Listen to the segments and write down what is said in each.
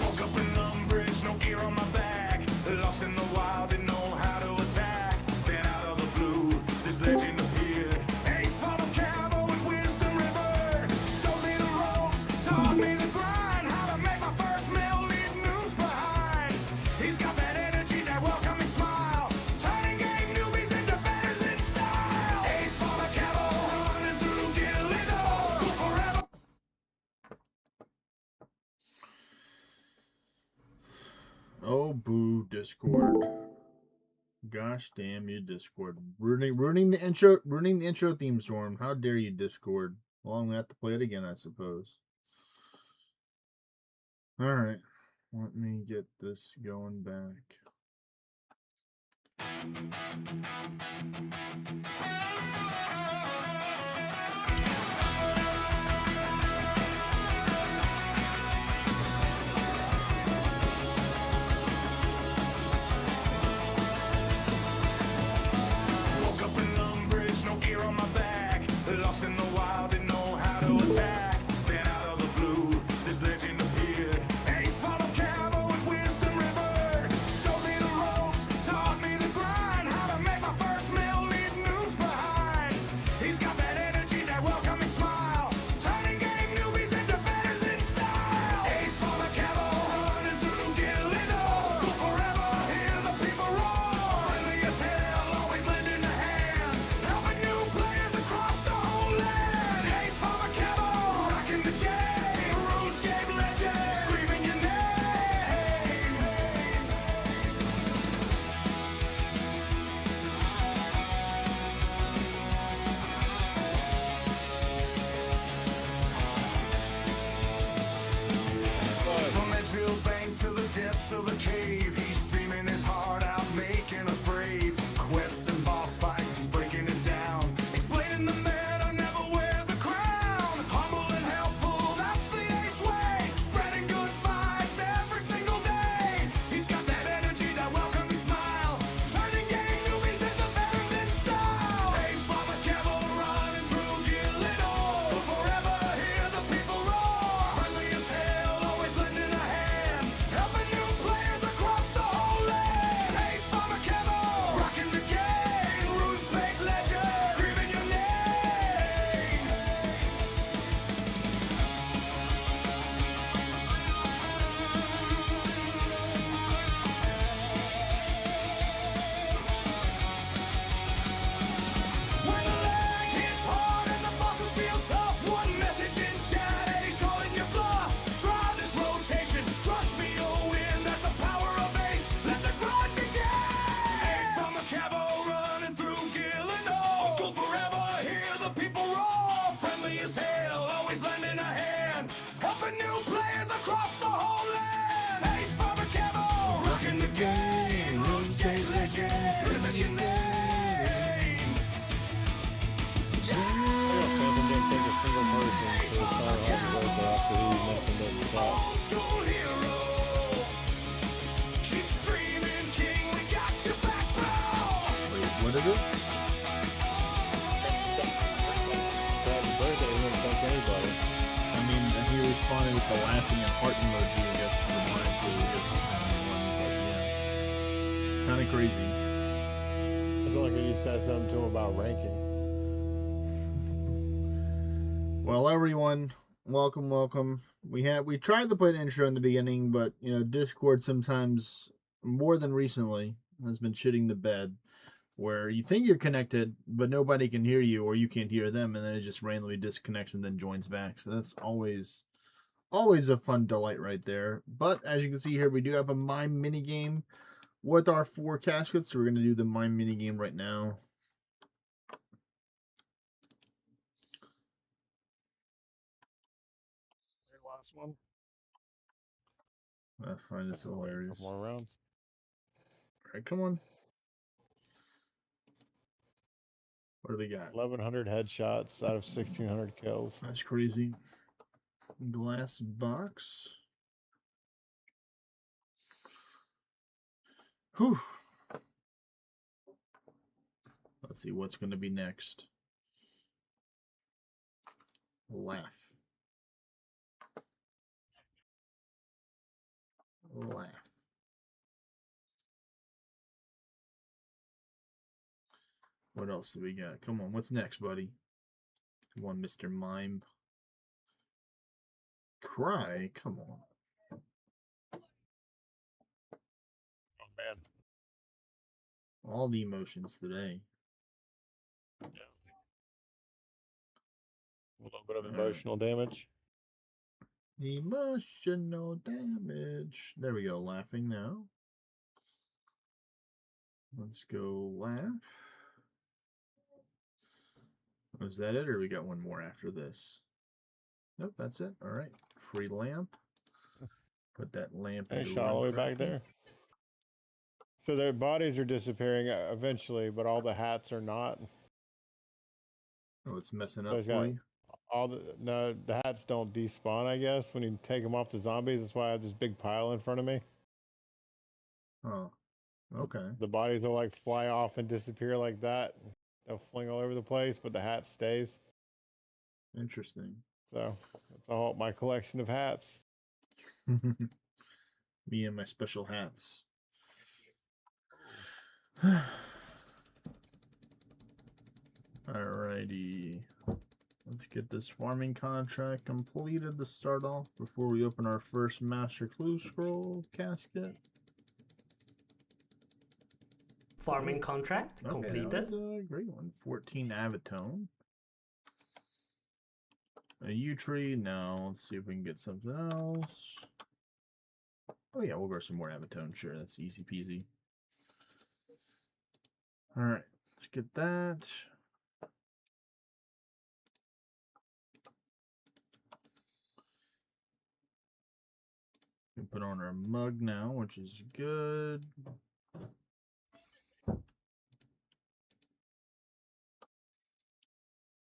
Woke up in Lumbridge, no gear on my back. Lost in the wild, didn't know how to attack. Then out of the blue, this legend appeared. Ace followed Cabo with Wisdom River. Showed me the ropes, taught me the grind. How to make my first meal, leave noobs behind. He's got that energy, that welcoming smile. Turning game newbies into veterans in style. Ace followed Cabo, running through Gillido. School forever. Oh, boo, Discord. Gosh damn you, Discord. Ruining the intro theme, Storm. How dare you, Discord? Well, I'm gonna have to play it again, I suppose. Alright. Let me get this going back. Woke up in Lumbridge, no gear on my back. Lost in the wild, didn't know how to attack. Then out of the blue, this legend appeared. Ace followed Cabo with Wisdom River. Showed me the ropes, taught me the grind. How to make my first meal, leave noobs behind. He's got that energy, that welcoming smile. Turning game newbies into veterans in style. Ace followed Cabo, running through Gillido. School forever, hear the people roar. Friendly as hell, always lending a hand. Helping new players across the whole land. Ace followed Cabo, rocking the game. RuneScape legend, screaming your name. From Edgefield Bank to the depths of the cave, he's streaming his heart out, making us brave. Quests and boss fights, he's breaking it down. Explaining the man who never wears a crown. Humble and helpful, that's the ace way. Spreading good vibes every single day. He's got that energy, that welcoming smile. Turning game newbies into veterans in style. Ace Father Cabo running through Gillido. School forever, hear the people roar. Friendly as hell, always lending a hand. Helping new players across the whole land. Ace Father Cabo, rocking the game. RuneScape legend, screaming your name. When the lag hits hard and the bosses feel tough, one message in chat and he's calling your bluff. Try this rotation, trust me you'll win. That's the power of Ace, let the grind begin. Ace from the Cabo running through Gillido. School forever, hear the people roar. Friendly as hell, always lending a hand. Helping new players across the whole land. Ace from the Cabo, rocking the game. RuneScape legend, screaming your name. Old school hero. Keep streaming, King. We got your back, bro. Wait, what is it? Happy birthday, he wouldn't thank anybody. I mean, and he responded with the laughing and heart emoji, I guess, for mine, so we get some kind of one, but yeah. Kind of crazy. It's like you said something to him about ranking. Well, everyone, welcome. We tried to play the intro in the beginning, but you know, Discord sometimes, more than recently, has been shitting the bed, where you think you're connected, but nobody can hear you, or you can't hear them, and then it just randomly disconnects and then joins back. So that's always a fun delight right there. But as you can see here, we do have a mime mini game with our 4 caskets. So we're gonna do the mime mini game right now. Last one. I find this hilarious. Couple more rounds. Alright, come on. What do they got? 1,100 headshots out of 1,600 kills. That's crazy. glass box. Whew. Let's see what's going to be next. Laugh. Laugh. What else do we got? Come on, what's next, buddy? Come on, Mr. Mime. Cry? Come on. Oh man. All the emotions today. Yeah. A little bit of All emotional damage. Emotional damage. There we go, laughing now. Let's go laugh. Was that it, or we got one more after this? Nope, that's it. All right, free lamp. Put that lamp Hey, into shot all the way back bracket. there. So their bodies are disappearing eventually, but all the hats are not. Oh, it's messing So up he's for got you. all the hats don't despawn, I guess, when you take them off the zombies. That's why I have this big pile in front of me. Oh, okay. The bodies will like fly off and disappear like that. They'll fling all over the place, but the hat stays. Interesting. So that's all my collection of hats. Me and my special hats. Alrighty. Let's get this farming contract completed to start off before we open our first Master Clue Scroll casket. Farming contract Okay, completed. that was a great one. 14 Avatone. A U-Tree. Now, let's see if we can get something else. Oh yeah, we'll grow some more Avatone. Sure, that's easy peasy. Alright, let's get that. We can put on our mug now, which is good.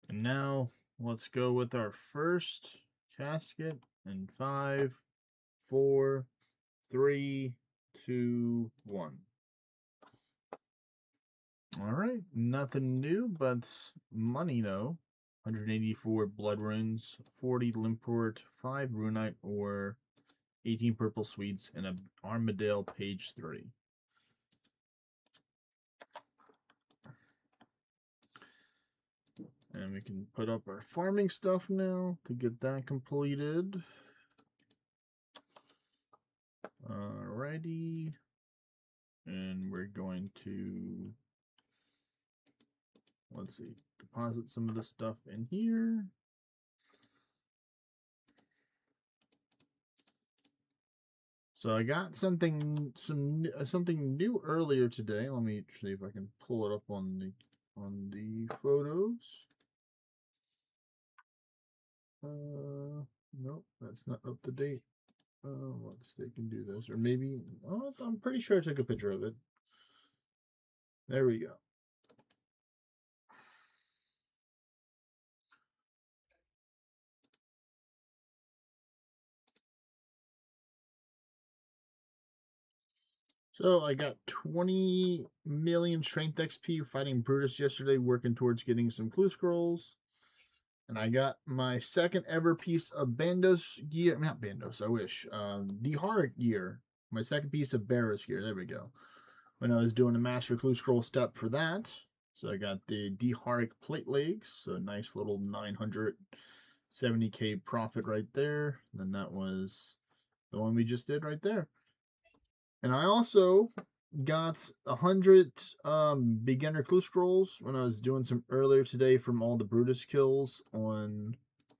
And now, let's go with our first casket in 5, 4, 3, 2, 1. Alright, nothing new, but money though. 184 blood runes, 40 limport, 5 runite ore, 18 purple sweets, and an armadale page 3. And we can put up our farming stuff now to get that completed. Alrighty. And we're going to, let's see, deposit some of the stuff in here. So I got something new earlier today. Let me see if I can pull it up on the photos. Nope, that's not up to date. Let's they can do this, or maybe I'm pretty sure I took a picture of it. There we go. So I got 20 million strength XP fighting Brutus yesterday, working towards getting some clue scrolls. And I got my second ever piece of Bandos gear. Not Bandos, I wish. The Horric gear. My second piece of Barrows gear. There we go. When I was doing a Master Clue Scroll step for that. So I got the Horric plate legs. So nice little 970k profit right there. And then that was the one we just did right there. And I also got 100 beginner clue scrolls when I was doing some earlier today from all the Brutus kills on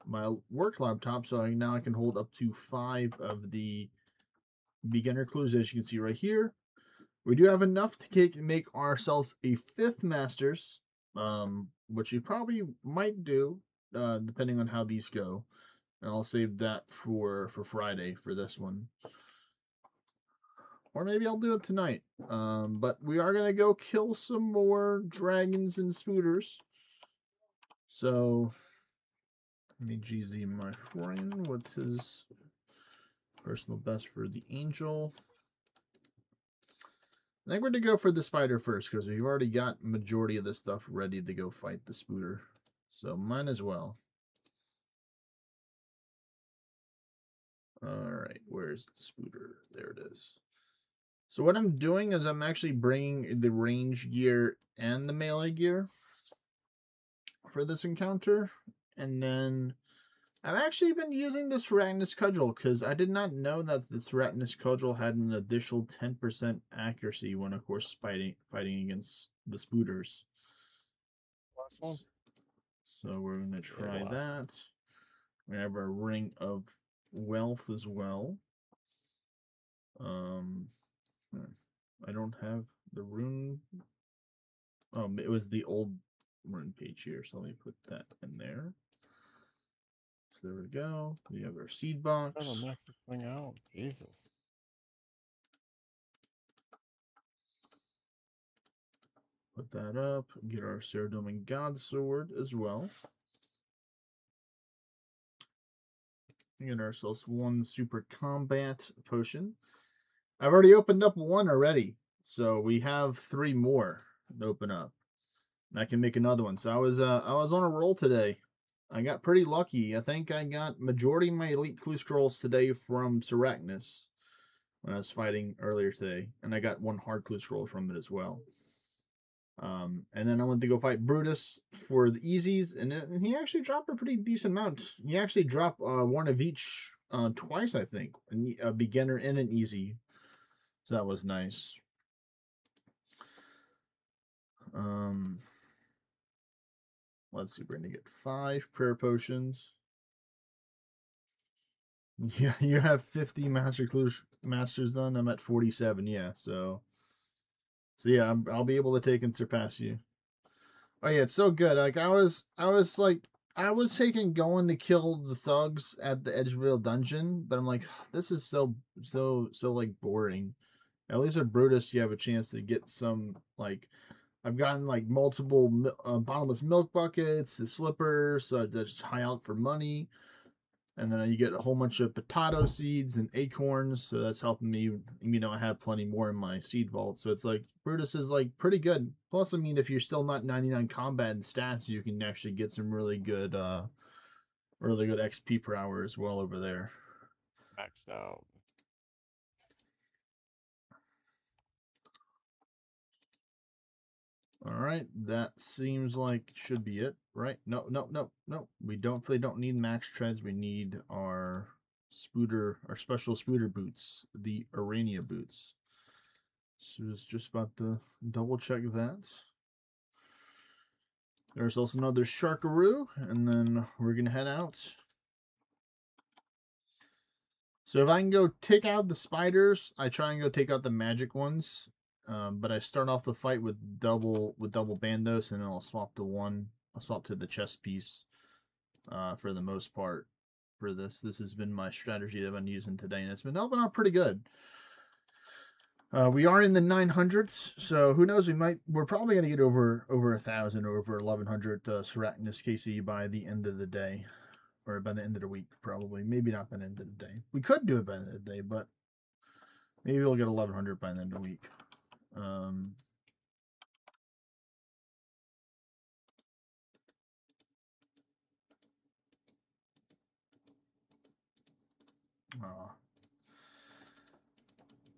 my work laptop. So now I can hold up to 5 of the beginner clues, as you can see right here. We do have enough to make ourselves a 5th Masters, which we probably might do, depending on how these go. And I'll save that for Friday for this one. Or maybe I'll do it tonight. But we are going to go kill some more dragons and spooters. So Let me GZ my friend. What's his personal best for the angel? I think we're going to go for the spider first because we've already got majority of the stuff ready to go fight the spooter. So might as well. Alright, where's the spooter? There it is. So what I'm doing is I'm actually bringing the range gear and the melee gear for this encounter. And then I've actually been using the Serapnus Cudgel because I did not know that the Serapnus Cudgel had an additional 10% accuracy when, of course, fighting against the spooters. Last one? So we're going to try last that. We have our Ring of Wealth as well. I don't have the rune. It was the old rune page here, so let me put that in there. So there we go. We have our seed box. I'm gonna max this thing out. Jesus. Put that up. Get our Saradomin God Sword as well. Get ourselves one super combat potion. I've already opened up one already, so we have 3 more to open up. And I can make another one. So I was on a roll today. I got pretty lucky. I think I got majority of my elite clue scrolls today from Serapnus when I was fighting earlier today, and I got 1 hard clue scroll from it as well. And then I went to go fight Brutus for the easies, and he actually dropped a pretty decent amount. He actually dropped 1 of each twice, I think, a beginner and an easy. So that was nice. Let's see, we're gonna get 5 prayer potions. Yeah, you have 50 masters done. I'm at 47. Yeah, so yeah, I'll be able to take and surpass you. Oh yeah, it's so good. Like I was taking going to kill the thugs at the Edgeville dungeon, but I'm like, this is so like boring. At least with Brutus, you have a chance to get some like. I've gotten like multiple bottomless milk buckets, the slippers, so that's high out for money. And then you get a whole bunch of potato seeds and acorns, so that's helping me. I have plenty more in my seed vault, so it's like Brutus is like pretty good. Plus, if you're still not 99 combat and stats, you can actually get some really good XP per hour as well over there. Maxed out. All right, that seems like should be it, right? No. We don't need max treads. We need our special spooter boots, the Arania boots. So it's just about to double check that. There's also another Sharkaroo, and then we're gonna head out. So if I can go take out the spiders, I try and go take out the magic ones. But I start off the fight with double bandos, and then I'll swap to one. I'll swap to the chest piece for the most part. For this has been my strategy that I've been using today, and it's been helping out pretty good. We are in the 900s, so who knows? We're probably gonna get over 1,000 or over 1,100 Serapnus KC by the end of the day, or by the end of the week, probably. Maybe not by the end of the day. We could do it by the end of the day, but maybe we'll get 1,100 by the end of the week.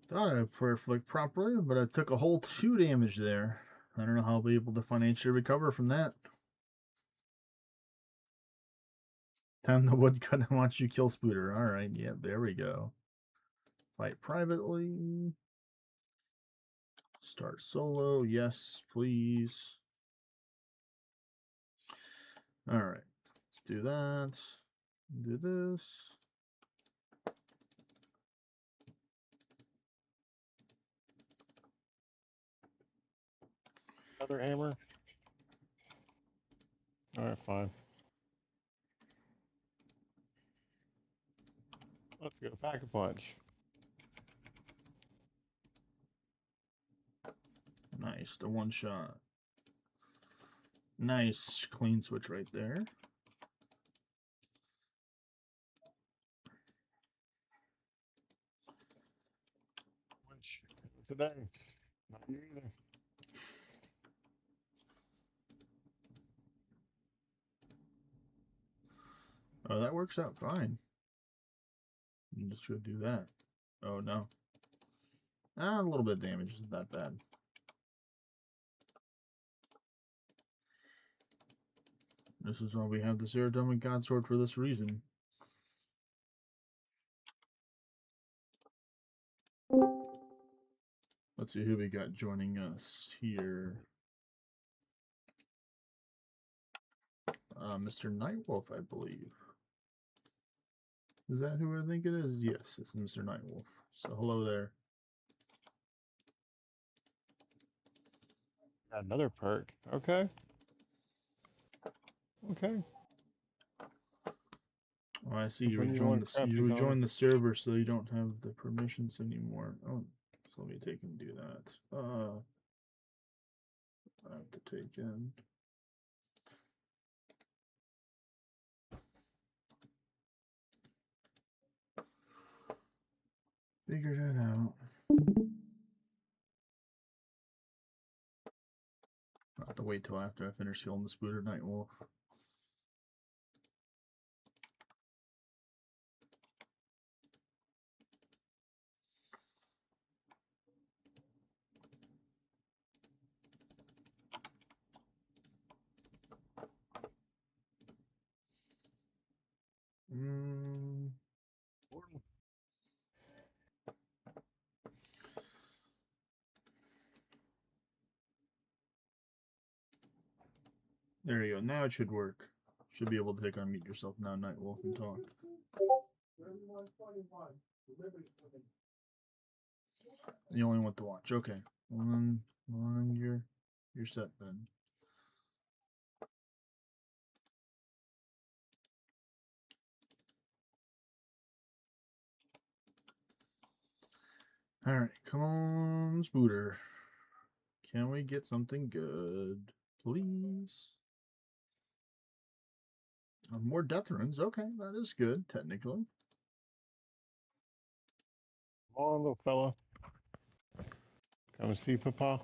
Thought I perflict properly, but I took a whole 2 damage there. I don't know how I'll be able to financially recover from that. Time the woodcut wants you kill Spooter. Alright, yeah, there we go. Fight privately. Start solo. Yes, please. Alright, let's do that. Do this. Another hammer. Alright, fine. Let's go pack a punch. Nice, the 1 shot. Nice, clean switch right there. today. Not you either. Oh, that works out fine. You just go do that. Oh no. Ah, a little bit of damage isn't that bad. This is why we have the Ceratome Godsword for this reason. Let's see who we got joining us here. Mr. Nightwolf, I believe. Is that who I think it is? Yes, it's Mr. Nightwolf. So hello there. Another perk. Okay. Okay. Oh, I see you When you rejoined want crafty you zone. rejoined the server, so you don't have the permissions anymore. Oh, so let me take and do that. I have to take in. Figure that out. I'll have to wait till after I finish killing the Spooter Nightwolf. There you go. Now it should work. Should be able to take unmute yourself now, Nightwolf, and talk. You only want to watch. Okay. Well, you're set then. All right, come on, Spooter. Can we get something good, please? More death runes. Okay, that is good, technically. Come on, little fella. Come see Papa.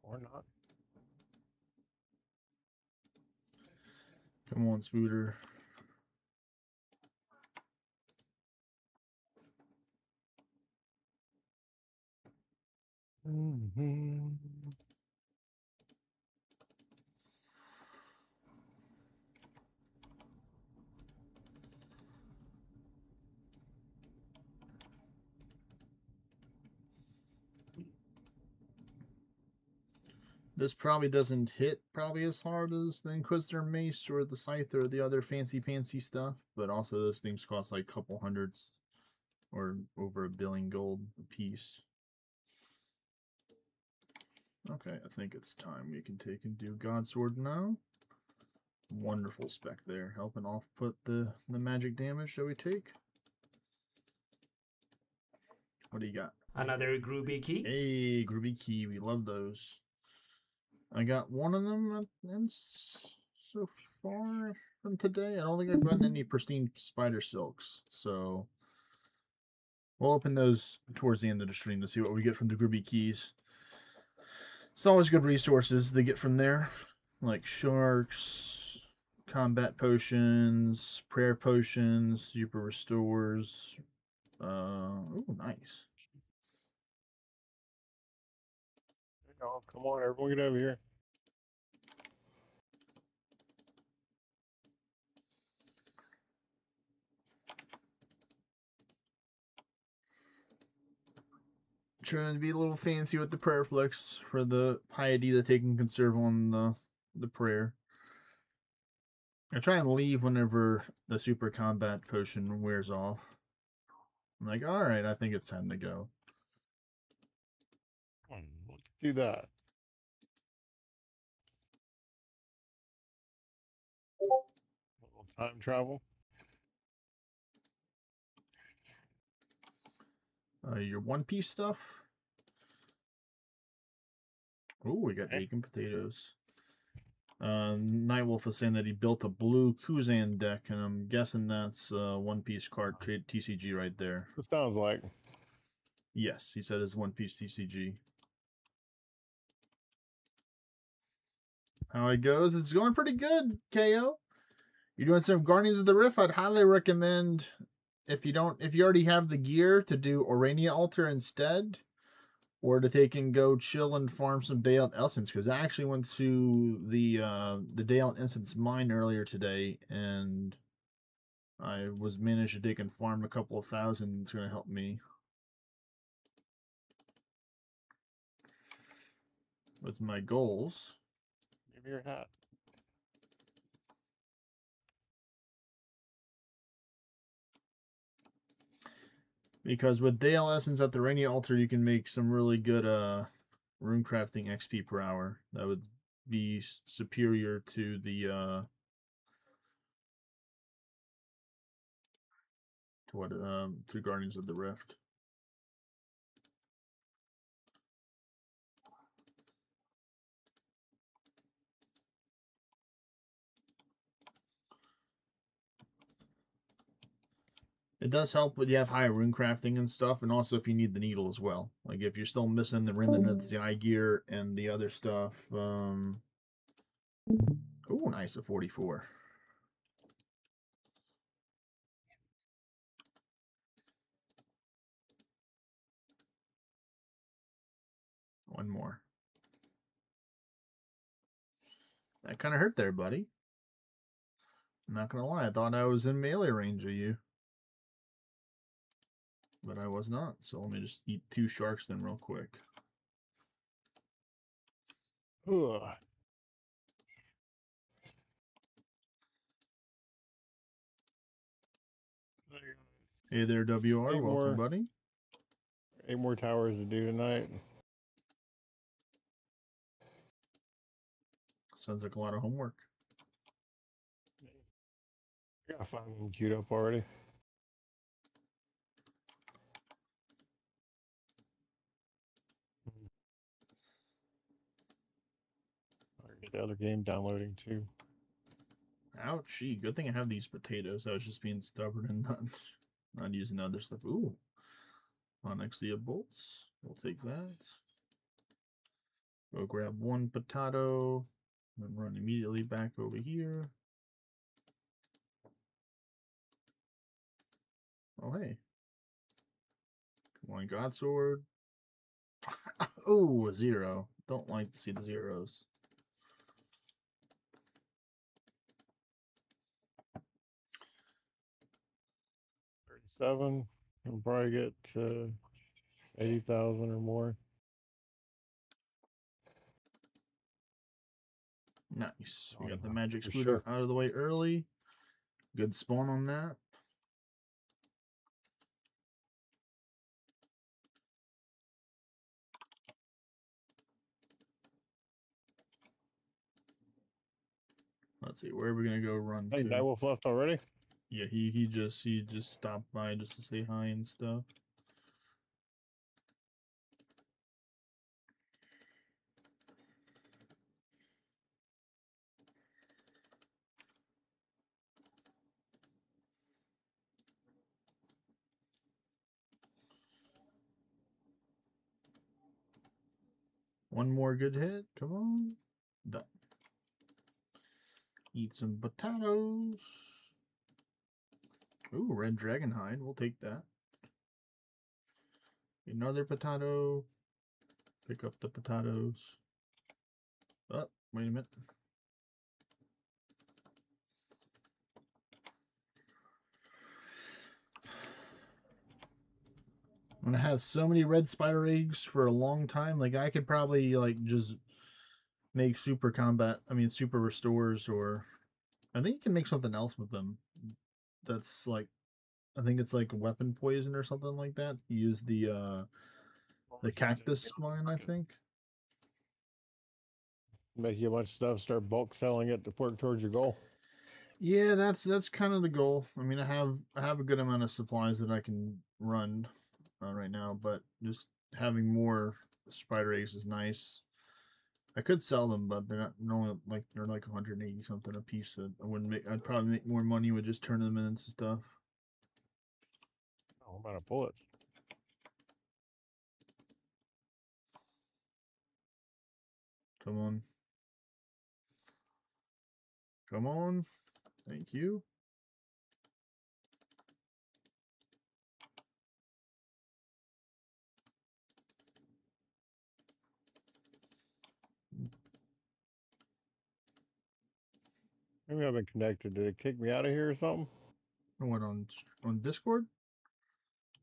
Or not. Come on, Spooter. This probably doesn't hit probably as hard as the Inquisitor Mace or the Scythe or the other fancy stuff, but also those things cost like a couple hundreds or over $1 billion gold a piece. Okay, I think it's time we can take and do Godsword now. Wonderful spec there, helping off-put the magic damage that we take. What do you got? Another Groovy key. Hey, Groovy Key, we love those. I got one of them and so far from today. I don't think I've gotten any pristine spider silks, so we'll open those towards the end of the stream to see what we get from the Groovy Keys. It's always good resources they get from there, like sharks, combat potions, prayer potions, super restores. Oh, nice. There you go. Come on, everyone, get over here. Trying to be a little fancy with the prayer flicks for the piety that they can conserve on the prayer. I try and leave whenever the super combat potion wears off. I'm like, alright, I think it's time to go. Come on, let's do that. A little time travel. Your One Piece stuff. Oh, we got Okay. bacon potatoes. Nightwolf was saying that he built a blue Kuzan deck, and I'm guessing that's One Piece card trade TCG right there. It sounds like. Yes, he said it's One Piece TCG. How it goes? It's going pretty good, KO. You're doing some Guardians of the Rift. I'd highly recommend if you already have the gear to do Orania Altar instead, or to take and go chill and farm some Day Out Essence, because I actually went to the Day Out Essence mine earlier today, and I was managed to take and farm a couple of thousand. It's going to help me with my goals. Give me your hat. Because with Dale Essence at the Rainy Altar, you can make some really good rune crafting XP per hour. That would be superior to the to Guardians of the Rift. It does help when you have higher rune crafting and stuff, and also if you need the needle as well. Like if you're still missing the remnant of the eye gear and the other stuff. Oh, nice, a 44. One more. That kind of hurt there, buddy. I'm not gonna lie, I thought I was in melee range of you. But I was not, so let me just eat 2 sharks then real quick. Ugh. Hey there, WR. Welcome, buddy. 8 more towers to do tonight. Sounds like a lot of homework. I got 5 of them queued up already. I get the other game downloading too. Ouchie. Good thing I have these potatoes. I was just being stubborn and not using other stuff. Ooh. Onyxia bolts. We'll take that. Go grab 1 potato. And run immediately back over here. Oh, hey. Come on, Godsword. Oh, a 0. Don't like to see the zeros. $37. I'll probably get 80,000 or more. Nice. We got the magic scooter sure. out of the way early. Good spawn on that. Let's see, where are we gonna go run Hey, to? Nightwolf left already? Yeah, he just stopped by just to say hi and stuff. One more good hit. Come on. Done. Eat some potatoes. Ooh, red dragon hide. We'll take that. Another potato. Pick up the potatoes. Oh, wait a minute. I'm gonna have so many red spider eggs for a long time. Like I could probably like just make super restores, or I think you can make something else with them. That's like, I think it's like weapon poison or something like that. You use the cactus spine, I think. Make you a bunch of stuff, start bulk selling it to work towards your goal. Yeah, that's kind of the goal. I mean, I have a good amount of supplies that I can run right now, but just having more spider eggs is nice. I could sell them, but they're not only like they're like 180 something a piece. So I wouldn't make. I'd probably make more money with just turning them into stuff. Oh, I'm out of bullets. Come on. Come on. Thank you. Maybe I've been connected. Did it kick me out of here or something? What on Discord?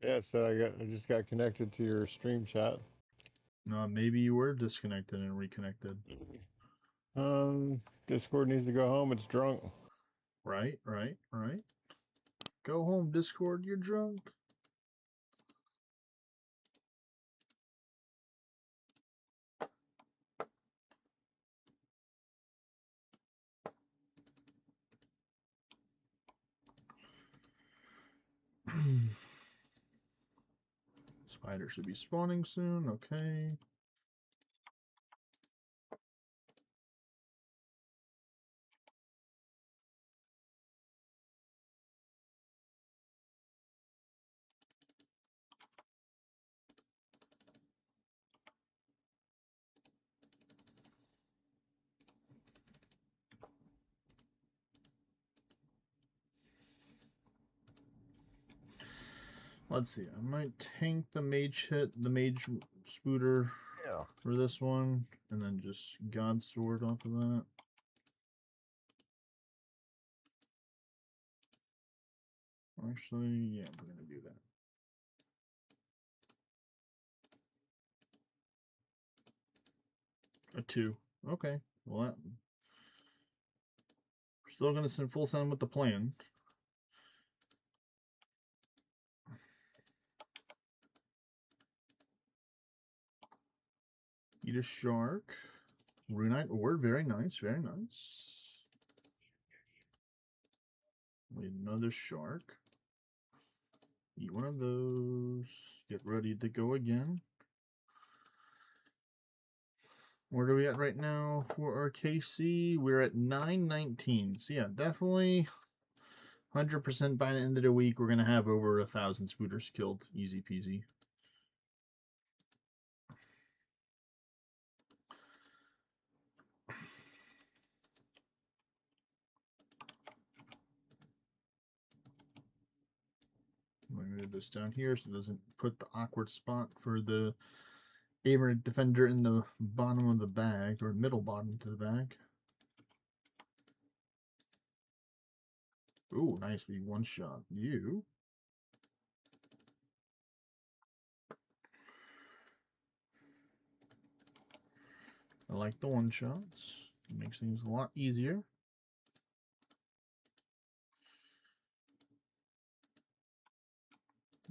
Yeah, it said I just got connected to your stream chat. No, maybe you were disconnected and reconnected. Discord needs to go home. It's drunk. Right. Go home, Discord. You're drunk. Spider should be spawning soon. Okay. Let's see. I might tank the mage spooter Yeah. for this one, and then just God Sword off of that. Actually, yeah, we're gonna do that. A 2. Okay. Well, we're still gonna send full send with the plan. Eat a shark. Runite Ord, very nice, very nice. Another shark. Eat one of those. Get ready to go again. Where are we at right now for our KC? We're at 919. So yeah, definitely 100% by the end of the week, we're going to have over 1,000 spooters killed. Easy peasy. I'm going to move this down here so it doesn't put the awkward spot for the Average defender in the bottom of the bag, or middle bottom to the bag. Ooh, nice. We one shot you. I like the one shots. It makes things a lot easier.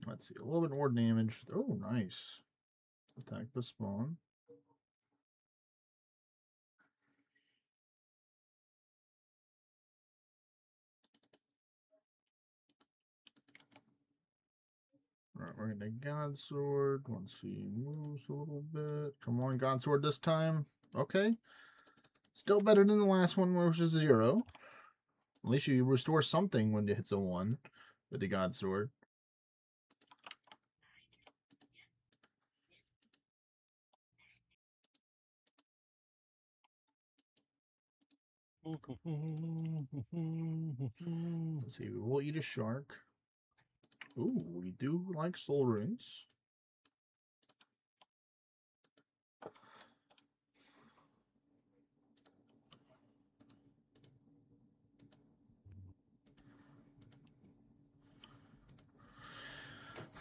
Let's see, a little bit more damage. Oh, nice. Attack the spawn. Alright, we're gonna God Sword once he moves a little bit. Come on, God Sword this time. Okay. Still better than the last one, which is 0. At least you restore something when it hits a 1 with the God Sword. Let's see, we'll eat a shark. Ooh, we do like soul rings.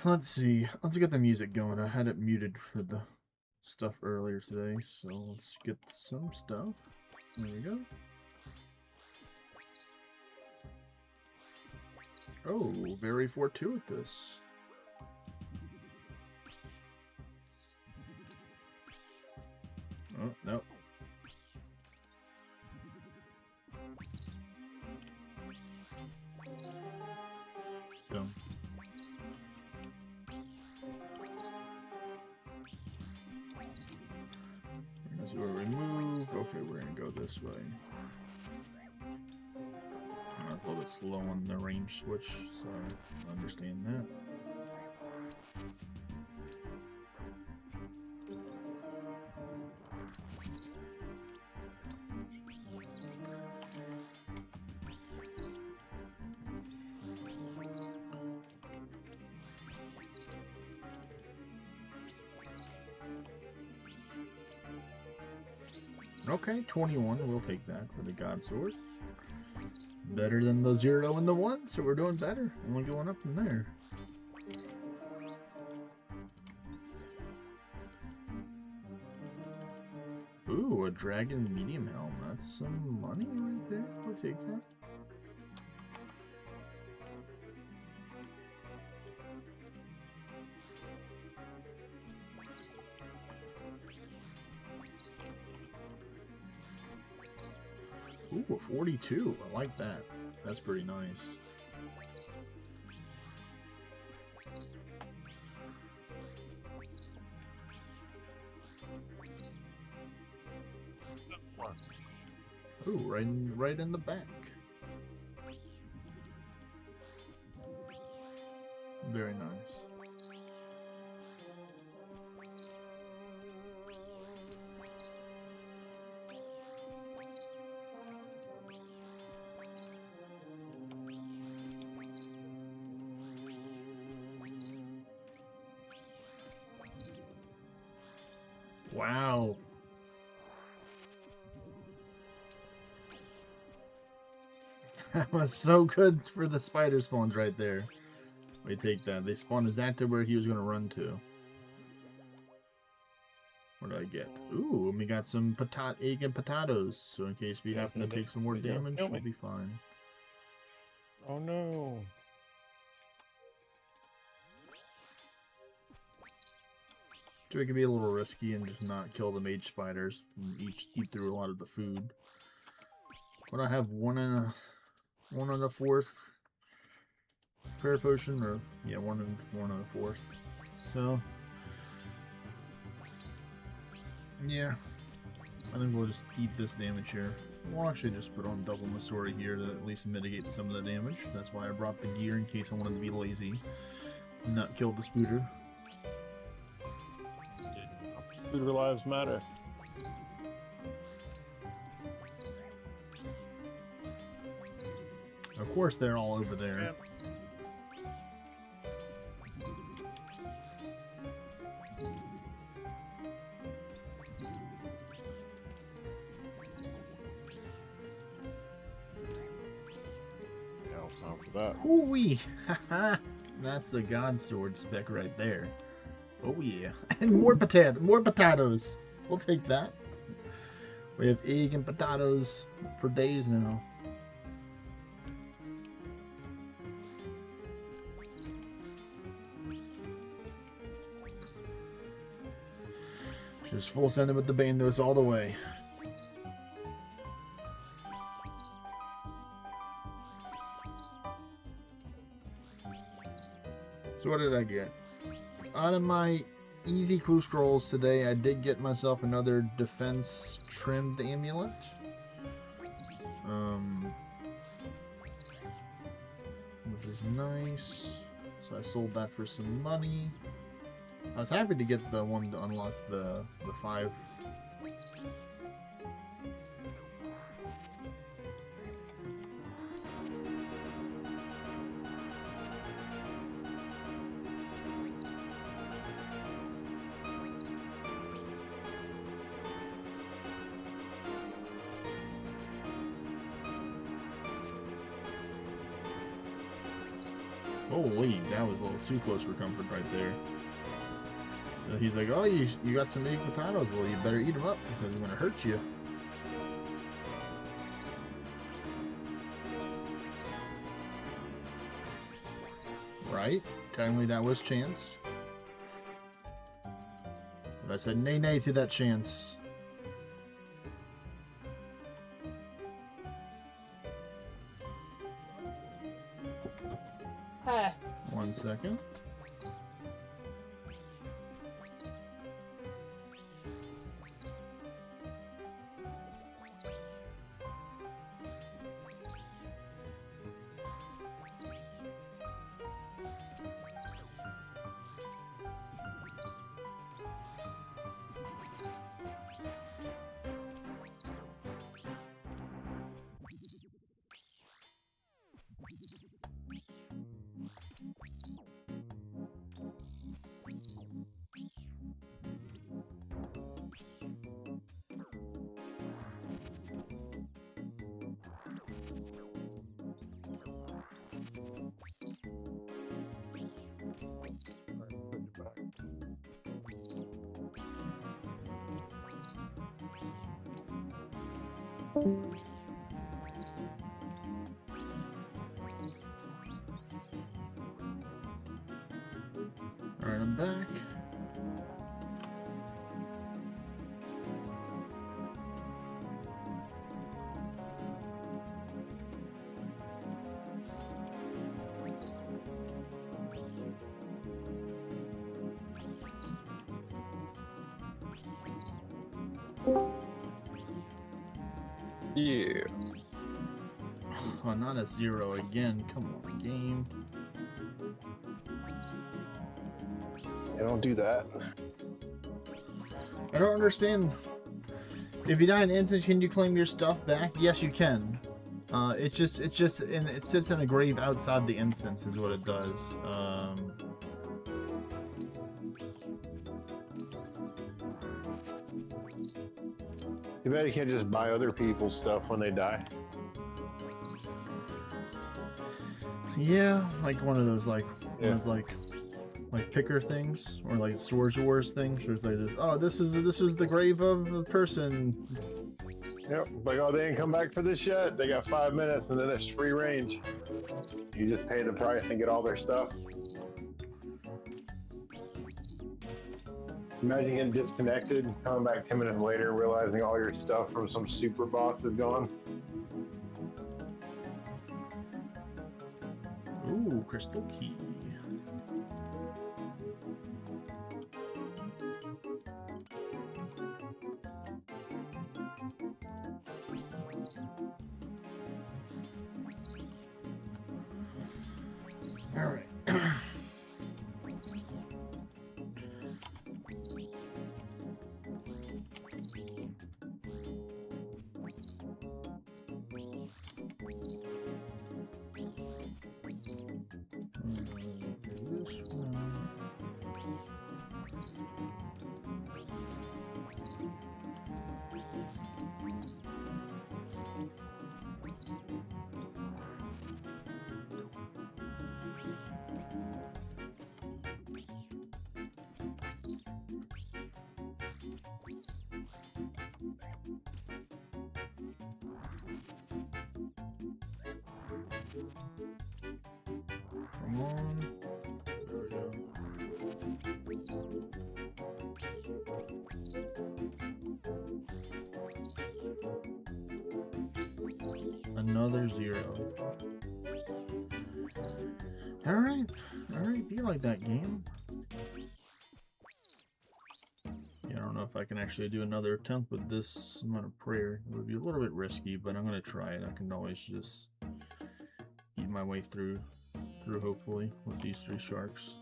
Let's see, let's get the music going. I had it muted for the stuff earlier today, so let's get some stuff. There we go. Oh, very fortuitous. Oh, no. Dumb. As we remove. this way. I'm a little bit slow on the range switch, so I understand that. Okay, 21. We'll take that for the God Sword. Better than the 0 and the 1, so we're doing better. Only going up from there. Ooh, a Dragon Medium Helm. That's some money right there. We'll take that. Ooh, a 42. I like that. That's pretty nice. Ooh, right in the back. Very nice. Wow. That was so good for the spider spawns right there. We take that. They spawned exactly where he was going to run to. What did I get? Ooh, and we got some egg and potatoes. So in case we happen to take some more damage, we'll be fine. Oh no. So it can be a little risky and just not kill the mage spiders and eat through a lot of the food. But I have one and a fourth prayer potion, or yeah, one and a fourth. So yeah, I think we'll just eat this damage here. We'll actually just put on double Masori here to at least mitigate some of the damage. That's why I brought the gear in case I wanted to be lazy and not kill the Spooter. Spooter lives matter. Of course, they're all over there. Yep. Time for that. Hoo-wee! That's the God Sword spec right there. Oh yeah. And more potatoes. We'll take that. We have egg and potatoes for days now. Just full sending with the bandos all the way. So what did I get? Out of my easy clue scrolls today, I did get myself another defense trimmed amulet. Which is nice. So I sold that for some money. I was happy to get the one to unlock the 5. Holy, that was a little too close for comfort right there. So he's like, oh, you got some egg potatoes. Well, you better eat them up because I'm going to hurt you. Right? Technically that was chanced. But I said nay to that chance. Ah, 1 second. Alright, I'm back. Yeah. Oh, not a 0 again. Come on, game. I don't do that. I don't understand. If you die in an instance, can you claim your stuff back? Yes, you can. It sits in a grave outside the instance, is what it does. You bet you can't just buy other people's stuff when they die. Yeah, like one of those like picker things or like Storage Wars things. Where it's like this. Oh, this is the grave of the person. Yep. Like, oh, they didn't come back for this yet. They got 5 minutes, and then it's free range. You just pay the price and get all their stuff. Imagine getting disconnected, coming back 10 minutes later, realizing all your stuff from some super boss is gone. Ooh, crystal key. All right. Come on. There we go. Another 0. Alright, be like that game. Yeah, I don't know if I can actually do another attempt with this amount of prayer. It would be a little bit risky, but I'm gonna try it. I can always just eat my way through hopefully with these 3 sharks.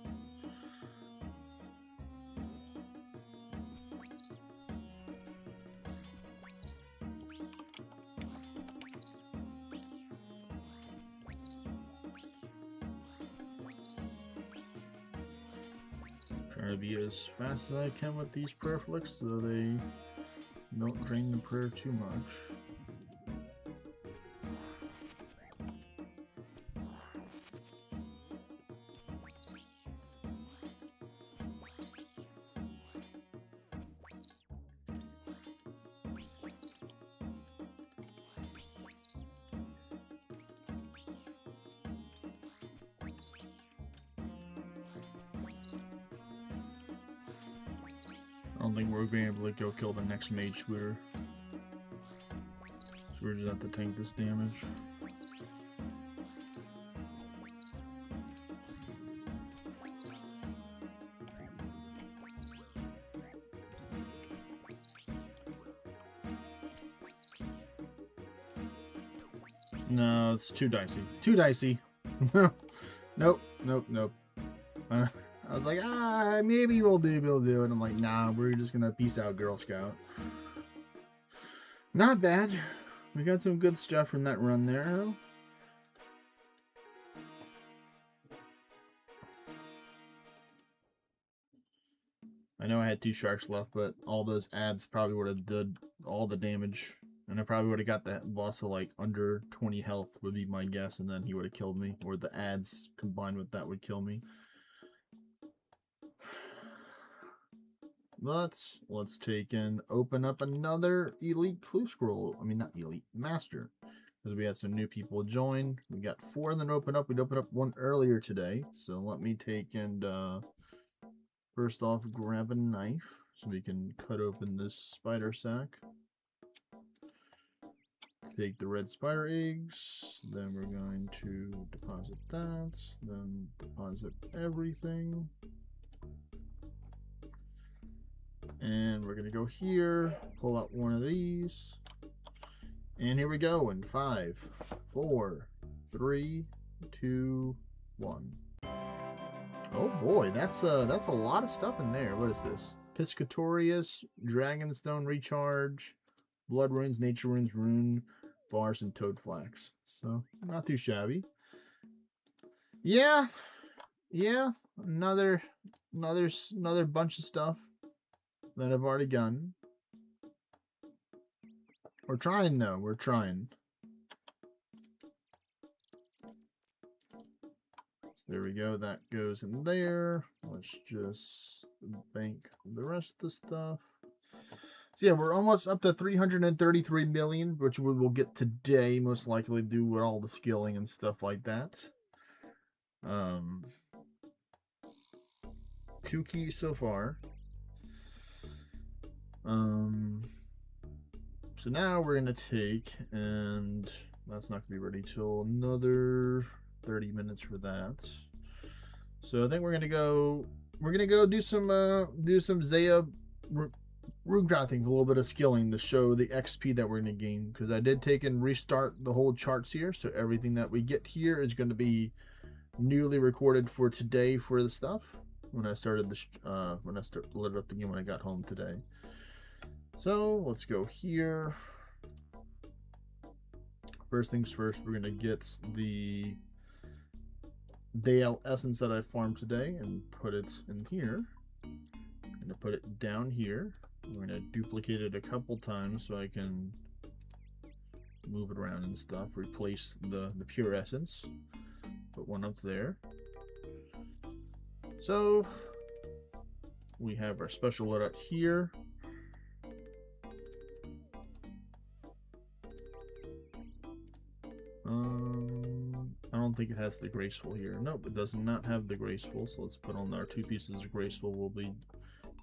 Trying to be as fast as I can with these prayer flicks so they don't drain the prayer too much. I don't think we're going to be able to go kill the next mage squirter. So we're just have to tank this damage. No, it's too dicey. Too dicey. Nope. I was like, maybe we'll do it. And I'm like, nah, we're just gonna peace out, Girl Scout. Not bad. We got some good stuff from that run there, though. I know I had 2 sharks left, but all those ads probably would have did all the damage. And I probably would have got that boss of like under 20 health would be my guess, and then he would have killed me. Or the ads combined with that would kill me. let's take and open up another Elite Clue Scroll. I mean, not Elite, Master. Because we had some new people join. We got 4 and then open up. We'd opened up 1 earlier today. So let me take and first off grab a knife so we can cut open this spider sack. Take the red spider eggs, then we're going to deposit that, then deposit everything. And we're going to go here, pull out one of these, and here we go in 5, 4, 3, 2, 1. Oh boy, that's a lot of stuff in there. What is this? Piscatorius, Dragonstone Recharge, Blood Runes, Nature Runes, Rune Bars, and Toad Flax. So not too shabby. Yeah, another bunch of stuff that I've already done. We're trying though. We're trying. There we go. That goes in there. Let's just bank the rest of the stuff. So yeah, we're almost up to 333 million, which we will get today, most likely, do with all the skilling and stuff like that. 2 keys so far. So now we're gonna take, and that's not gonna be ready till another 30 minutes for that. So I think we're gonna go do some Zaya runecrafting, a little bit of skilling to show the XP that we're gonna gain, because I did take and restart the whole charts here, so everything that we get here is going to be newly recorded for today for the stuff when I started the lit it up again when I got home today. So let's go here. First things first, we're gonna get the Dale Essence that I farmed today and put it in here. I'm gonna put it down here. We're gonna duplicate it a couple times so I can move it around and stuff. Replace the pure essence. Put one up there. So we have our special loadout here. I don't think it has the graceful here. Nope, it does not have the graceful. So let's put on our 2 pieces of graceful we'll be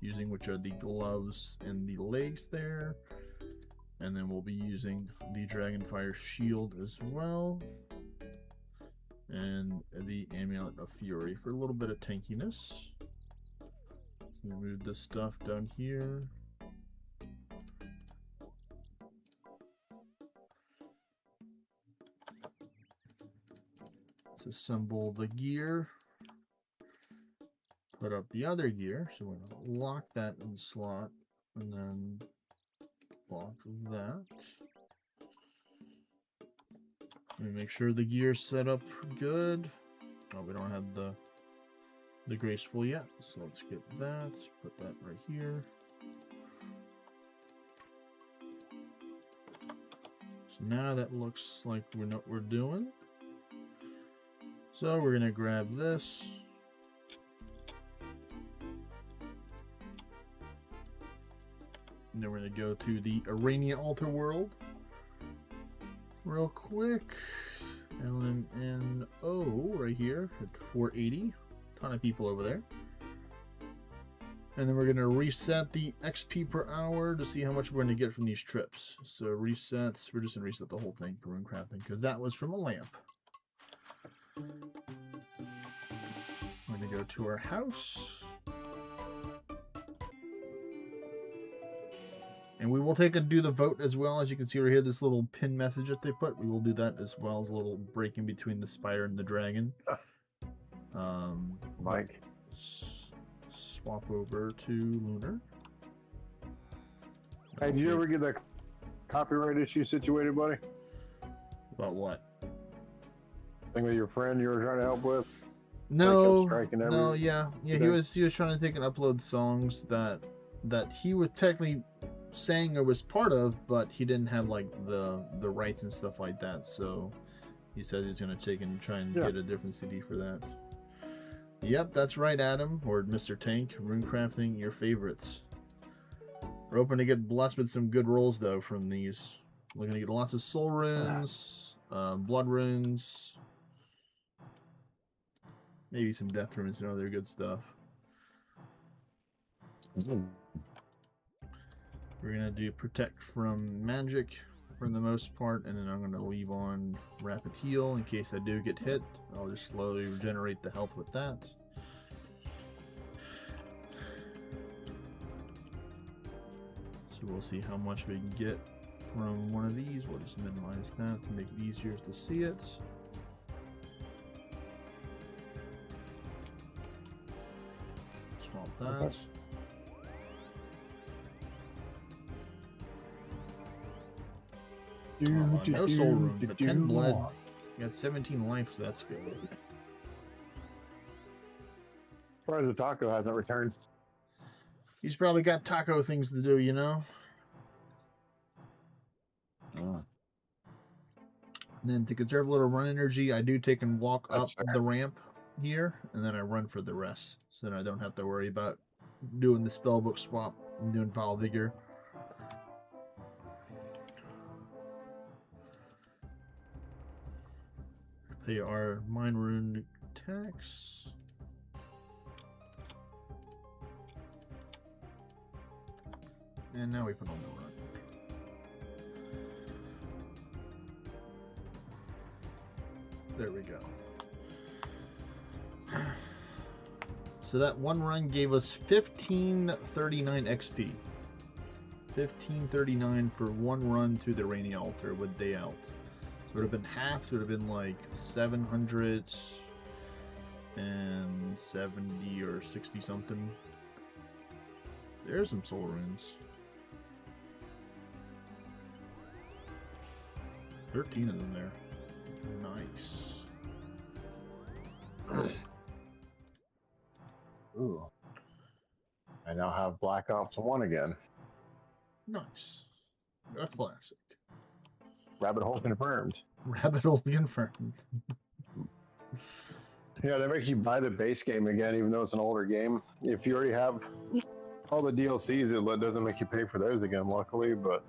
using, which are the gloves and the legs there. And then we'll be using the Dragonfire shield as well. And the Amulet of Fury for a little bit of tankiness. So move this stuff down here. Assemble the gear, put up the other gear, so we're going to lock that in the slot and then lock that. And make sure the gear's set up good. Oh, we don't have the graceful yet, so let's get that, put that right here. So now that looks like we know what we're doing. So we're going to grab this. And then we're going to go to the Iranian Altar World. Real quick. LMNO right here at 480. Ton of people over there. And then we're going to reset the XP per hour to see how much we're going to get from these trips. So resets, we're just going to reset the whole thing for runecrafting because that was from a lamp. We're going to go to our house. And we will take and do the vote as well. As you can see right here, this little pin message that they put. We will do that as well as a little break in between the spider and the dragon. Mike. Swap over to Lunar. Hey, did you ever get that copyright issue situated, buddy? About what? Thing with your friend you were trying to help with? No, no, yeah, he was trying to take and upload songs that he was technically sang or was part of, but he didn't have like the rights and stuff like that. So he said he's gonna take and try and get a different CD for that. Yep, that's right, Adam or Mr. Tank. Runecrafting your favorites. We're hoping to get blessed with some good rolls though from these. We're gonna get lots of soul runes, blood runes, maybe some death runes and other good stuff. We're gonna do protect from magic for the most part, and then I'm gonna leave on rapid heal in case I do get hit. I'll just slowly regenerate the health with that. So we'll see how much we can get from one of these. We'll just minimize that to make it easier to see it. Swap that. Okay. No soul rune, but 10 blood. You got 17 life, so that's good. Surprised the taco hasn't returned. He's probably got taco things to do, you know? And then to conserve a little run energy, I do take and walk That's up fair. the ramp here, and then I run for the rest. So then I don't have to worry about doing the spellbook swap and doing Vile Vigor. They are Mind Rune attacks. And now we put on the run. There we go. So that one run gave us 1539 XP. 1539 for one run through the Rainy Altar with Day Out. So it would have been half, so it would have been like 770 or 60 something. There's some soul runes. 13 of them there. Nice. Ooh. I now have Black Ops 1 again. Nice. A classic. Rabbit hole confirmed. Rabbit hole confirmed. Yeah, they make you buy the base game again, even though it's an older game. If you already have all the DLCs, it doesn't make you pay for those again, luckily, but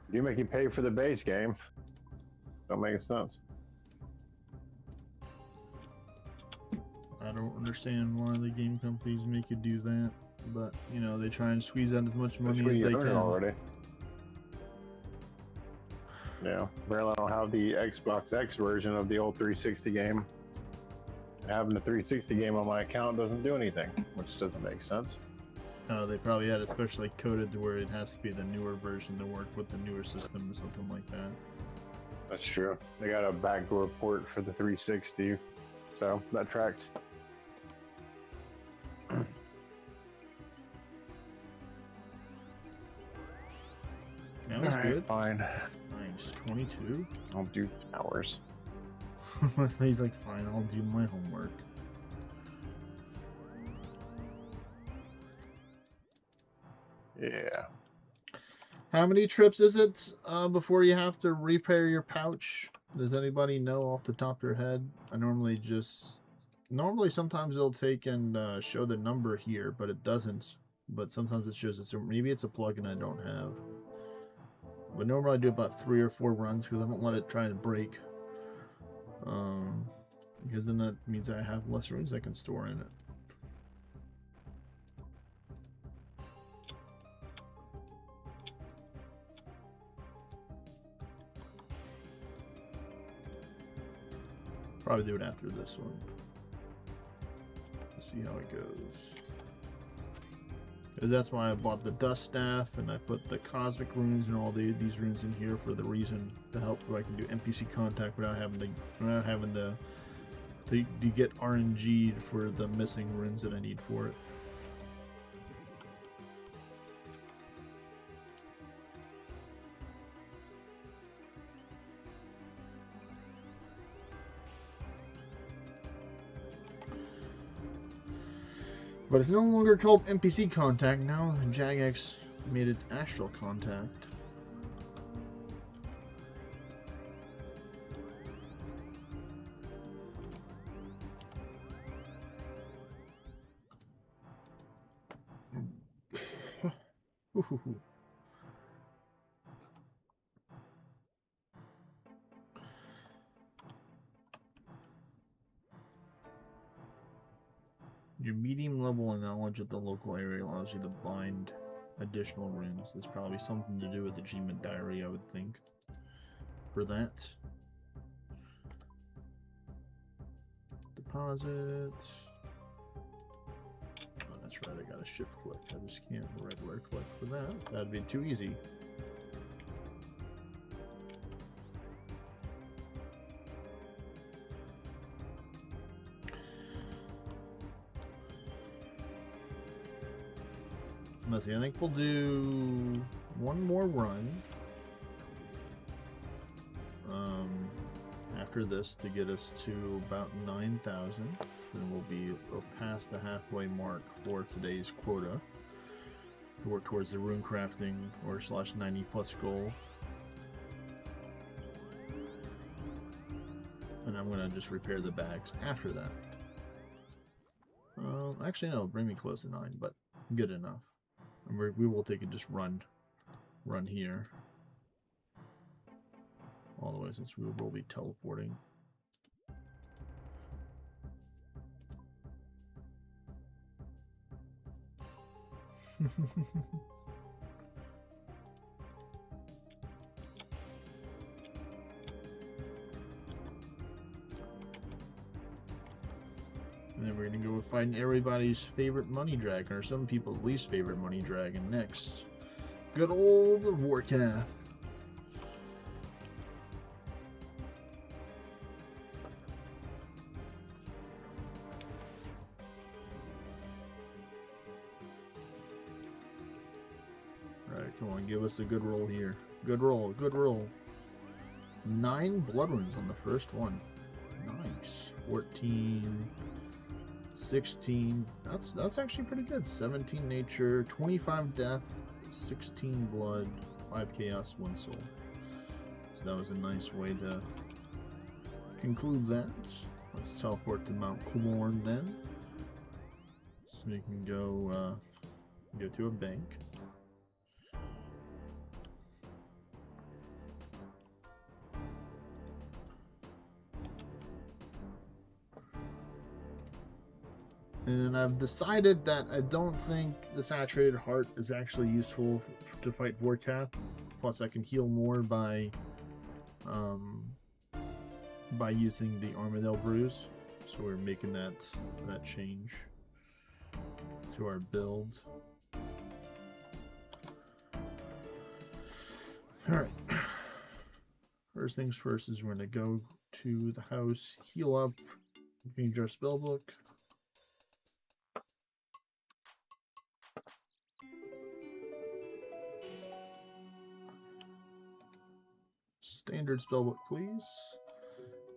do make you pay for the base game. Don't make sense. I don't understand why the game companies make you do that, but you know they try and squeeze out as much money as they can. Already. Yeah, barely don't have the Xbox X version of the old 360 game. And having the 360 game on my account doesn't do anything, which doesn't make sense. They probably had it specially coded to where it has to be the newer version to work with the newer system or something like that. That's true. They got a backdoor port for the 360, so that tracks. That was good. Fine. Nice. 22. I'll do hours. He's like, fine, I'll do my homework. Yeah. How many trips is it before you have to repair your pouch? Does anybody know off the top of their head? I normally sometimes it'll take and show the number here, but it doesn't. But sometimes it shows it. So maybe it's a plugin I don't have. But normally I do about 3 or 4 runs because I don't let it try and break. Because then that means I have less runes I can store in it. Probably do it after this one. Let's see how it goes. That's why I bought the dust staff and I put the cosmic runes and all these runes in here for the reason to help where I can do NPC contact without having to get RNG'd for the missing runes that I need for it. But it's no longer called NPC contact now. Jagex made it astral contact. Your medium level of knowledge of the local area allows you to bind additional runes. There's probably something to do with the achievement diary, I would think, for that. Deposit. Oh, that's right, I got a shift click. I just can't regular click for that. That'd be too easy. Let's see, I think we'll do one more run after this to get us to about 9,000. Then we'll be past the halfway mark for today's quota to work towards the rune crafting or /90 plus goal. And I'm gonna just repair the bags after that. Actually no, bring me close to 9, but good enough. And we will take it just run here all the way, since we will be teleporting. And then we're gonna go with fighting everybody's favorite money dragon, or some people's least favorite money dragon next. Good old Vorkath. Alright, come on, give us a good roll here. Good roll, good roll. 9 blood runes on the first one. Nice. 14. 16. That's actually pretty good. 17 nature, 25 death, 16 blood, 5 chaos, 1 soul. So that was a nice way to conclude that. Let's teleport to Mount Clorn then, so we can go to a bank. And I've decided that I don't think the Saturated Heart is actually useful to fight Vorkath. Plus, I can heal more by using the Armadale Bruise. So we're making that change to our build. All right. First things first is we're gonna go to the house, heal up, change our spellbook. Standard spellbook, please.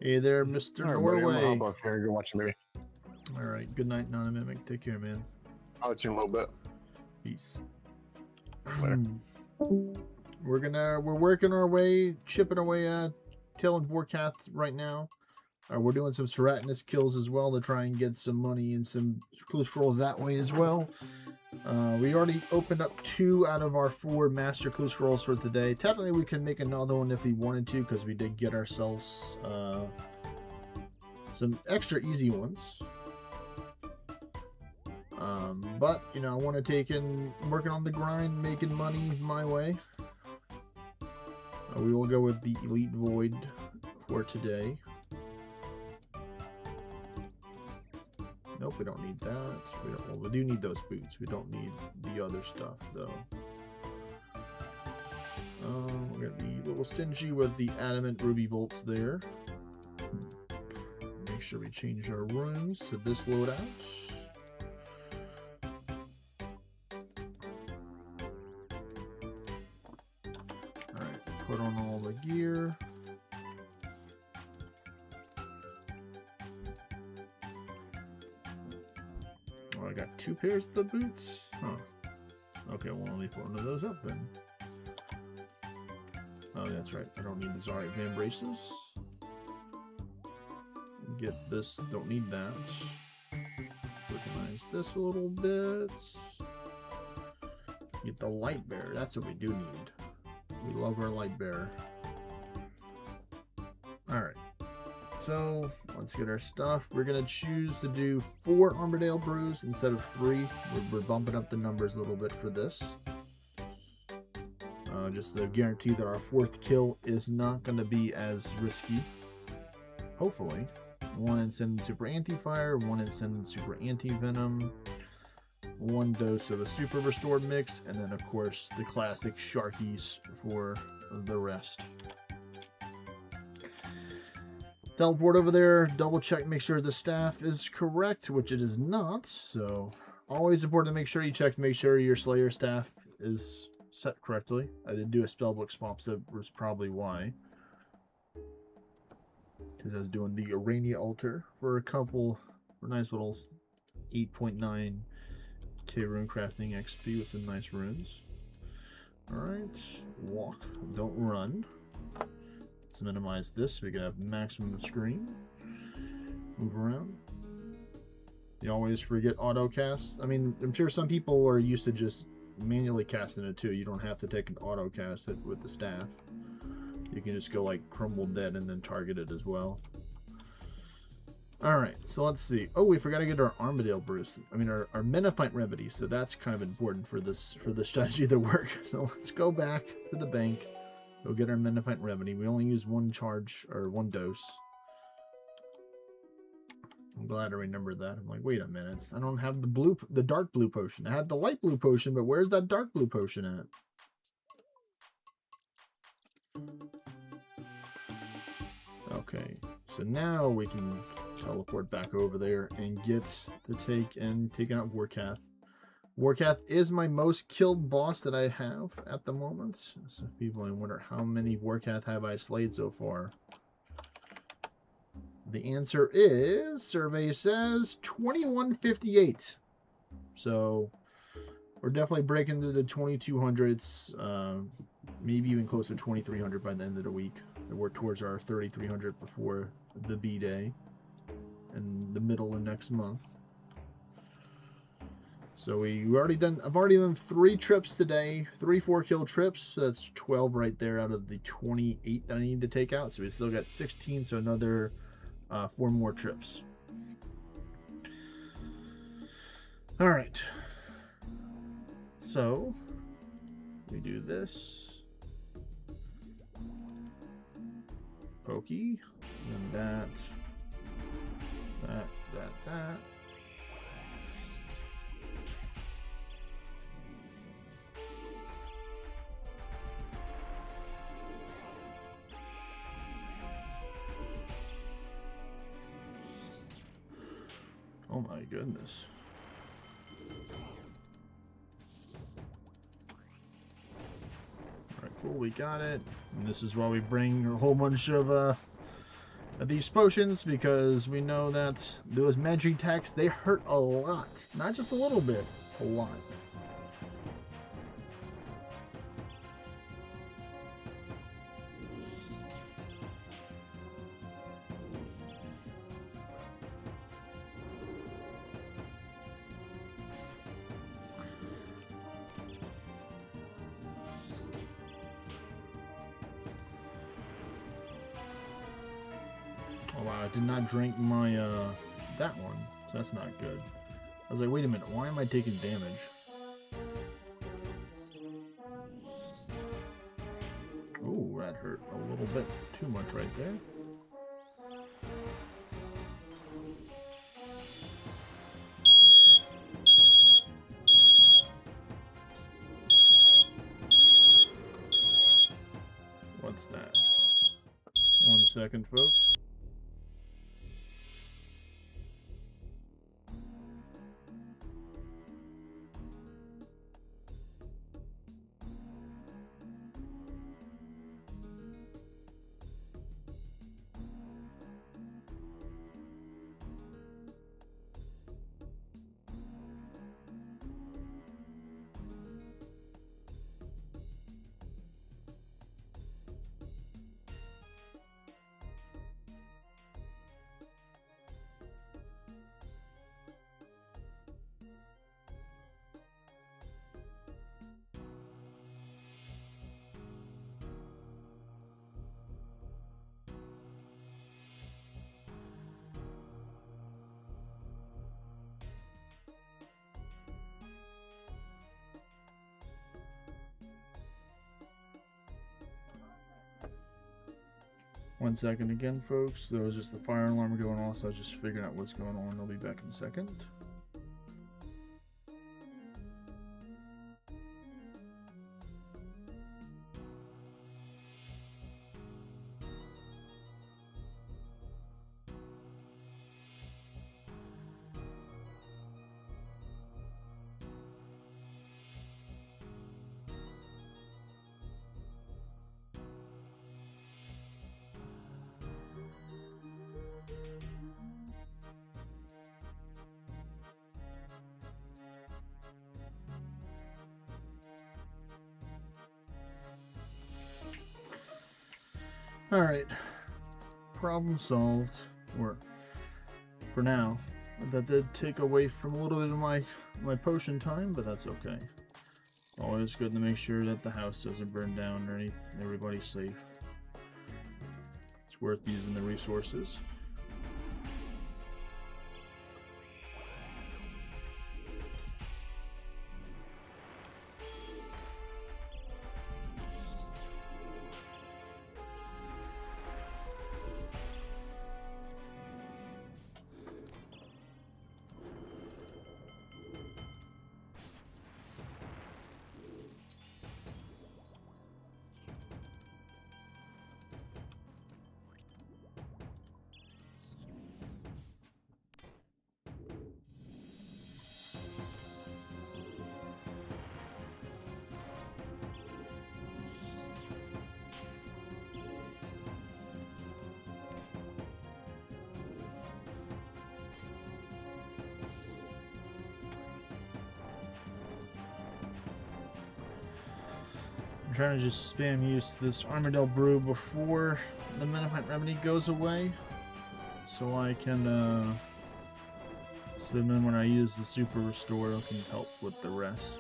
Hey there, Mr. Norway. I'll here, go watch a movie. Alright, good night, Non-Mimic. Take care, man. I'll let you in a little bit. Peace. Later. We're working our way, chipping away at Tail Vorkath right now. We're doing some Ceratinus kills as well to try and get some money and some clue scrolls that way as well. We already opened up 2 out of our 4 master clue scrolls for today. Technically, we can make another one if we wanted to, because we did get ourselves some extra easy ones. But, you know, I want to take in working on the grind, making money my way. We will go with the Elite Void for today. Nope, we don't need that. Well, we do need those boots. We don't need the other stuff, though. We're going to be a little stingy with the Adamant Ruby Bolts there. Make sure we change our runes to this loadout. Alright, put on all the gear. I got 2 pairs of the boots? Huh. Okay, well, let me put one of those up then. Oh, that's right. I don't need the Zarek Van braces. Get this. Don't need that. Organize this a little bit. Get the light bearer. That's what we do need. We love our light bearer. Alright. So, let's get our stuff. We're going to choose to do 4 Armadale brews instead of 3. We're bumping up the numbers a little bit for this. Just to guarantee that our 4th kill is not going to be as risky. Hopefully. 1 Incended Super Anti-Fire, 1 Incended Super Anti-Venom, 1 dose of a Super Restored mix, and then of course the classic Sharkies for the rest. Teleport over there, double check, make sure the staff is correct, which it is not, so always important to make sure you check to make sure your Slayer staff is set correctly. I did do a spellbook swap, so that was probably why. Because I was doing the Arania altar for a couple for nice little 8.9k rune crafting XP with some nice runes. Alright, walk, don't run. Let's minimize this so we can have maximum screen. Move around. You always forget auto cast. I mean, I'm sure some people are used to just manually casting it too. You don't have to take an auto cast it with the staff. You can just go like Crumble Dead and then target it as well. Alright, so let's see. Oh, we forgot to get our Armadale Brews. I mean our Menafite Remedy, so that's kind of important for this strategy to work. So let's go back to the bank. Go get our Menafite Remedy. We only use 1 charge or 1 dose. I'm glad I remembered that. I'm like, wait a minute. I don't have the dark blue potion. I had the light blue potion, but where's that dark blue potion at? Okay, so now we can teleport back over there and get to taking out Warcath. Warcath is my most killed boss that I have at the moment. So people may wonder how many Warcath have I slayed so far. The answer is, survey says, 2158. So we're definitely breaking through the 2200s, maybe even close to 2300 by the end of the week. We're towards our 3300 before the B-Day in the middle of next month. So I've already done 3 trips today, 3 4-kill trips. So that's 12 right there out of the 28 that I need to take out. So we still got 16, so another 4 more trips. All right. So we do this. Pokey, and that. Oh my goodness. Alright, cool, we got it. And this is why we bring a whole bunch of these potions, because we know that those magic attacks, they hurt a lot. Not just a little bit, a lot. Oh wow, I did not drink my, that one. So that's not good. I was like, wait a minute, why am I taking damage? Oh, that hurt a little bit too much right there. What's that? 1 second, folks. 1 second again, folks. There was just the fire alarm going off, so I was just figuring out what's going on. I'll be back in a second. Alright, problem solved, or for now. That did take away from a little bit of my potion time, but that's okay. Always good to make sure that the house doesn't burn down or everybody's safe. It's worth using the resources. I'm trying to just spam use this Armadillo brew before the Menopite remedy goes away, so I can, so then when I use the super restore, it can help with the rest.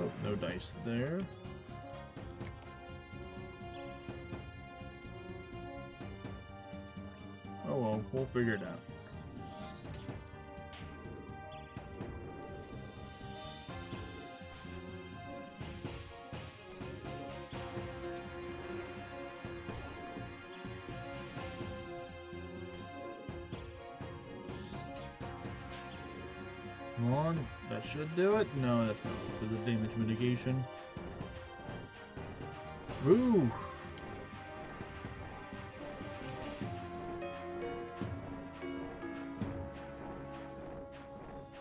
Oh, no dice there. Oh well, we'll figure it out. Come on, that should do it. No, that's not. For the damage mitigation. Ooh!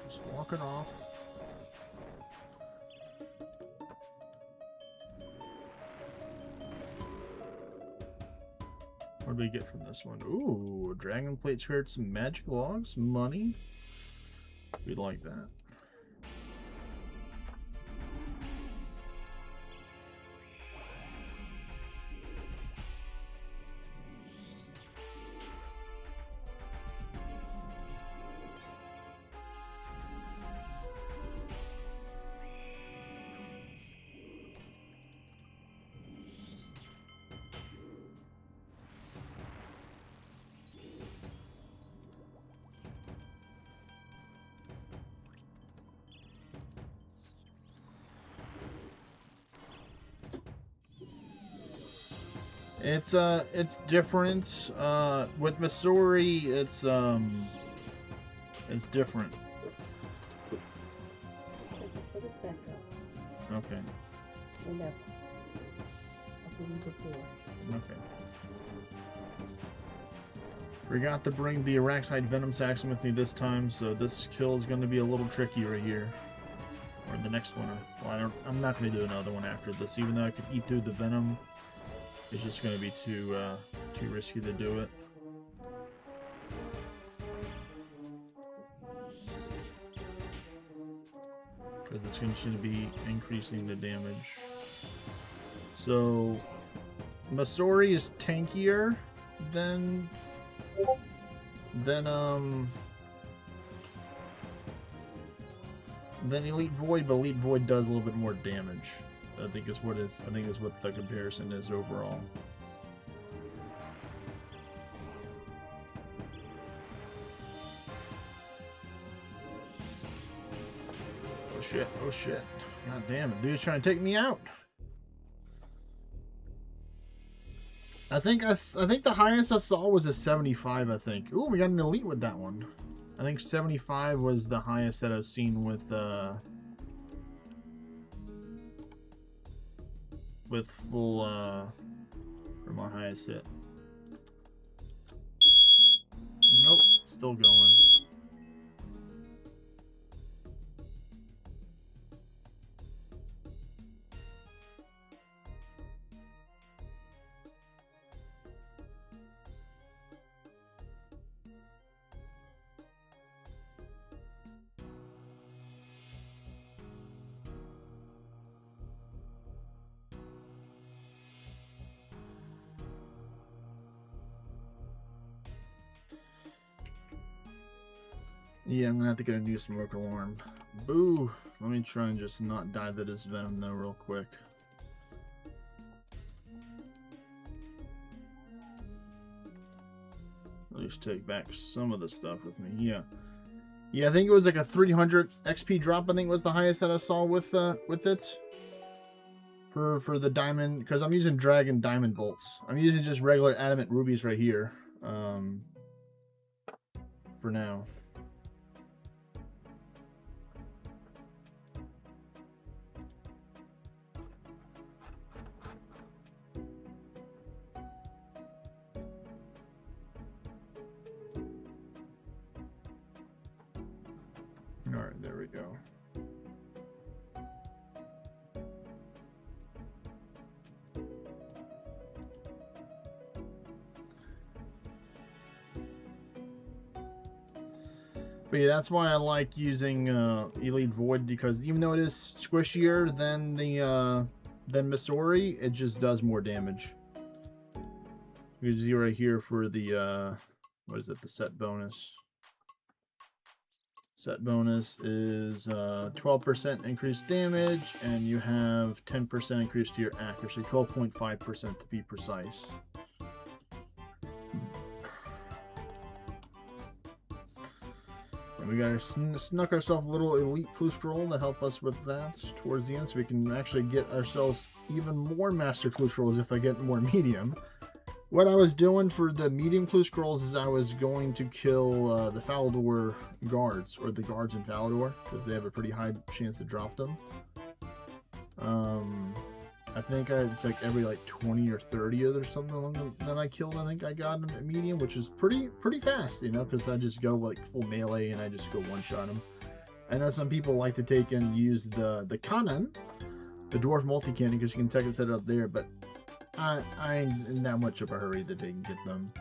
Just walk it off. What do we get from this one? Ooh, dragon plate shirts, magic logs, money. We'd like that. It's different. With Missouri, it's different. Put it back up. Okay. And up. Up in before. Okay. Forgot to bring the Araxide Venom Saxon with me this time, so this kill is going to be a little tricky right here. Or the next one. Well, I'm not going to do another one after this, even though I could eat through the Venom. It's just going to be too risky to do it. Because it's going to be increasing the damage. So, Masori is tankier than Elite Void, but Elite Void does a little bit more damage. I think is what the comparison is overall. Oh shit! Oh shit! God damn it, dude's trying to take me out. I think the highest I saw was a 75. I think. Ooh, we got an elite with that one. I think 75 was the highest that I've seen with full for my highest hit. Nope, still going. Yeah, I'm gonna have to get a new smoke alarm. Boo! Let me try and just not die to this venom though real quick. At least take back some of the stuff with me. Yeah. Yeah, I think it was like a 300 XP drop, I think was the highest that I saw with it. For the diamond, because I'm using dragon diamond bolts. I'm using just regular adamant rubies right here. For now. Alright, there we go. But yeah, that's why I like using Elite Void, because even though it is squishier than Missouri, it just does more damage. You can see right here for the what is it, the set bonus. Set bonus is 12% increased damage, and you have 10% increase to your accuracy, 12.5% to be precise. And we got snuck ourselves a little elite clue scroll to help us with that towards the end, so we can actually get ourselves even more master clue scrolls if I get more medium. What I was doing for the medium clue scrolls is I was going to kill the Falador guards, or the guards in Falador, because they have a pretty high chance to drop them. I think it's like every like 20 or 30 or something that I killed. I think I got a medium, which is pretty fast, you know, because I just go like full melee and I just go one shot them. I know some people like to take and use the cannon, the dwarf multi cannon, because you can take it set it up there, but I ain't in that much of a hurry that they can get them.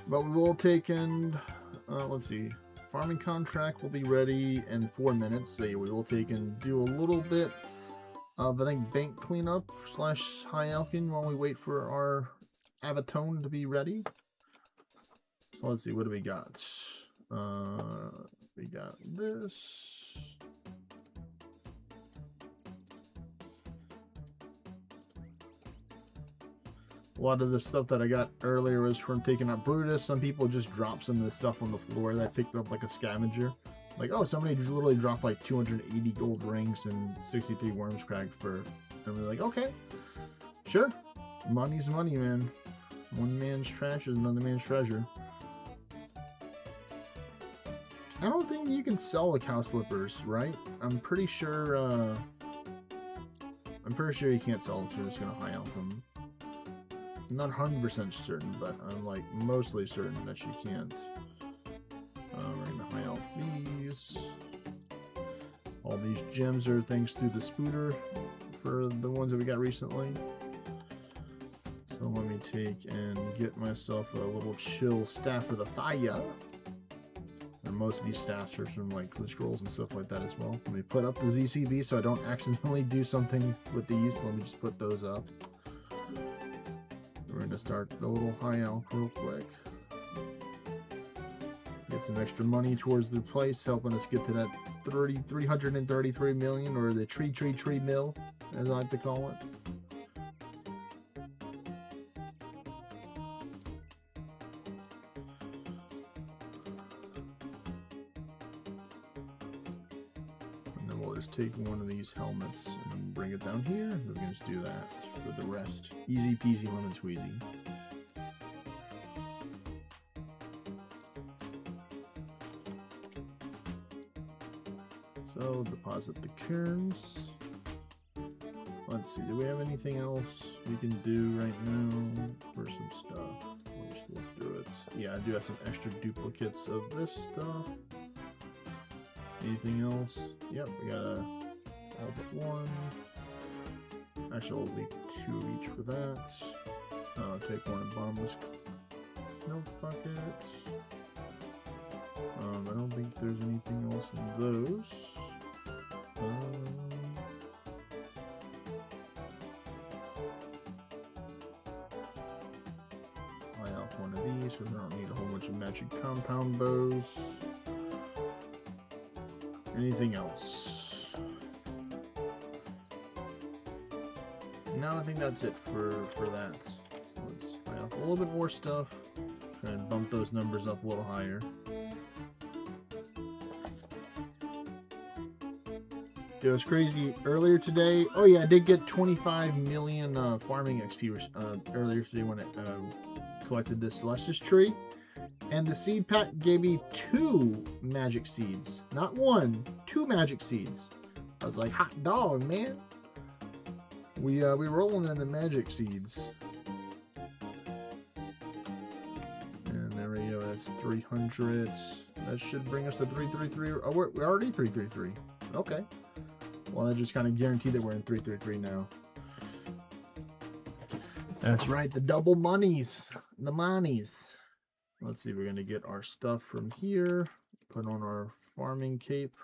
But we will take in, let's see, farming contract will be ready in 4 minutes. So yeah, we will take and do a little bit of, I think, bank cleanup / high elking while we wait for our Avatone to be ready. So let's see, what do we got? We got this. A lot of the stuff that I got earlier was from taking out Brutus. Some people just drop some of the stuff on the floor that I picked up like a scavenger. Like, oh, somebody literally dropped like 280 gold rings and 63 worms cracked for... And we're like, okay, sure. Money's money, man. One man's trash is another man's treasure. I don't think you can sell the cow slippers, right? I'm pretty sure you can't sell them, so I'm just gonna high elf them. I'm not 100% certain, but I'm like mostly certain that you can't. We're gonna high elf these. All these gems are thanks to the spooter for the ones that we got recently. So let me take and get myself a little chill staff of the fire. And most of these staffs are from like clue scrolls and stuff like that as well. Let me put up the ZCB so I don't accidentally do something with these. Let me just put those up. We're going to start the little high elk real quick. Get Get some extra money towards the place, helping us get to that 333 million, or the tree mill, as I like to call it. And then we'll just take one of these helmets and bring it down here. We can just do that for the rest. Easy peasy lemon squeezy. So deposit the cairns. Let's see, do we have anything else we can do right now for some stuff? We'll just look through it. Yeah, I do have some extra duplicates of this stuff. Anything else? Yep, we got all but one. Actually, I'll leave 2 of each for that. I'll take one in bottomless milk buckets. I don't think there's anything else in those. Buy out one of these, so we don't need a whole bunch of magic compound bows. Anything else? No, I think that's it for that. Let's buy out a little bit more stuff. Try and bump those numbers up a little higher. It was crazy earlier today. Oh yeah, I did get 25 million farming XP earlier today when I collected this Celestis tree. And the seed pack gave me 2 magic seeds. Not 1, 2 magic seeds. I was like, hot dog, man. We rolling in the magic seeds. And there we go, that's 300. That should bring us to 333. Oh, we're already 333. Okay. Well, that just kind of guaranteed that we're in 333 now. That's right, the double monies. The monies. Let's see, we're going to get our stuff from here. Put on our farming cape.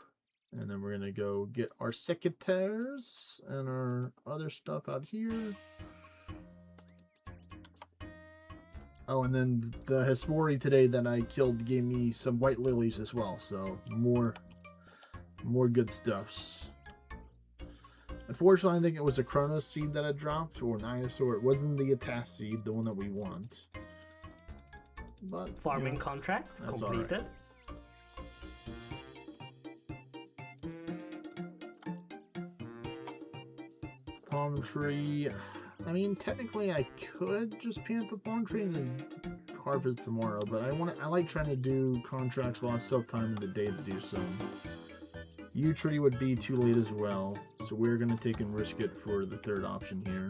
And then we're going to go get our secateurs and our other stuff out here. Oh, and then the Hespori today that I killed gave me some white lilies as well. So more good stuffs. Unfortunately, I think it was a Chronos seed that I dropped, or an Iosaur. It wasn't the Atas seed, the one that we want. But Farming contract completed. Palm tree. I mean, technically, I could just plant the palm tree and then harvest tomorrow, but I like trying to do contracts while I still have time in the day to do some. Yew tree would be too late as well, so we're going to take and risk it for the third option here.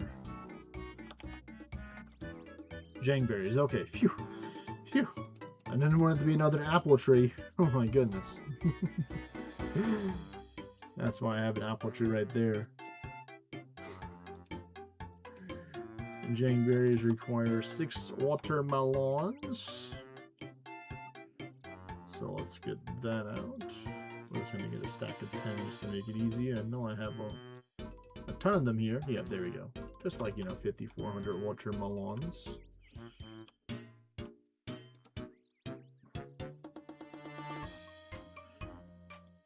Jangberries, okay, phew, phew. I didn't want it to be another apple tree. Oh my goodness. That's why I have an apple tree right there. Jangberries require 6 watermelons. So let's get that out. We're just going to get a stack of 10 just to make it easy. I know I have a ton of them here. Yeah, there we go. Just like, 5,400 watermelons.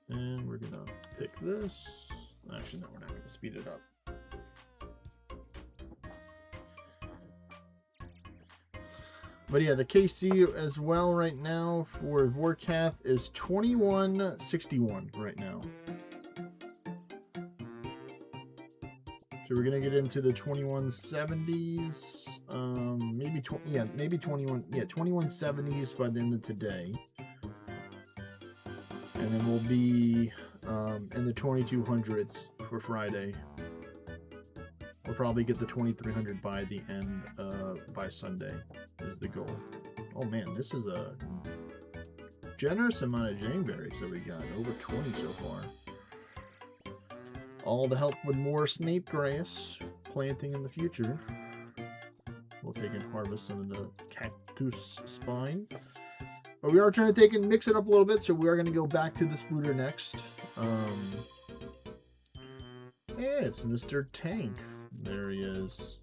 And we're going to pick this. Actually, no, we're not going to speed it up. But yeah, the KC as well right now for Vorkath is 2161 right now. So we're gonna get into the 2170s, maybe 2170s by the end of today, and then we'll be in the 2200s for Friday. We'll probably get the 2300 by the end, by Sunday is the goal. Oh man, this is a generous amount of Jangberries that we got, over 20 so far. All to help with more Snape grass planting in the future. We'll take and harvest some of the cactus spine. But we are trying to take and mix it up a little bit, so we are going to go back to the Spooter next. Yeah, it's Mr. Tank. There he is.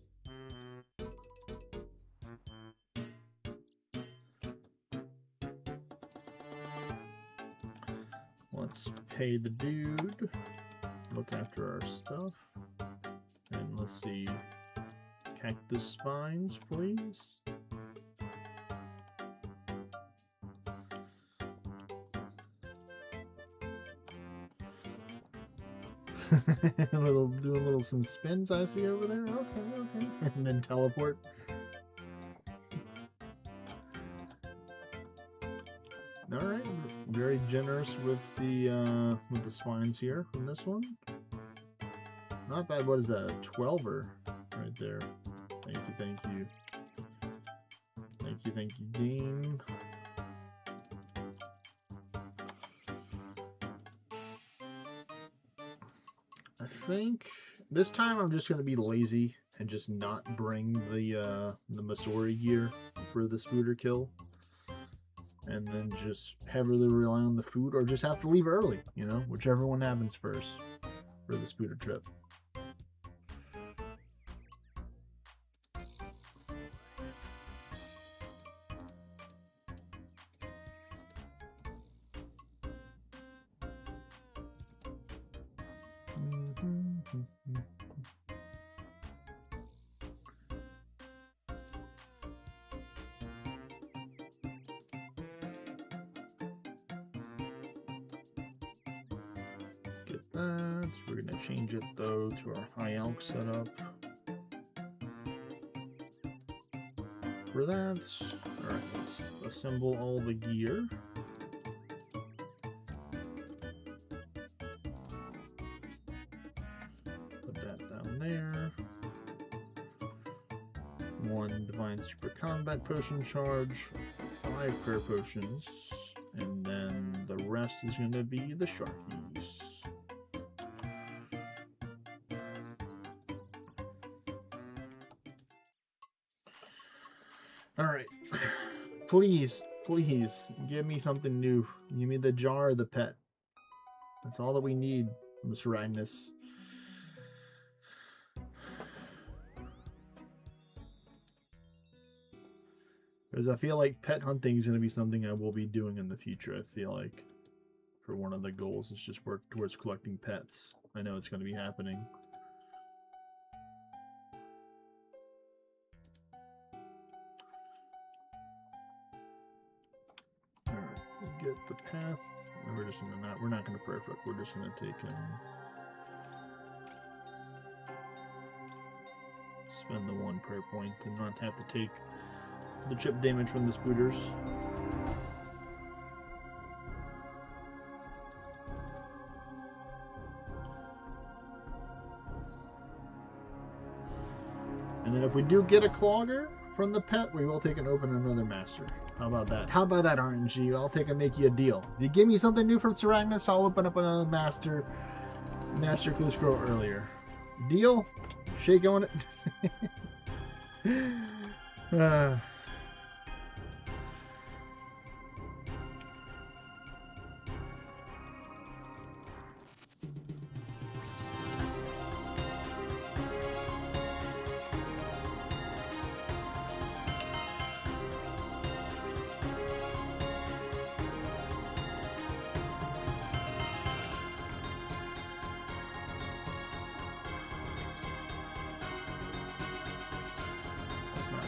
pay the dude, look after our stuff, and let's see, cactus spines, please. Doing little some spins I see over there. Okay, and then teleport. All right, very generous with the spines here from this one. Not bad. What is that? A 12er right there. Thank you. Thank you, game. I think this time I'm just going to be lazy and just not bring the Masori gear for the spooter kill, and then just heavily rely on the food, or just have to leave early, you know, whichever one happens first for the spooter trip. Get that. We're going to change it though to our high elk setup. For that, alright, let's assemble all the gear. Put that down there. 1 Divine Super Combat Potion charge, 5 Prayer Potions, and then the rest is going to be the Sharkies. Alright, please, give me something new. Give me the jar or the pet. That's all that we need, Mr. Agnes. Because I feel like pet hunting is going to be something I will be doing in the future. I feel like for one of the goals is just work towards collecting pets. I know it's going to be happening. Alright, get the path. And we're just going to we're not going to perfect. We're just going to take spend the 1 prayer point and not have to take the chip damage from the spooters. And then if we do get a clogger from the pet, we will take and open another master. How about that? How about that, RNG? I'll take and make you a deal. If you give me something new from Seragnus, I'll open up another master clue scroll earlier. Deal? Shake on it.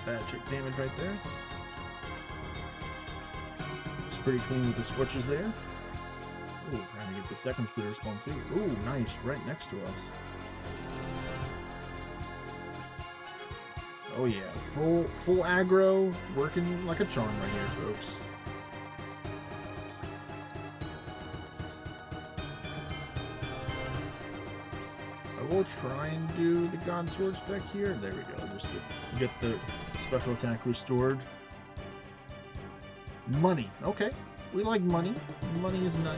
Bad check damage right there. It's pretty clean with the switches there. Ooh, trying to get the second spooter spawn too. Ooh, nice, right next to us. Oh yeah, full aggro, working like a charm right here, folks. I will try and do the God Sword spec here. There we go, just to get the special attack restored. Money. Okay. We like money. Money is nice.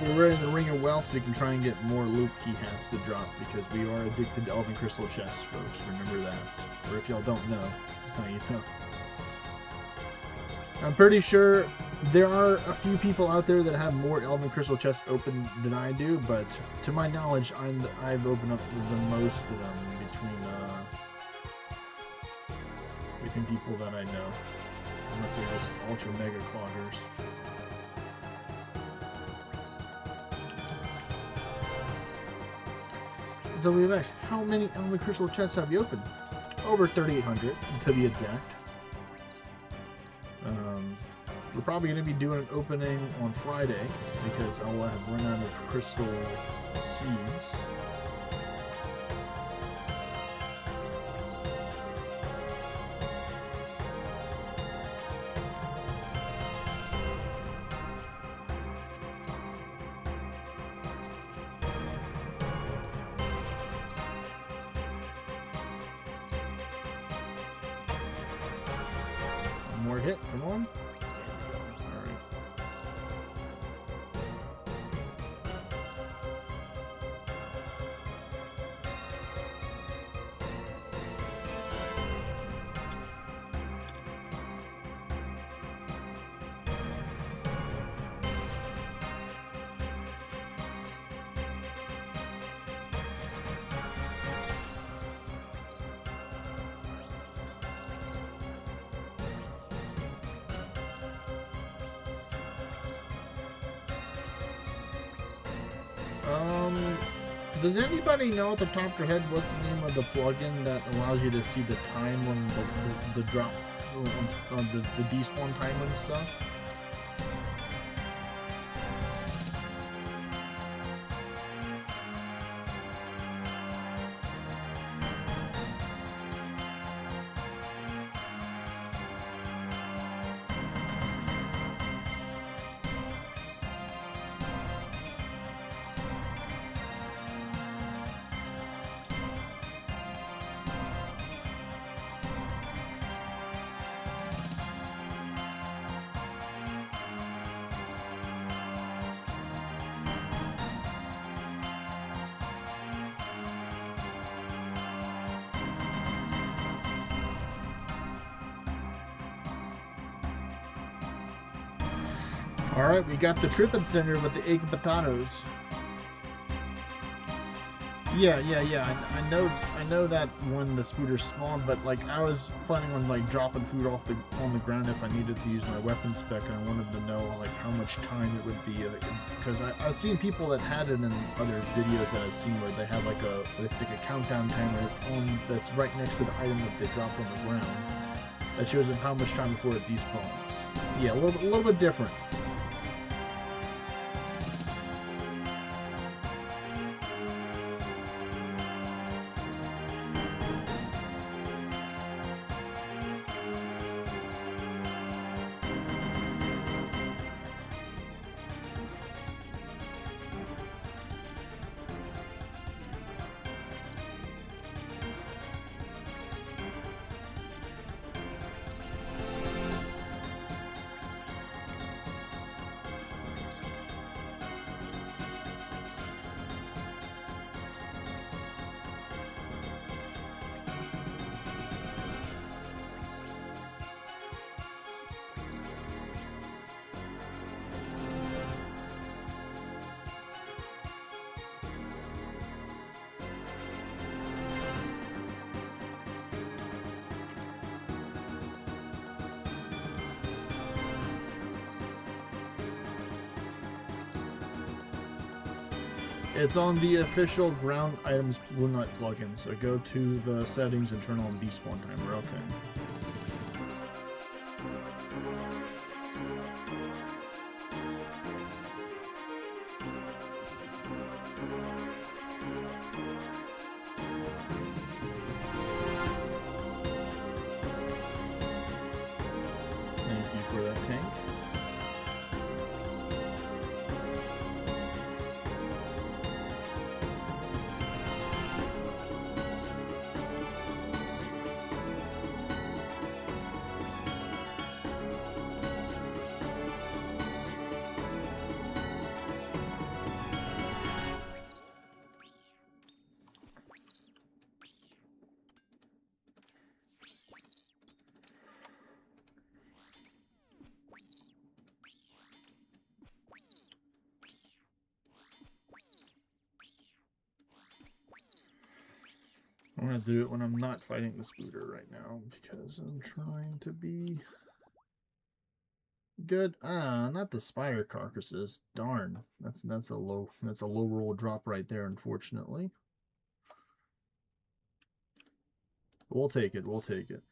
We're ready in the Ring of Wealth so we can try and get more loop key hats to drop, because we are addicted to Elven Crystal chests, folks. Remember that. Or if y'all don't know, that's how you know. I'm pretty sure There are a few people out there that have more Elven Crystal chests open than I do, but to my knowledge, I've opened up the most of them between people that I know, unless they're just ultra mega cloggers. So we've asked, how many Elven Crystal chests have you opened? Over 3,800 to be exact. We're probably going to be doing an opening on Friday because I will have run out of crystal seeds. One more hit, come on. Does anybody know at the top of your head what's the name of the plugin that allows you to see the time when the drop, the despawn time and stuff? Alright, we got the Trippin Center with the egg and potatoes. Yeah. I know that when the spooters spawn, but like I was planning on like dropping food on the ground if I needed to use my weapon spec, and I wanted to know like how much time it would be, because I've seen people that had it in other videos that I've seen where they have like it's like a countdown timer that's right next to the item that they drop on the ground. That shows them how much time before it despawns. Yeah, a little bit different. It's on the official ground items Blue Knight plugin, so go to the settings and turn on despawn timer. Okay. Thank you for that tank. I'm gonna do it when I'm not fighting the Spooter right now because I'm trying to be good. Ah, not the spider carcasses. Darn. That's a low roll drop right there, unfortunately. We'll take it. We'll take it.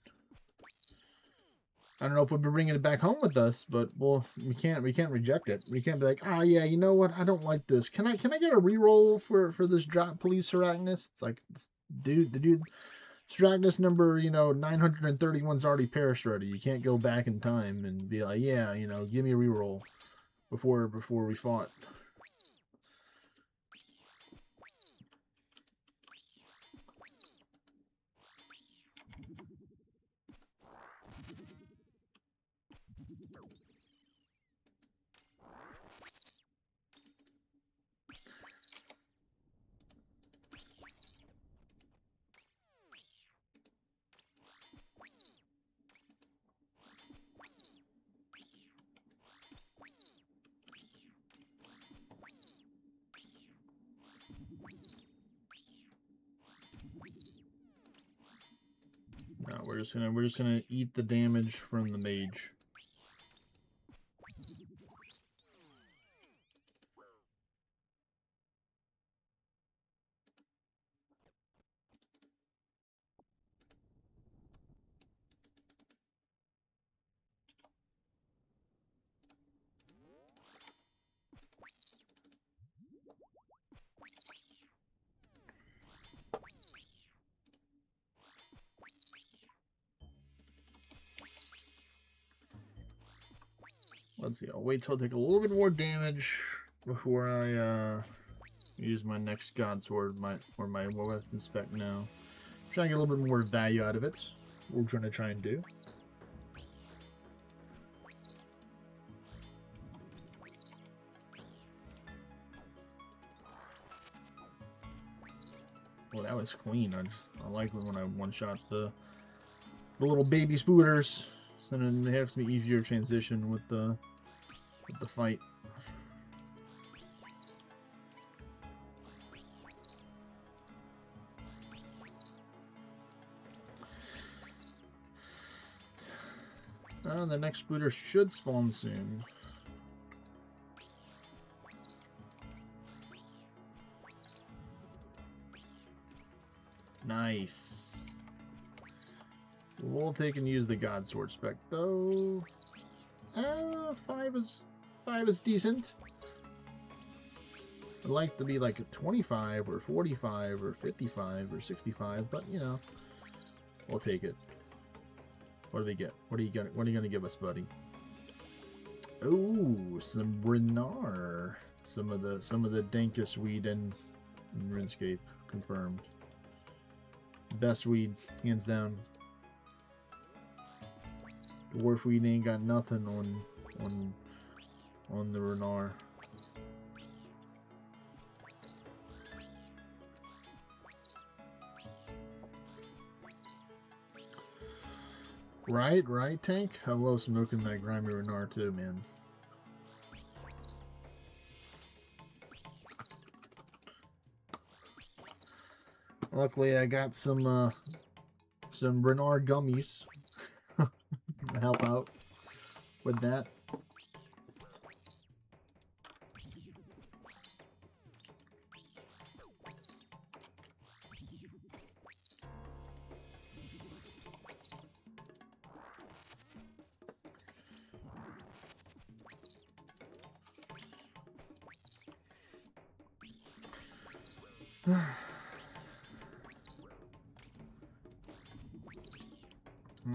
I don't know if we'll be bringing it back home with us, but we can't reject it. We can't be like, ah, yeah, you know what? I don't like this. Can I get a reroll for this drop, please, Arachnus? It's like, the dude, Arachnus number 931's already perished already. You can't go back in time and be like, yeah, give me a reroll before we fought. No, we're just gonna eat the damage from the mage. Let's see, I'll wait till I take a little bit more damage before I use my next God Sword, or my weapon spec now. Trying to get a little bit more value out of it. We're going to try and do. Well, that was clean. I like it when I one-shot the little baby spooters. So then it helps me easier transition with the fight. The next spooter should spawn soon. Nice. We'll take and use the God Sword spec though. 5 is decent. I'd like to be like a 25 or 45 or 55 or 65, but we'll take it. What do we get? What are you gonna give us, buddy? Oh, some Renar. Some of the dankest weed in RuneScape, confirmed. Best weed, hands down. Dwarf weed ain't got nothing on the Renar. Right, Tank? I love smoking that grimy Renar too, man. Luckily, I got some Renar gummies to help out with that.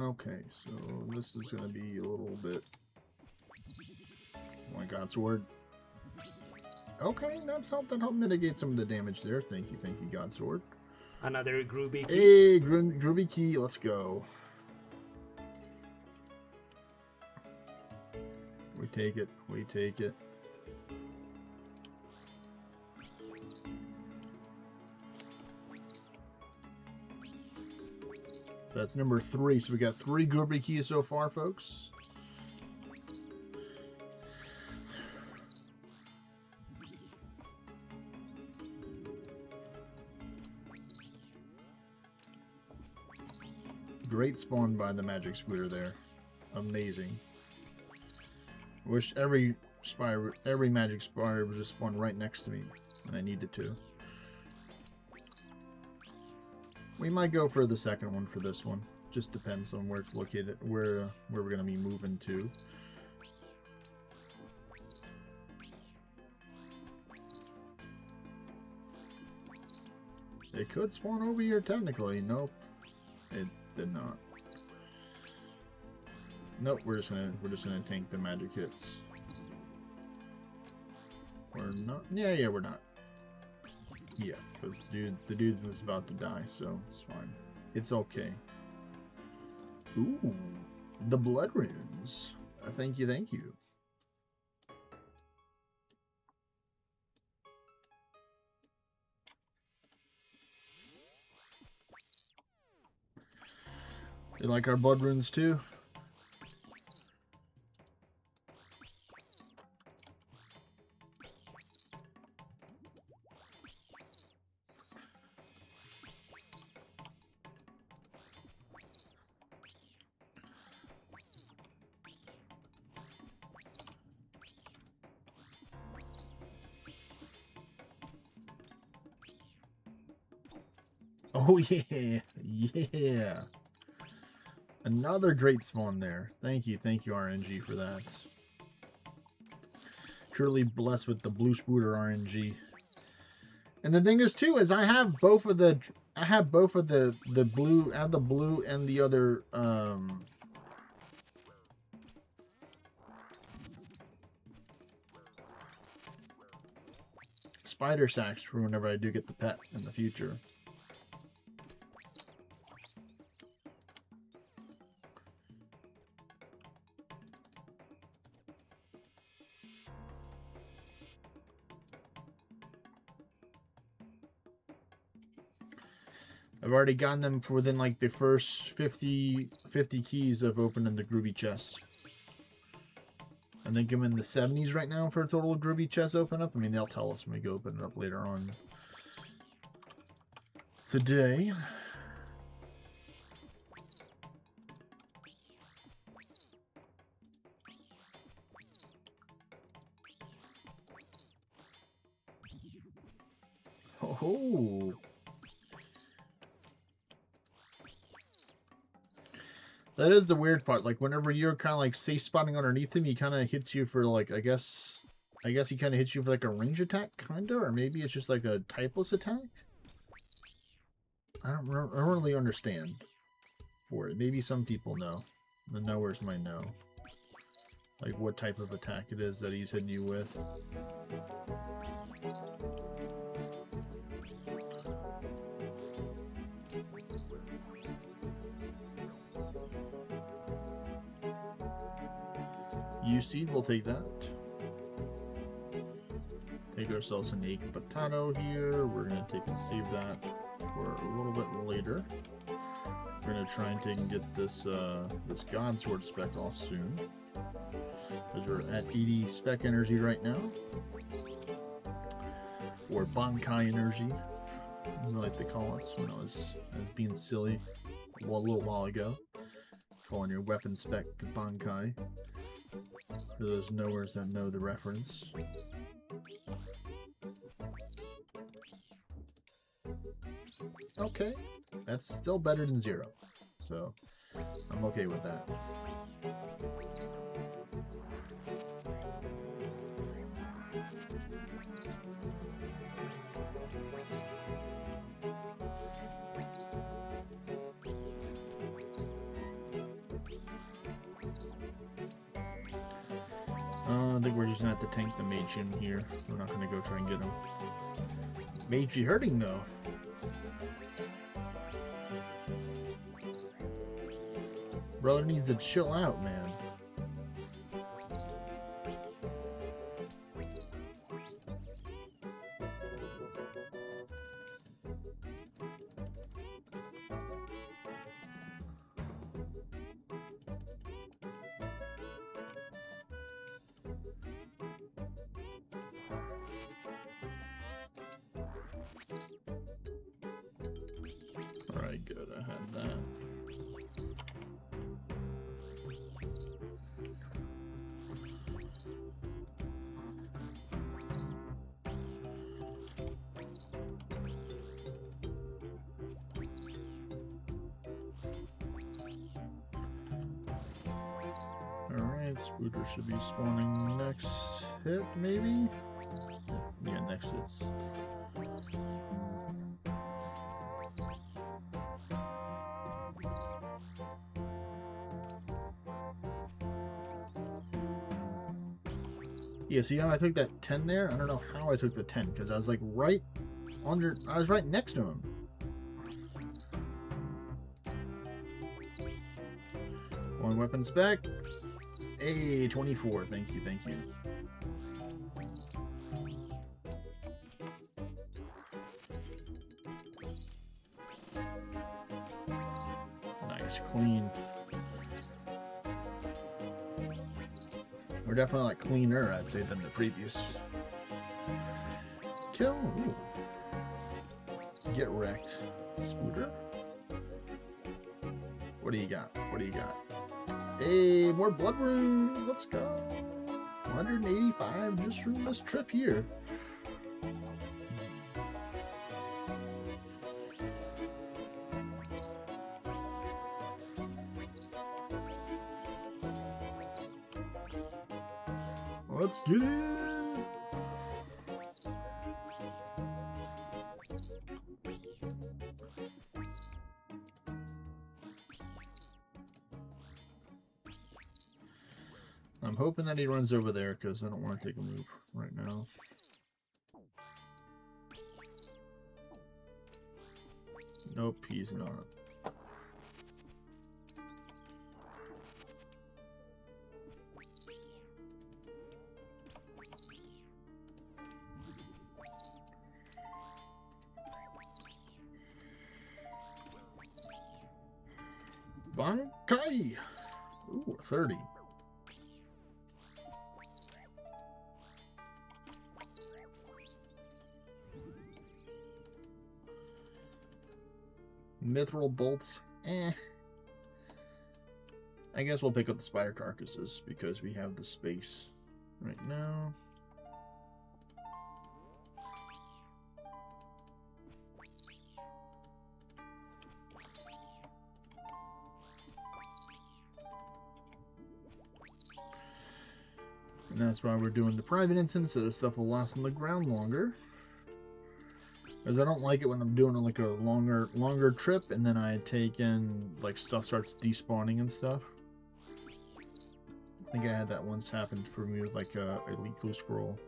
Okay, so this is going to be a little bit... Oh my God, sword. Okay, that helped mitigate some of the damage there. Thank you, God Sword. Another Groovy key. Hey, Groovy key, let's go. We take it. So that's number 3. So we got 3 Groovy keys so far, folks. Great spawn by the magic scooter there. Amazing. Wish every magic spider would just spawn right next to me, and I needed to. We might go for the second one for this one. Just depends on where it's located, where we're gonna be moving to. It could spawn over here technically. Nope, it did not. Nope, we're just gonna tank the magic hits. We're not. Yeah, we're not. Yeah, because the dude was about to die, so it's fine. It's okay. Ooh, the blood runes. Thank you, thank you. You like our blood runes too? Oh yeah, yeah. Another great spawn there. Thank you, RNG, for that. Truly blessed with the blue spooter RNG. And the thing is too, is I have both of the blue, and the blue and the other spider sacks for whenever I do get the pet in the future. I've already gotten them for within like the first 50 keys of opening the Groovy chest. I think I'm in the 70s right now for a total Groovy chest open up. I mean, they'll tell us when we go open it up later on today. Oh. That is the weird part. Like, whenever you're kind of like safe spotting underneath him, he kind of hits you for like, I guess he kind of hits you for like a range attack, kind of, or maybe it's just like a typeless attack. I don't really understand for it. Maybe some people know. The knowers might know, like what type of attack it is that he's hitting you with. UC, we'll take that. Take ourselves an egg potato here. We're gonna take and save that for a little bit later. We're gonna try and take and get this this God Sword spec off soon, because we're at 80 spec energy right now, or Bankai energy, as I like to call it. When I was being silly a little while ago, calling your weapon spec Bankai. For those knowers that know the reference. Okay, that's still better than 0, so I'm okay with that. I think we're just gonna have to tank the mage in here. We're not gonna go try and get him. Mage be hurting though. Brother needs to chill out, man. Alright, good, I had that. Scooter should be spawning next hit, maybe? Yeah, next hits. Yeah, see how I took that 10 there? I don't know how I took the 10, because I was like right under, I was right next to him. One weapon spec. Hey, 24. Thank you, thank you. Nice, clean. We're definitely like cleaner, I'd say, than the previous kill. Ooh. Get wrecked, Scooter. What do you got? What do you got? Hey, more blood runes. Let's go. 185 just from this trip here. Let's get it. I'm hoping that he runs over there because I don't want to take a move right now. Nope, he's not. Bankai! Ooh, 30. Mithril bolts, eh. I guess we'll pick up the spider carcasses because we have the space right now. And that's why we're doing the private instance, so the stuff will last on the ground longer. Because I don't like it when I'm doing like a longer trip and then I take in, like, stuff starts despawning and stuff. I think I had that once happen for me with like a Elite Clue Scroll.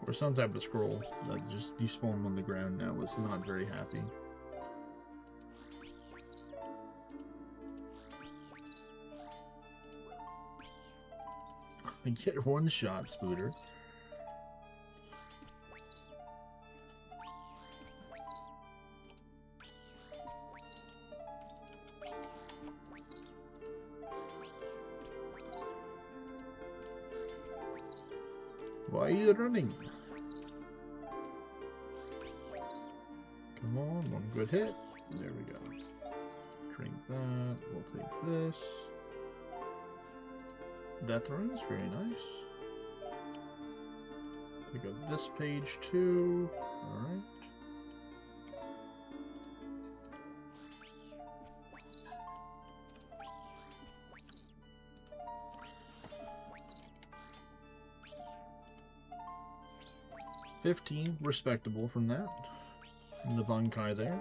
Or some type of scroll that just despawned on the ground now was not very happy. I get one shot, Spooter. Why are you running? Come on, one good hit. There we go. Drink that. We'll take this. Death runes, very nice. Pick up this page too. Alright. $15, respectable from that. And the Bankai there.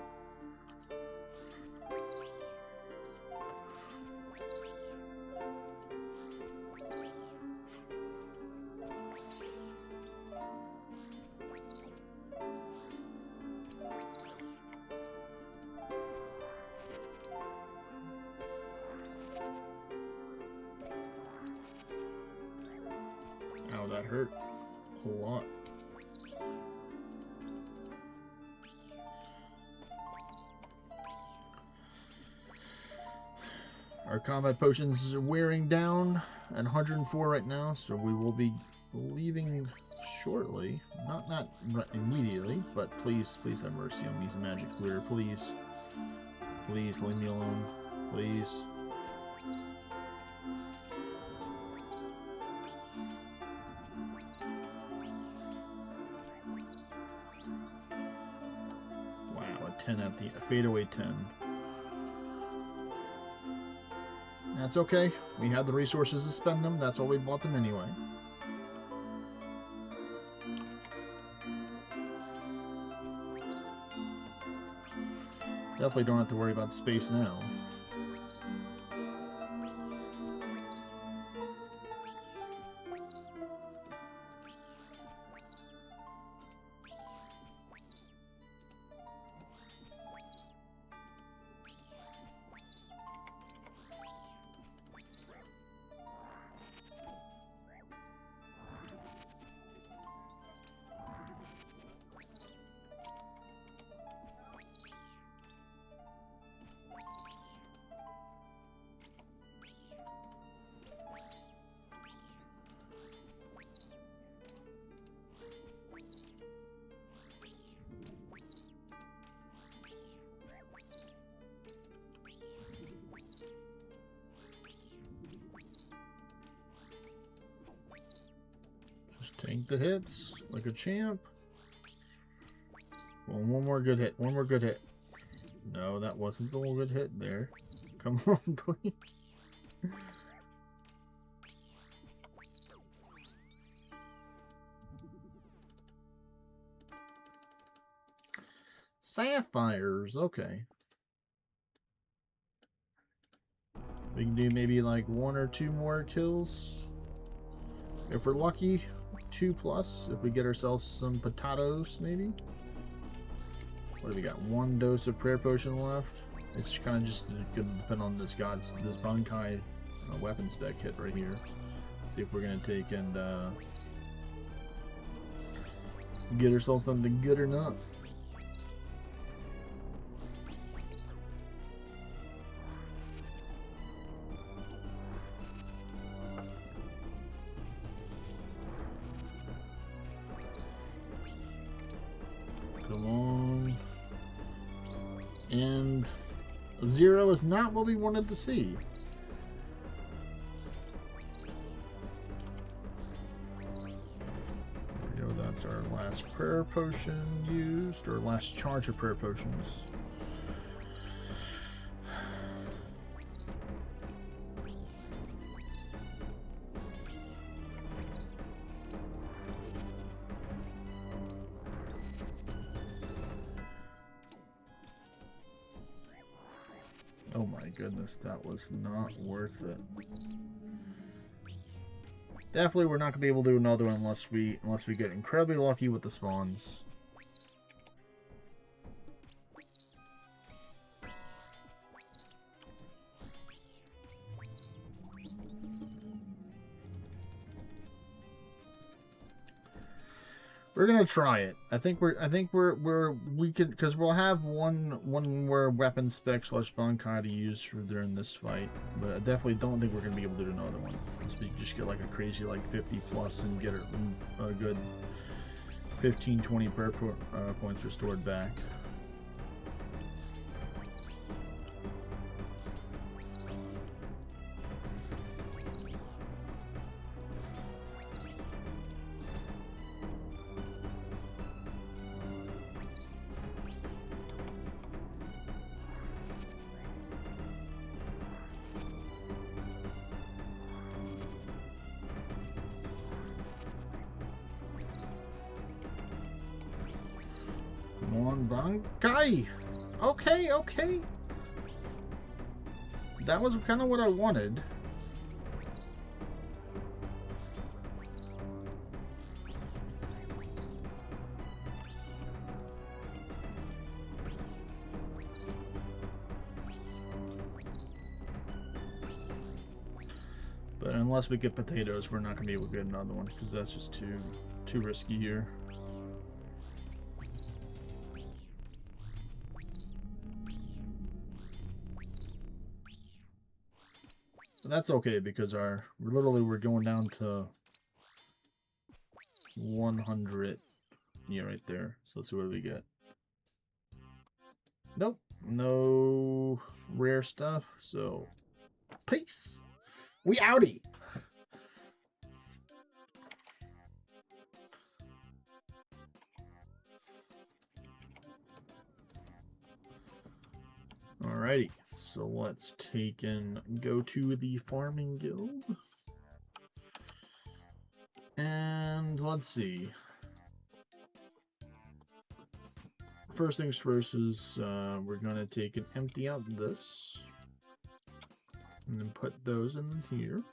Ow, that hurt a lot. Our combat potions are wearing down at 104 right now, so we will be leaving shortly. Not immediately, but please have mercy on me, Magic Clear, please. Please leave me alone, please. 10 at the fadeaway 10. That's okay. We had the resources to spend them. That's why we bought them anyway. Definitely don't have to worry about space now. Take the hits like a champ. Well, one more good hit. One more good hit. No, that wasn't the one good hit there. Come on, please. Sapphires. Okay. We can do maybe like 1 or 2 more kills. If we're lucky, 2+. If we get ourselves some potatoes, maybe. What do we got? 1 dose of prayer potion left. It's kind of just going to depend on this Bankai weapon spec kit right here. See if we're going to take and get ourselves something good or not. Come on. And 0 is not what we wanted to see. There we go. That's our last prayer potion used, or last charge of prayer potions. Oh my goodness, that was not worth it. Definitely we're not gonna be able to do another one unless we get incredibly lucky with the spawns. We're gonna try it. I think we can, because we'll have one more weapon spec / Bankai to use during this fight, but I definitely don't think we're gonna be able to do another one. Unless we just get like a crazy like 50+ and get a good 15-20 prayer points restored back. Come on, Bankai! Okay, okay. That was kind of what I wanted. But unless we get potatoes, we're not going to be able to get another one, because that's just too risky here. But that's okay, because we're going down to 100. Yeah, right there. So let's see what we get. Nope, no rare stuff. So peace. We outie. Alrighty, so let's take and go to the farming guild. And let's see. First things first is we're going to take and empty out this. And then put those in here.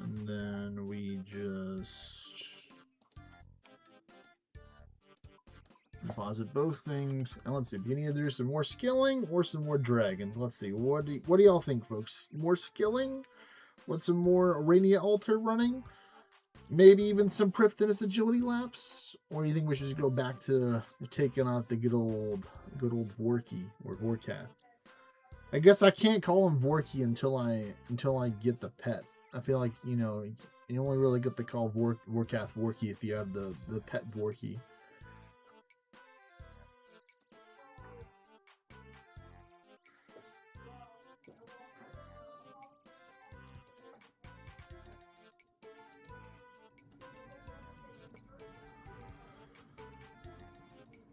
And then we just deposit both things. And let's see, we can either do some more skilling or some more dragons. Let's see, what do y'all think, folks? More skilling? Want some more Arania Altar running? Maybe even some Prifdinus Agility Laps? Or do you think we should just go back to taking out the good old Vorky or Vorkath? I guess I can't call him Vorky until I get the pet. I feel like, you know, you only really get to call Vorkath Vorky if you have the pet Vorky.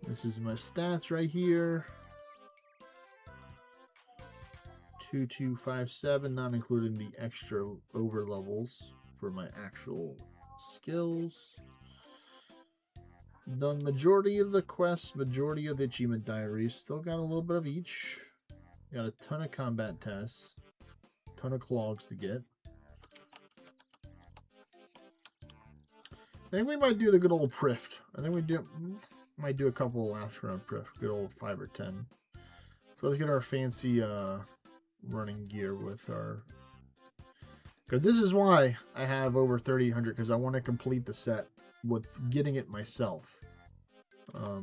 This is my stats right here. 2257, not including the extra over levels for my actual skills. Done majority of the quests, majority of the achievement diaries. Still got a little bit of each. Got a ton of combat tests. Ton of clogs to get. I think we might do the good old Prift. I think we might do a couple of last round Prift. Good old 5 or 10. So let's get our fancy running gear with our, because this is why I have over 3,800, because I want to complete the set with getting it myself. I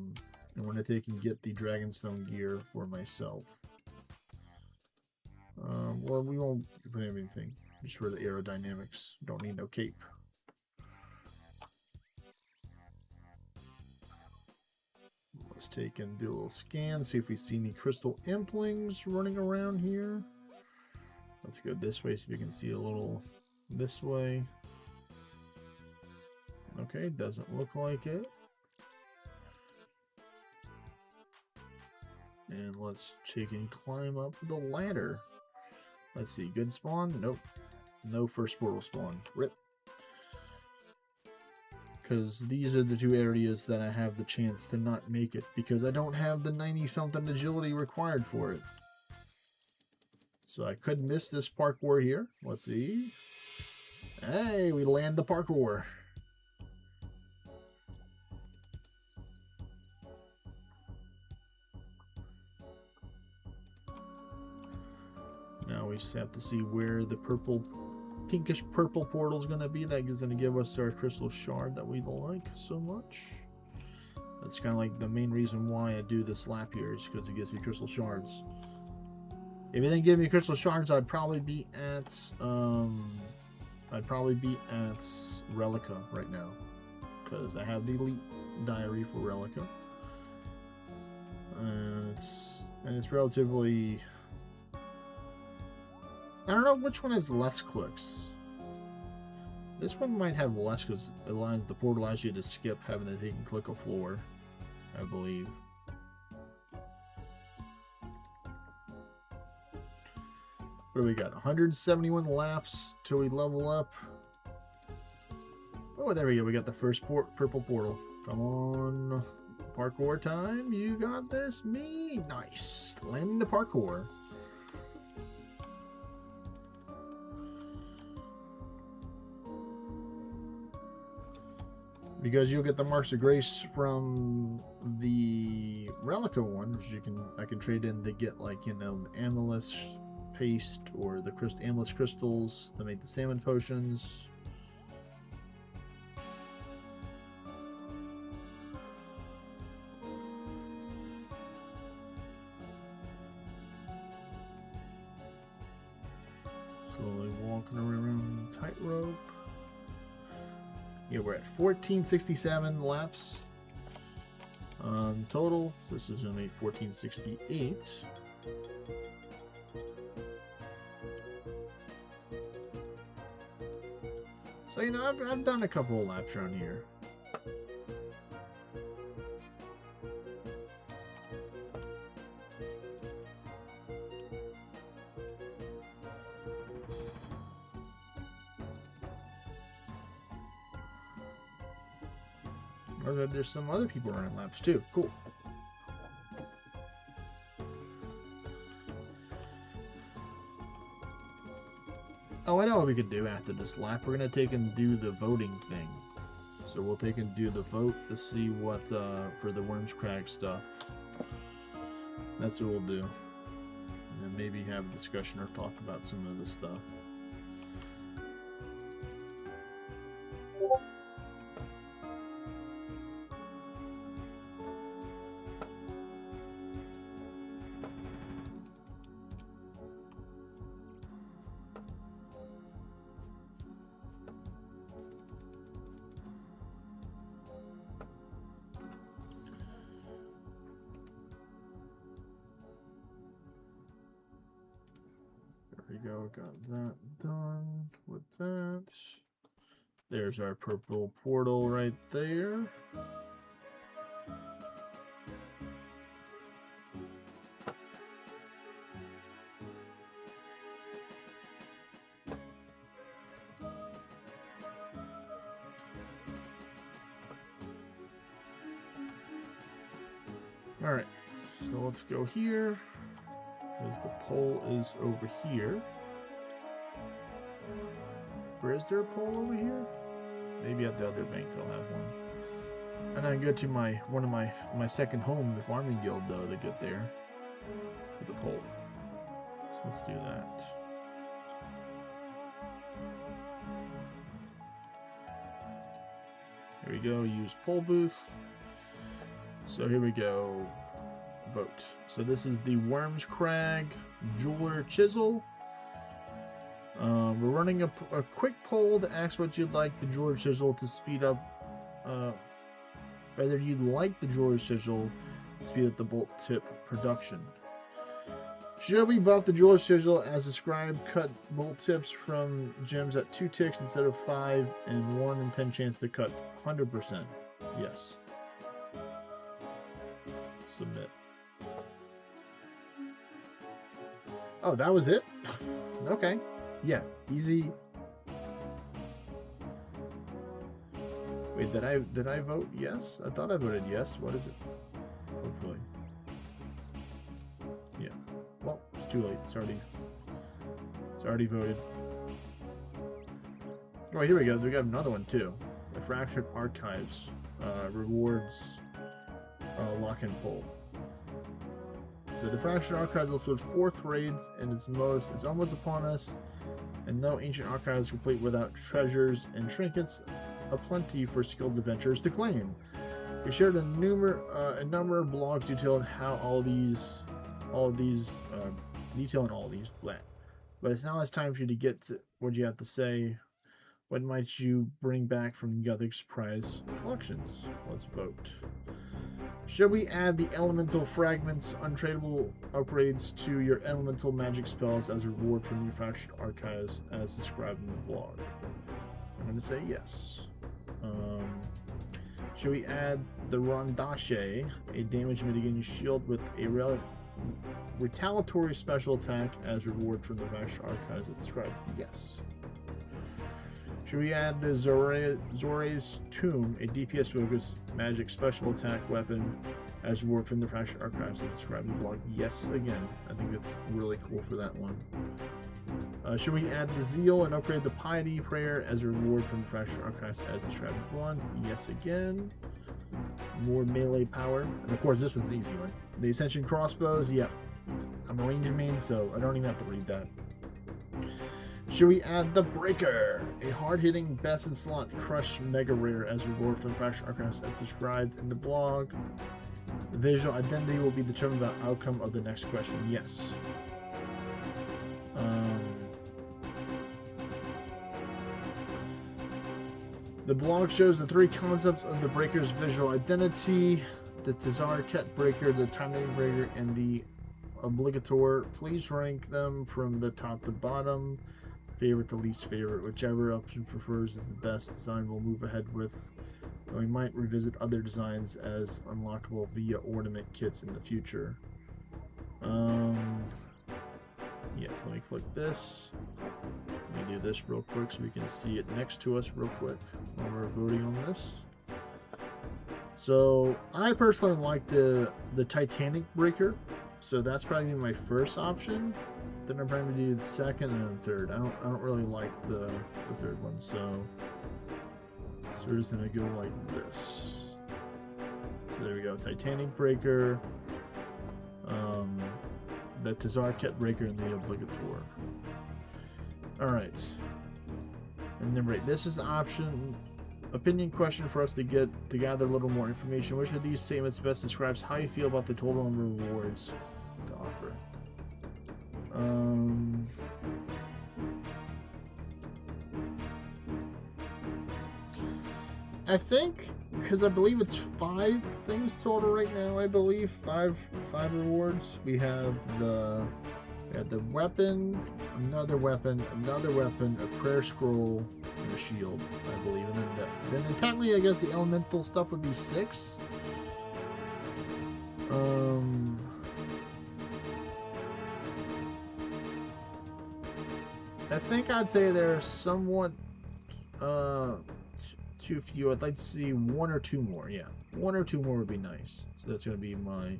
want to take and get the Dragonstone gear for myself. Well, we won't put anything just for the aerodynamics. Don't need no cape. Let's take and do a little scan, see if we see any crystal implings running around here. Let's go this way so we can see a little this way. Okay, doesn't look like it. And let's take and climb up the ladder. Let's see, good spawn? Nope. No first portal spawn. Rip. Because these are the two areas that I have the chance to not make it, because I don't have the 90-something agility required for it. So I could miss this parkour here. Let's see. Hey, we land the parkour. Now we just have to see where the pinkish purple portal is going to be. That is going to give us our crystal shard that we like so much. That's kind of like the main reason why I do this lap here, is because it gives me crystal shards. If it didn't give me crystal shards, I'd probably be at Relica right now, because I have the elite diary for Relica, and it's relatively. I don't know which one has less clicks. This one might have less because the portal allows you to skip having to take and click a floor, I believe. What do we got? 171 laps till we level up. Oh, there we go. We got the first purple portal. Come on. Parkour time. You got this. Me. Nice. Landing the parkour. Because you'll get the marks of grace from the Relica one, which I can trade in to get, like, you know, the Amethyst paste or the Amethyst crystals to make the salmon potions. Slowly walking around tightrope. Yeah, we're at 1467 laps total. This is only 1468. So, you know, I've done a couple of laps around here. Looks like there's some other people running laps too. Cool. Oh, I know what we could do after this lap. We're gonna take and do the voting thing. So we'll take and do the vote to see what for the Worms Crag stuff. That's what we'll do. And maybe have a discussion or talk about some of this stuff. There we go, got that done with that. There's our purple portal right there. Alright, so let's go here. Because the pole is over here. Where is there a pole over here? Maybe at the other bank they'll have one. And I go to one of my second home, the farming guild though, to get there with the pole. So let's do that. Here we go, use pole booth. So here we go. Vote. So this is the Worms Crag Jeweler Chisel. We're running a quick poll to ask what you'd like the Jeweler Chisel to speed up. Whether you'd like the Jeweler Chisel to speed up the bolt tip production. Should we buff the Jeweler Chisel as described? Cut bolt tips from gems at 2 ticks instead of 5, and 1 in 10 chance to cut 100%. Yes. Submit. Oh, that was it? Okay. Yeah, easy. Wait, did I vote yes? I thought I voted yes. What is it? Hopefully. Yeah. Well, it's too late. It's already voted. Oh, here we go. We got another one too. The Fractured Archives rewards lock and pull. So the Fractured Archives also has 4 raids, and it's almost upon us, and no ancient archive is complete without treasures and trinkets aplenty for skilled adventurers to claim. We shared a number of blogs detailing how detailing all these, but it's now time for you to get to what you have to say. What might you bring back from the other prize auctions? Let's vote. Should we add the elemental fragments, untradeable upgrades to your elemental magic spells as a reward from your Fractured Archives as described in the blog? I'm going to say yes. Should we add the Rondashe, a damage mitigating shield with a retaliatory special attack as a reward from the Fractured Archives as described? Yes. Should we add the Zore's Tomb, a DPS-focused magic special attack weapon, as a reward from the Fractured Archives as described in the blog? Yes, again. I think that's really cool for that one. Should we add the Zeal and upgrade the Piety Prayer as a reward from the Fractured Archives as described in the blog? Yes, again. More melee power. And of course, this one's the easy one. The Ascension Crossbows, yep. I'm a range main, so I don't even have to read that. Should we add the Breaker, a hard-hitting best in slot crush mega rare as a reward from the Fractured Archives as described in the blog? The visual identity will be determined by the outcome of the next question. Yes. The blog shows the 3 concepts of the Breaker's visual identity: the Tazar Ket Breaker, the Time Breaker, and the Obligator. Please rank them from the top to bottom. Favorite to least favorite. Whichever option prefers is the best design we'll move ahead with. We might revisit other designs as unlockable via ornament kits in the future. Yes, let me click this. Let me do this real quick so we can see it next to us real quick while we're voting on this. So I personally like the Titanic Breaker, so that's probably my first option. Then I'm probably gonna do the second and the third. I don't really like the third one, so we're just gonna go like this. So there we go, Titanic Breaker, the Tazarket Breaker, and the Obligator. All right, and then right, this is option. Opinion question for us to gather a little more information. Which of these statements best describes how you feel about the total number of rewards to offer? I think, because I believe it's 5 things total right now. I believe five rewards. We have the weapon, another weapon, a prayer scroll, and a shield, I believe. And then technically, I guess the elemental stuff would be 6. I think I'd say they're somewhat too few. I'd like to see 1 or 2 more. Yeah, 1 or 2 more would be nice. So that's going to be my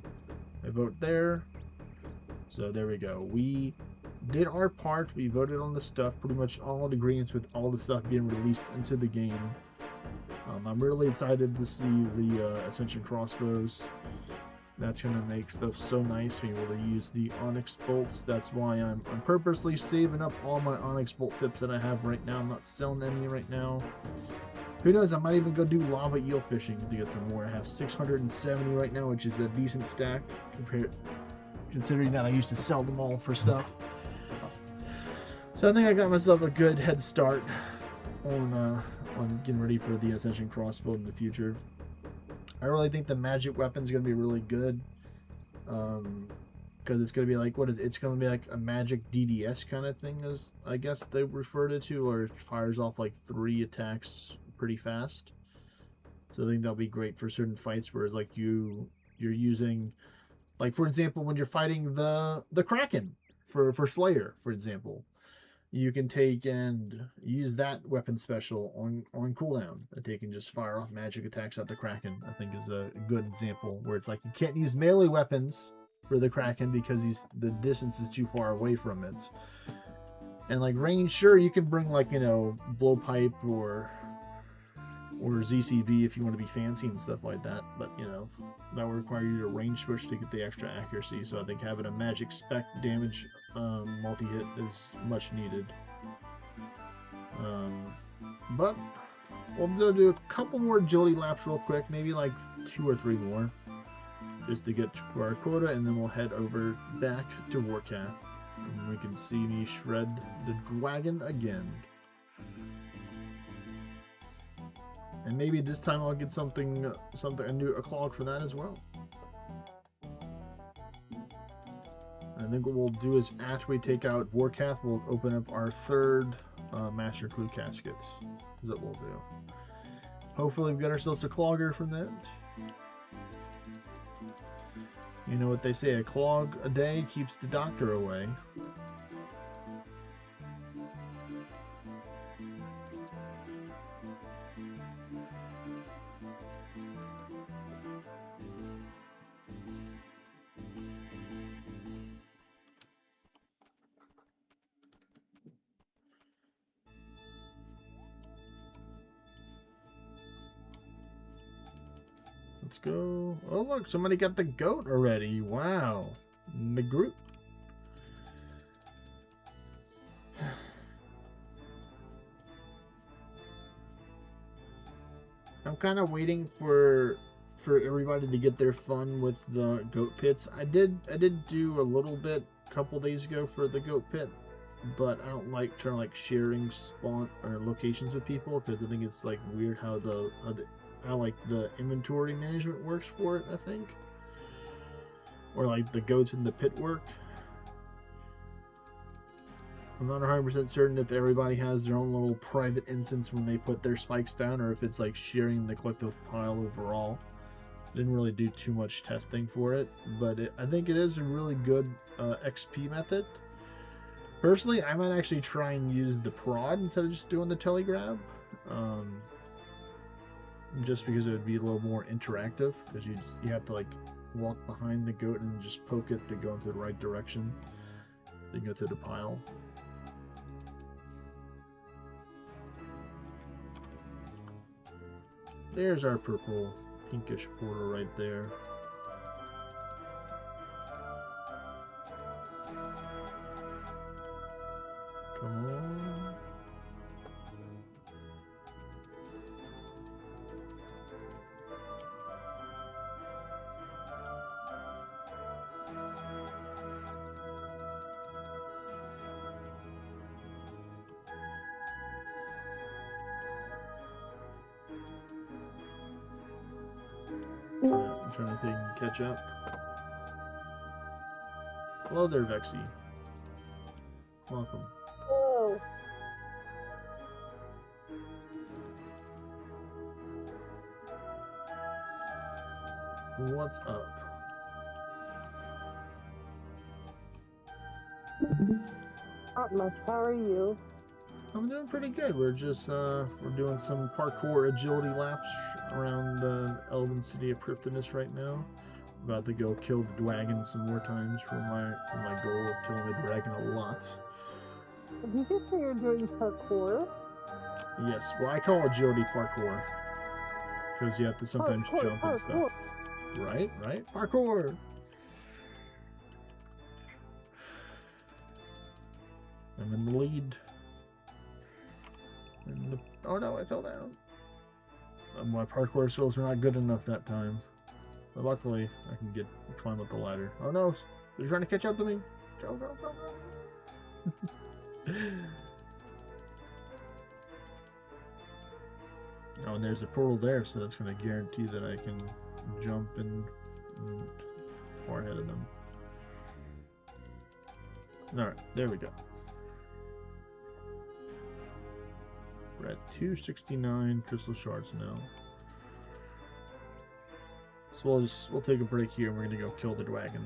vote there. So there we go. We did our part. We voted on the stuff. Pretty much all in agreement with all the stuff being released into the game. I'm really excited to see the Ascension crossbows. That's going to make stuff so nice. Being able to use the Onyx bolts. That's why I'm purposely saving up all my Onyx bolt tips that I have right now. I'm not selling any right now. Who knows, I might even go do lava eel fishing to get some more. I have 670 right now, which is a decent stack considering that I used to sell them all for stuff. So I think I got myself a good head start on getting ready for the Ascension crossbow in the future. I really think the magic weapon's going to be really good. Because it's going to be like, it's going to be like a magic DDS kind of thing, as I guess they referred it to, or it fires off like 3 attacks pretty fast. So I think that'll be great for certain fights, whereas like you're using, like for example, when you're fighting the Kraken for Slayer, for example, you can take and use that weapon special on cooldown. That they can just fire off magic attacks at the Kraken. I think is a good example where it's like you can't use melee weapons for the Kraken because the distance is too far away from it. And like range, sure, you can bring like, blowpipe or ZCB if you want to be fancy and stuff like that, but that will require you to range switch to get the extra accuracy. So I think having a magic spec damage multi-hit is much needed. But we'll do a couple more agility laps real quick, maybe like 2 or 3 more, just to get to our quota, and then we'll head over back to Vorkath, and we can see me shred the dragon again. And maybe this time I'll get a clog for that as well. And I think what we'll do is after we take out Vorkath, we'll open up our 3rd Master Clue Caskets. Is what we'll do. Hopefully we've got ourselves a clogger from that. You know what they say, a clog a day keeps the doctor away. Let's go. Oh, look, somebody got the goat already. Wow. The group. I'm kind of waiting for everybody to get their fun with the goat pits. I did do a little bit a couple days ago for the goat pit, but I don't like trying to sharing spawn or locations with people, because I think it's like weird how the inventory management works for it, I think. Or like the goats in the pit work. I'm not 100% certain if everybody has their own little private instance when they put their spikes down, or if it's like sharing the collective pile overall. Didn't really do too much testing for it, but I think it is a really good XP method. Personally, I might actually try and use the prod instead of just doing the telegrab. just because it would be a little more interactive, because you have to like walk behind the goat and just poke it to go into the right direction. Then go through the pile. There's our purple pinkish portal right there. Come on. I'm trying to think and catch up. Hello there, Vexy. Welcome. Oh, What's up? not much. How are you? I'm doing pretty good. We're just we're doing some parkour agility laps around the Elven City of Prifddinas right now. About to go kill the dragon some more times for my goal of killing the dragon a lot. Did you just say you're doing parkour? Yes, well I call agility parkour because you have to sometimes jump and stuff. Right, parkour. I'm in the lead. Oh no, I fell down. My parkour skills are not good enough that time. But luckily, I can climb up the ladder. Oh no, they're trying to catch up to me. Go, go, go, go. Oh, and there's a portal there, so that's going to guarantee that I can jump and far ahead of them. Alright, there we go. We're at 269 crystal shards now. So we'll take a break here and we're gonna go kill the dragon.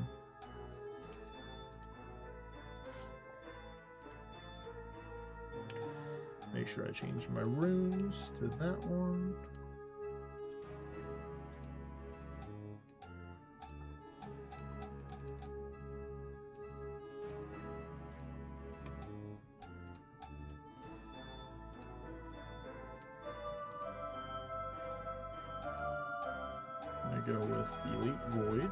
Make sure I change my runes to that one. I'm gonna go with the Elite Void.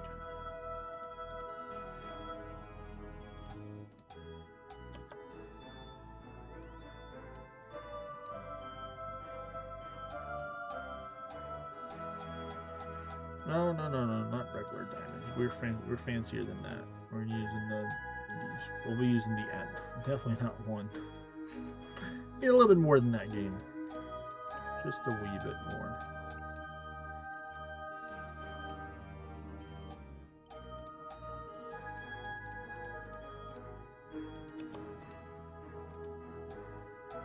No, not regular diamond. We're fancier than that. We're using we'll be using the N. Definitely not one. Need a little bit more than that game. Just a wee bit more.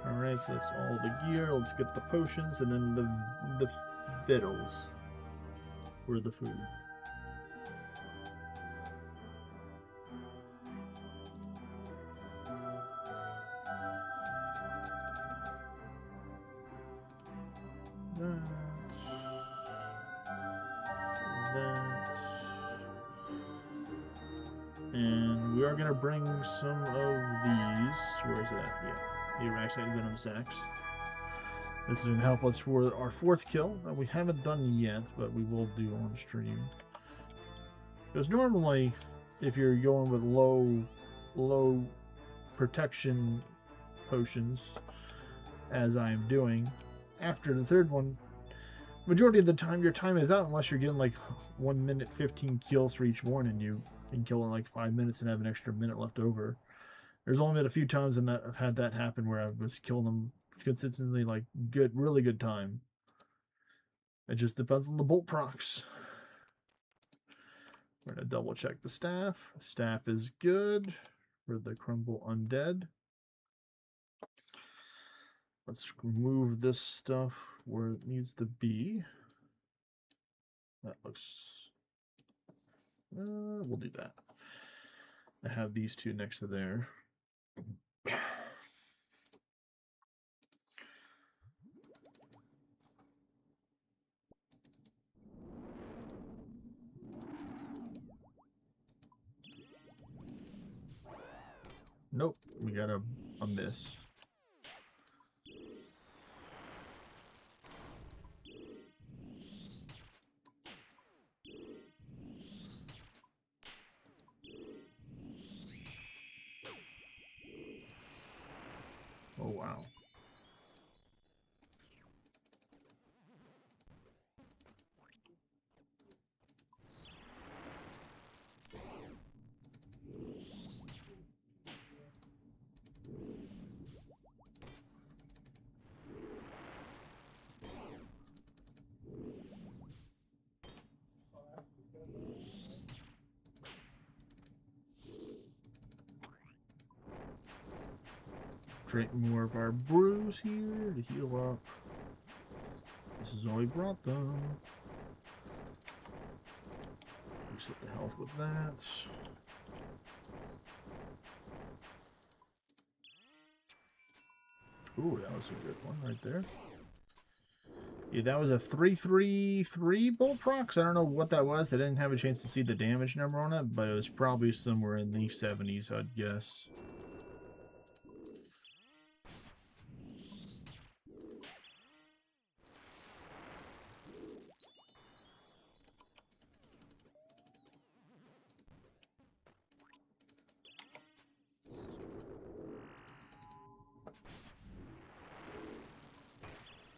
Alright, so that's all the gear. Let's get the potions and then the victuals. Or the food. And we are going to bring some of these. Where is it at? Yeah. The Araxite Venom Sacks. This is going to help us for our 4th kill that we haven't done yet, but we will do on stream. Because normally, if you're going with low protection potions, as I am doing, after the 3rd one, majority of the time your time is out unless you're getting like 1 minute 15 kills for each one, and you can kill in like 5 minutes and have an extra minute left over. There's only been a few times in that I've had that happen where I was killing them consistently, like really good time. It just depends on the bolt procs. We're gonna double check the staff. Staff is good for the crumble undead. Let's move this stuff where it needs to be. That looks. We'll do that. I have these two next to there. Nope, we got a miss. Oh, wow. Drink more of our brews here to heal up. This is all we brought them. Reset the health with that. Ooh, that was a good one right there. Yeah, that was a 333 bolt procs. I don't know what that was. I didn't have a chance to see the damage number on it, but it was probably somewhere in the 70s, I'd guess.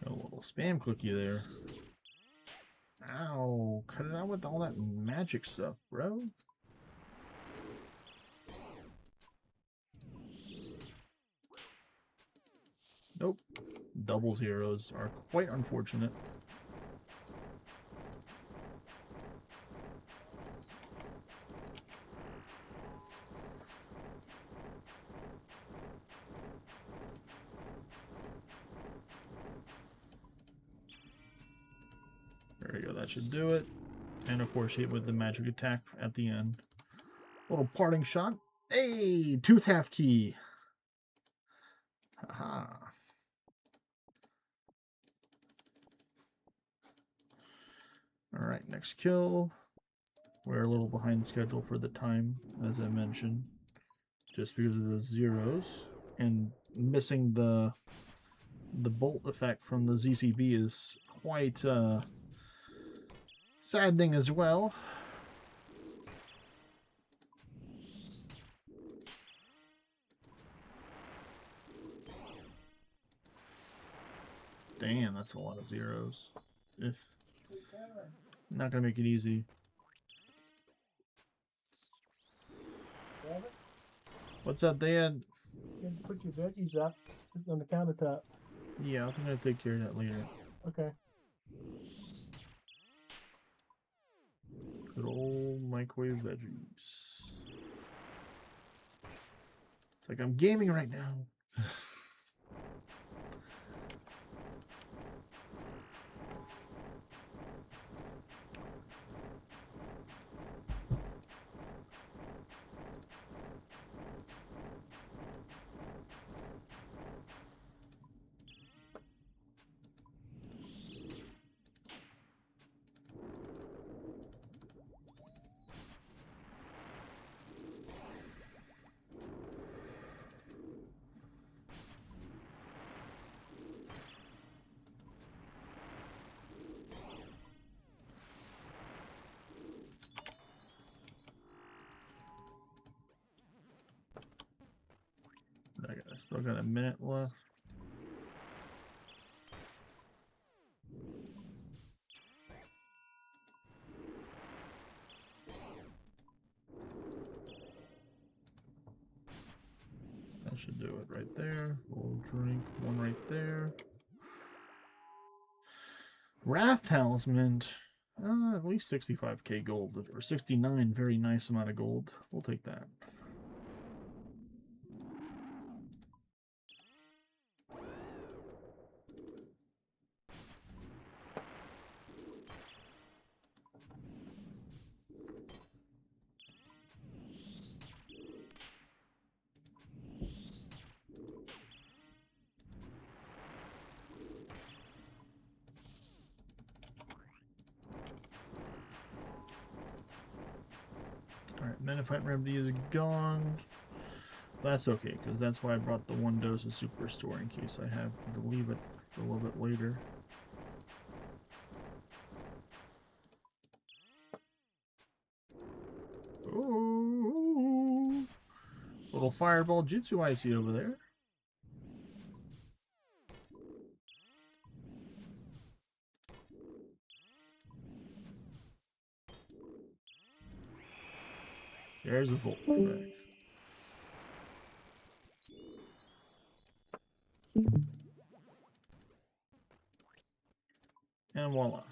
A little spam cookie there. Ow, cut it out with all that magic stuff, bro. Nope. Double zeros are quite unfortunate. There we go, that should do it. And of course, hit with the magic attack at the end. Little parting shot. Hey, tooth half key. Haha. Alright, next kill. We're a little behind schedule for the time, as I mentioned. Just because of the zeros. And missing the bolt effect from the ZCB is quite saddening as well. Damn, that's a lot of zeros. If not gonna make it easy. What's up, Dad? You have to put your veggies up on the countertop. Yeah, I'm gonna take care of that later. Okay. Good old microwave veggies. It's like I'm gaming right now. Still got a minute left. That should do it right there. We'll drink one right there. Wrath Talisman. At least 65k gold, or 69, very nice amount of gold. We'll take that. Alright, Menifite Remedy is gone. That's okay, because that's why I brought the 1 dose of Super Restore in case I have to leave it for a little bit later. Ooh, little fireball jutsu I see over there. There's a Volt effect. And voila.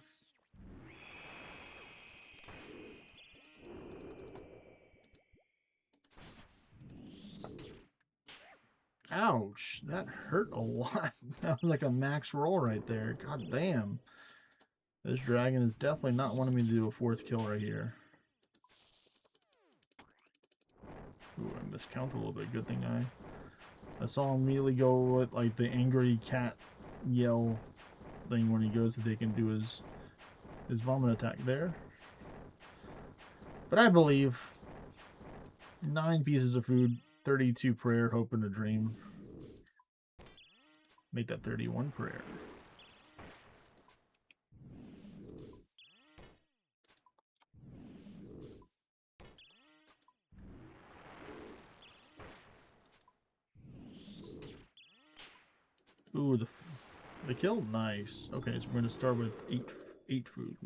Ouch, that hurt a lot. That was like a max roll right there. God damn. This dragon is definitely not wanting me to do a 4th kill right here. Ooh, I miscounted a little bit. Good thing I saw him immediately go with like the angry cat yell thing when he goes to take and do his vomit attack there. But I believe 9 pieces of food, 32 prayer, hope, and a dream. Make that 31 prayer. Ooh, the kill, nice. Okay, so we're gonna start with 8 food.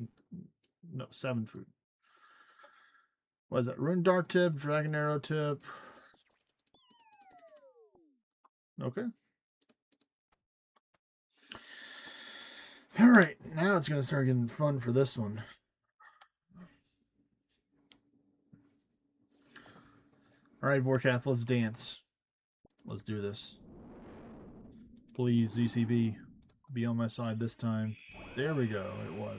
No, 7 food. What is that? Rune Dart tip, Dragon Arrow tip. Okay. Alright, now it's gonna start getting fun for this one. Alright, Vorkath, let's dance. Let's do this. Please, ZCB, be on my side this time. There we go, it was.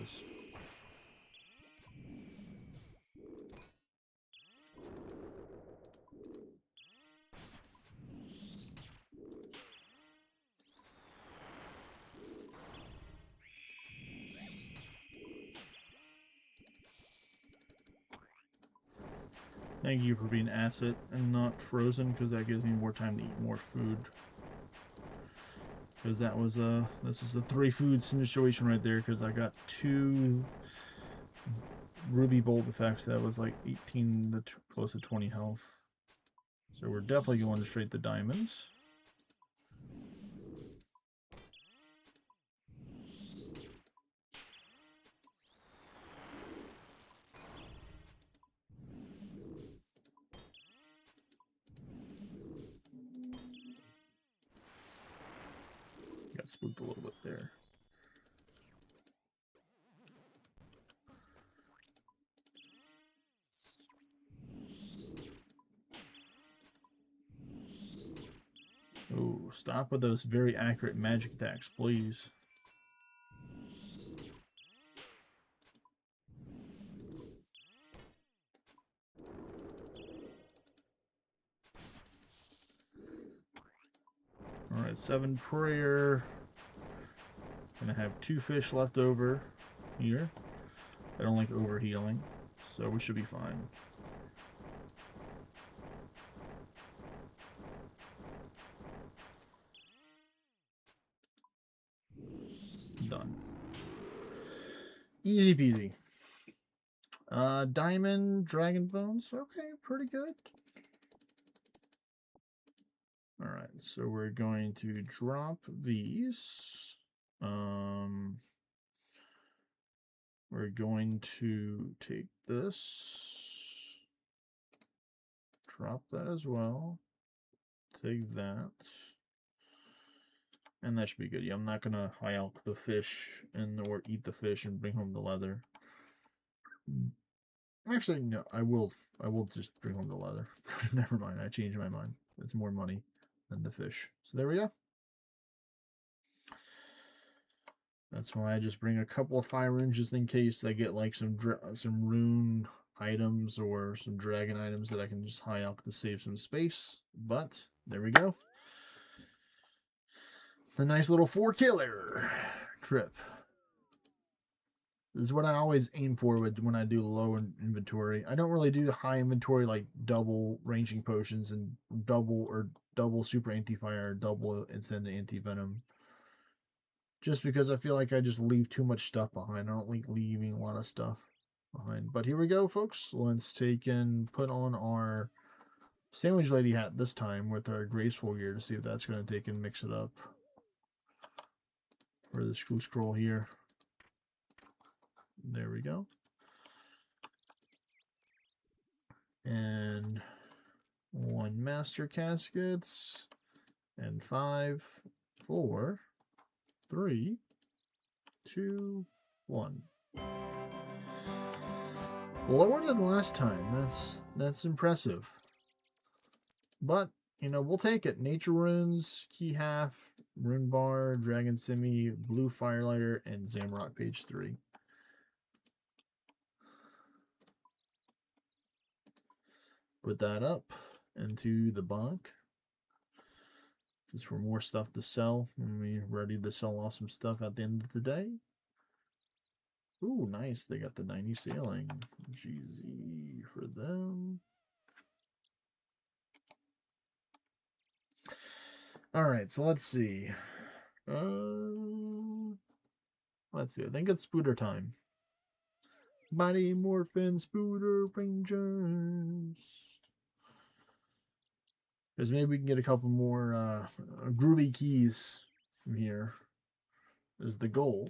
Thank you for being acid and not frozen, because that gives me more time to eat more food. Because that was this is a 3 food situation right there, because I got 2 ruby bolt effects that was like 18 to close to 20 health. So we're definitely going straight to diamonds. Got spooked a little bit there. Oh, stop with those very accurate magic attacks, please. Alright, 7 prayer. Gonna have 2 fish left over here. I don't like overhealing, so we should be fine. Done. Easy peasy. Diamond, dragon bones. Okay, pretty good. Alright, so we're going to drop these. We're going to take this. Drop that as well. Take that. And that should be good. Yeah, I'm not gonna high elk the fish or eat the fish and bring home the leather. Actually, no, I will just bring home the leather. Never mind, I changed my mind. It's more money than the fish. So there we go. That's why I just bring a couple of fire runes just in case I get like some rune items or some dragon items that I can just high elk to save some space. But there we go. The nice little 4 killer trip. This is what I always aim for when I do low inventory. I don't really do high inventory like double ranging potions and double super anti-fire, or double instant anti-venom. Just because I feel like I just leave too much stuff behind. I don't like leaving a lot of stuff behind. But here we go, folks. Let's put on our Sandwich Lady hat this time with our graceful gear to see if that's going to take and mix it up for the scroll here. There we go. And 1 master caskets and 5, 4, 3, 2, 1. Lower than last time. That's impressive. But you know, we'll take it. Nature runes, key half, rune bar, dragon simi, blue firelighter, and Zamrock page 3. Put that up into the bank. Just for more stuff to sell when we're ready to sell off some stuff at the end of the day. Ooh, nice. They got the 90 sailing. GZ for them. Alright, so let's see. Let's see. I think it's Spooter time. Mighty Morphin Spooter Rangers. Because maybe we can get a couple more groovy keys from here. Is the goal.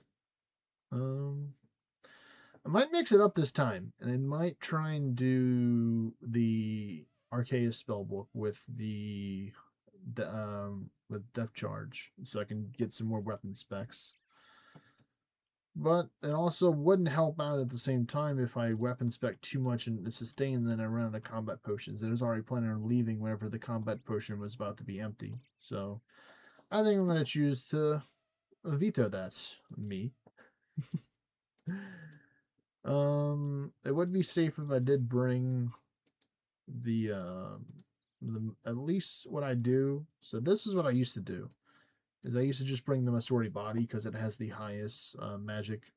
I might mix it up this time, and I might try and do the Arceus spellbook with with Depth Charge, so I can get some more weapon specs. But it also wouldn't help out at the same time if I weapon spec too much and sustain, and then I run out of combat potions. I was already planning on leaving whenever the combat potion was about to be empty. So I think I'm going to choose to veto that. Me. It would be safe if I did bring the at least what I do. So this is what I used to do. Is I used to just bring the Masori body because it has the highest magic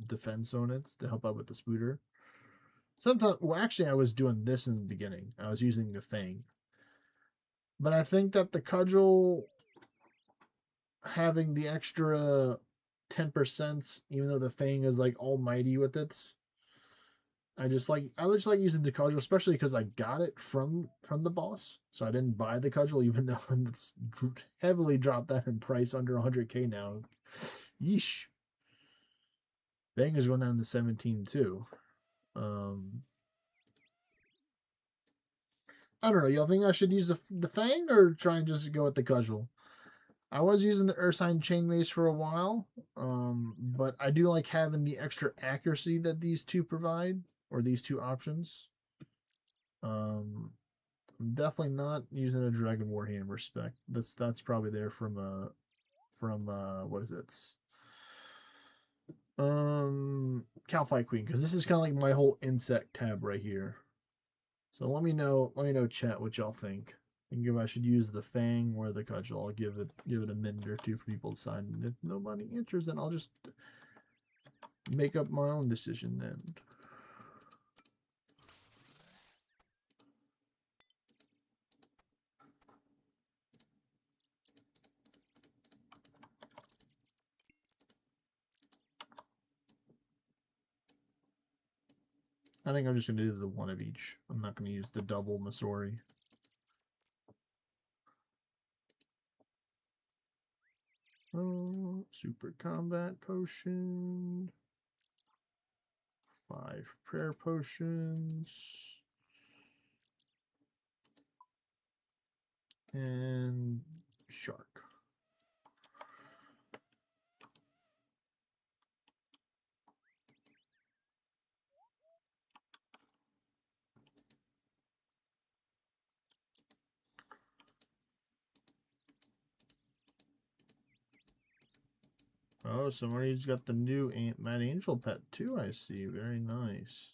defense on it to help out with the Spooter. Sometimes, well, actually, I was doing this in the beginning. I was using the Fang, but I think that the Cudgel having the extra 10%, even though the Fang is like almighty with it. I just like using the cudgel, especially because I got it from the boss, so I didn't buy the cudgel, even though it's heavily dropped that in price, under 100k now. Yeesh. Fang is going down to 17 too. I don't know. Y'all think I should use the Fang or try and just go with the cudgel? I was using the Ursine Chainmace for a while, but I do like having the extra accuracy that these two provide, or these two options. I'm definitely not using a Dragon Warhammer spec. That's probably there from what is it? Calfight Queen, because this is kind of like my whole insect tab right here. So let me know, chat, what y'all think. And if I should use the Fang or the Cudgel. I'll give it a minute or two for people to decide. And if nobody answers, then I'll just make up my own decision then. I think I'm just going to do the one of each. I'm not going to use the double Masori. Oh, super combat potion. 5 prayer potions. And shark. Oh, somebody's got the new Mad Angel pet too, I see. Very nice.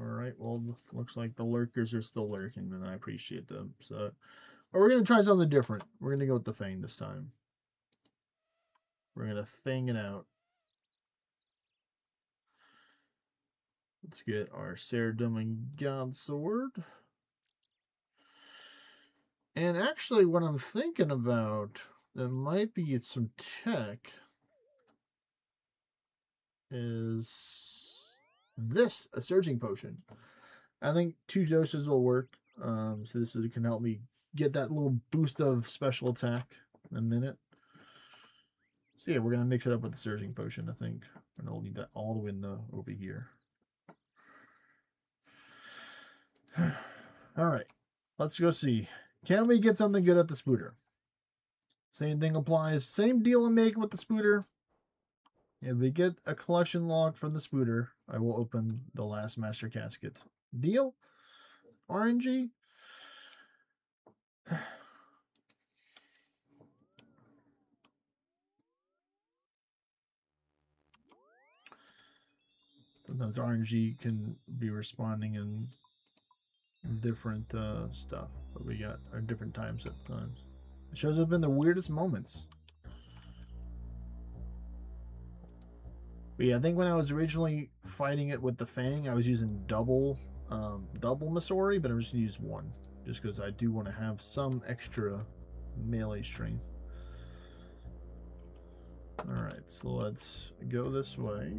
Alright. Alright, well, looks like the lurkers are still lurking, and I appreciate them. So, but we're going to try something different. We're going to go with the Fang this time. We're going to Fang it out. Let's get our Ceridom God Sword. And actually, what I'm thinking about, that might be some tech, is this, a Surging Potion. I think 2 doses will work. So this can help me get that little boost of special attack in a minute. So yeah, we're going to mix it up with the Surging Potion, I think. And I'll leave that all the way over here. Alright, let's go see. Can we get something good at the Spooter? Same thing applies. Same deal I'm making with the Spooter. If we get a collection log from the Spooter, I will open the last Master Casket. Deal? RNG? Sometimes RNG can be responding in different stuff, but we got our different times at times. It shows up in the weirdest moments. But yeah, I think when I was originally fighting it with the Fang, I was using double Masori, but I'm just gonna use one, just because I do want to have some extra melee strength. All right, so let's go this way.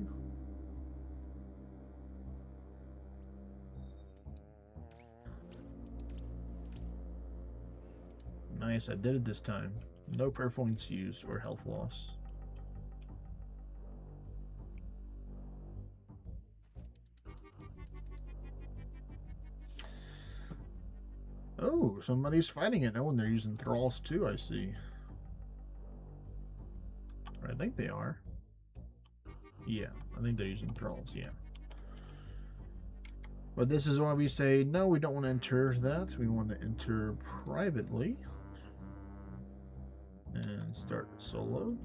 Nice, I did it this time. No prayer points used or health loss. Oh, somebody's fighting it. Oh, and they're using thralls too, I see. I think they are. Yeah, I think they're using thralls, yeah. But this is why we say, no, we don't want to enter that. We want to enter privately. And start solo.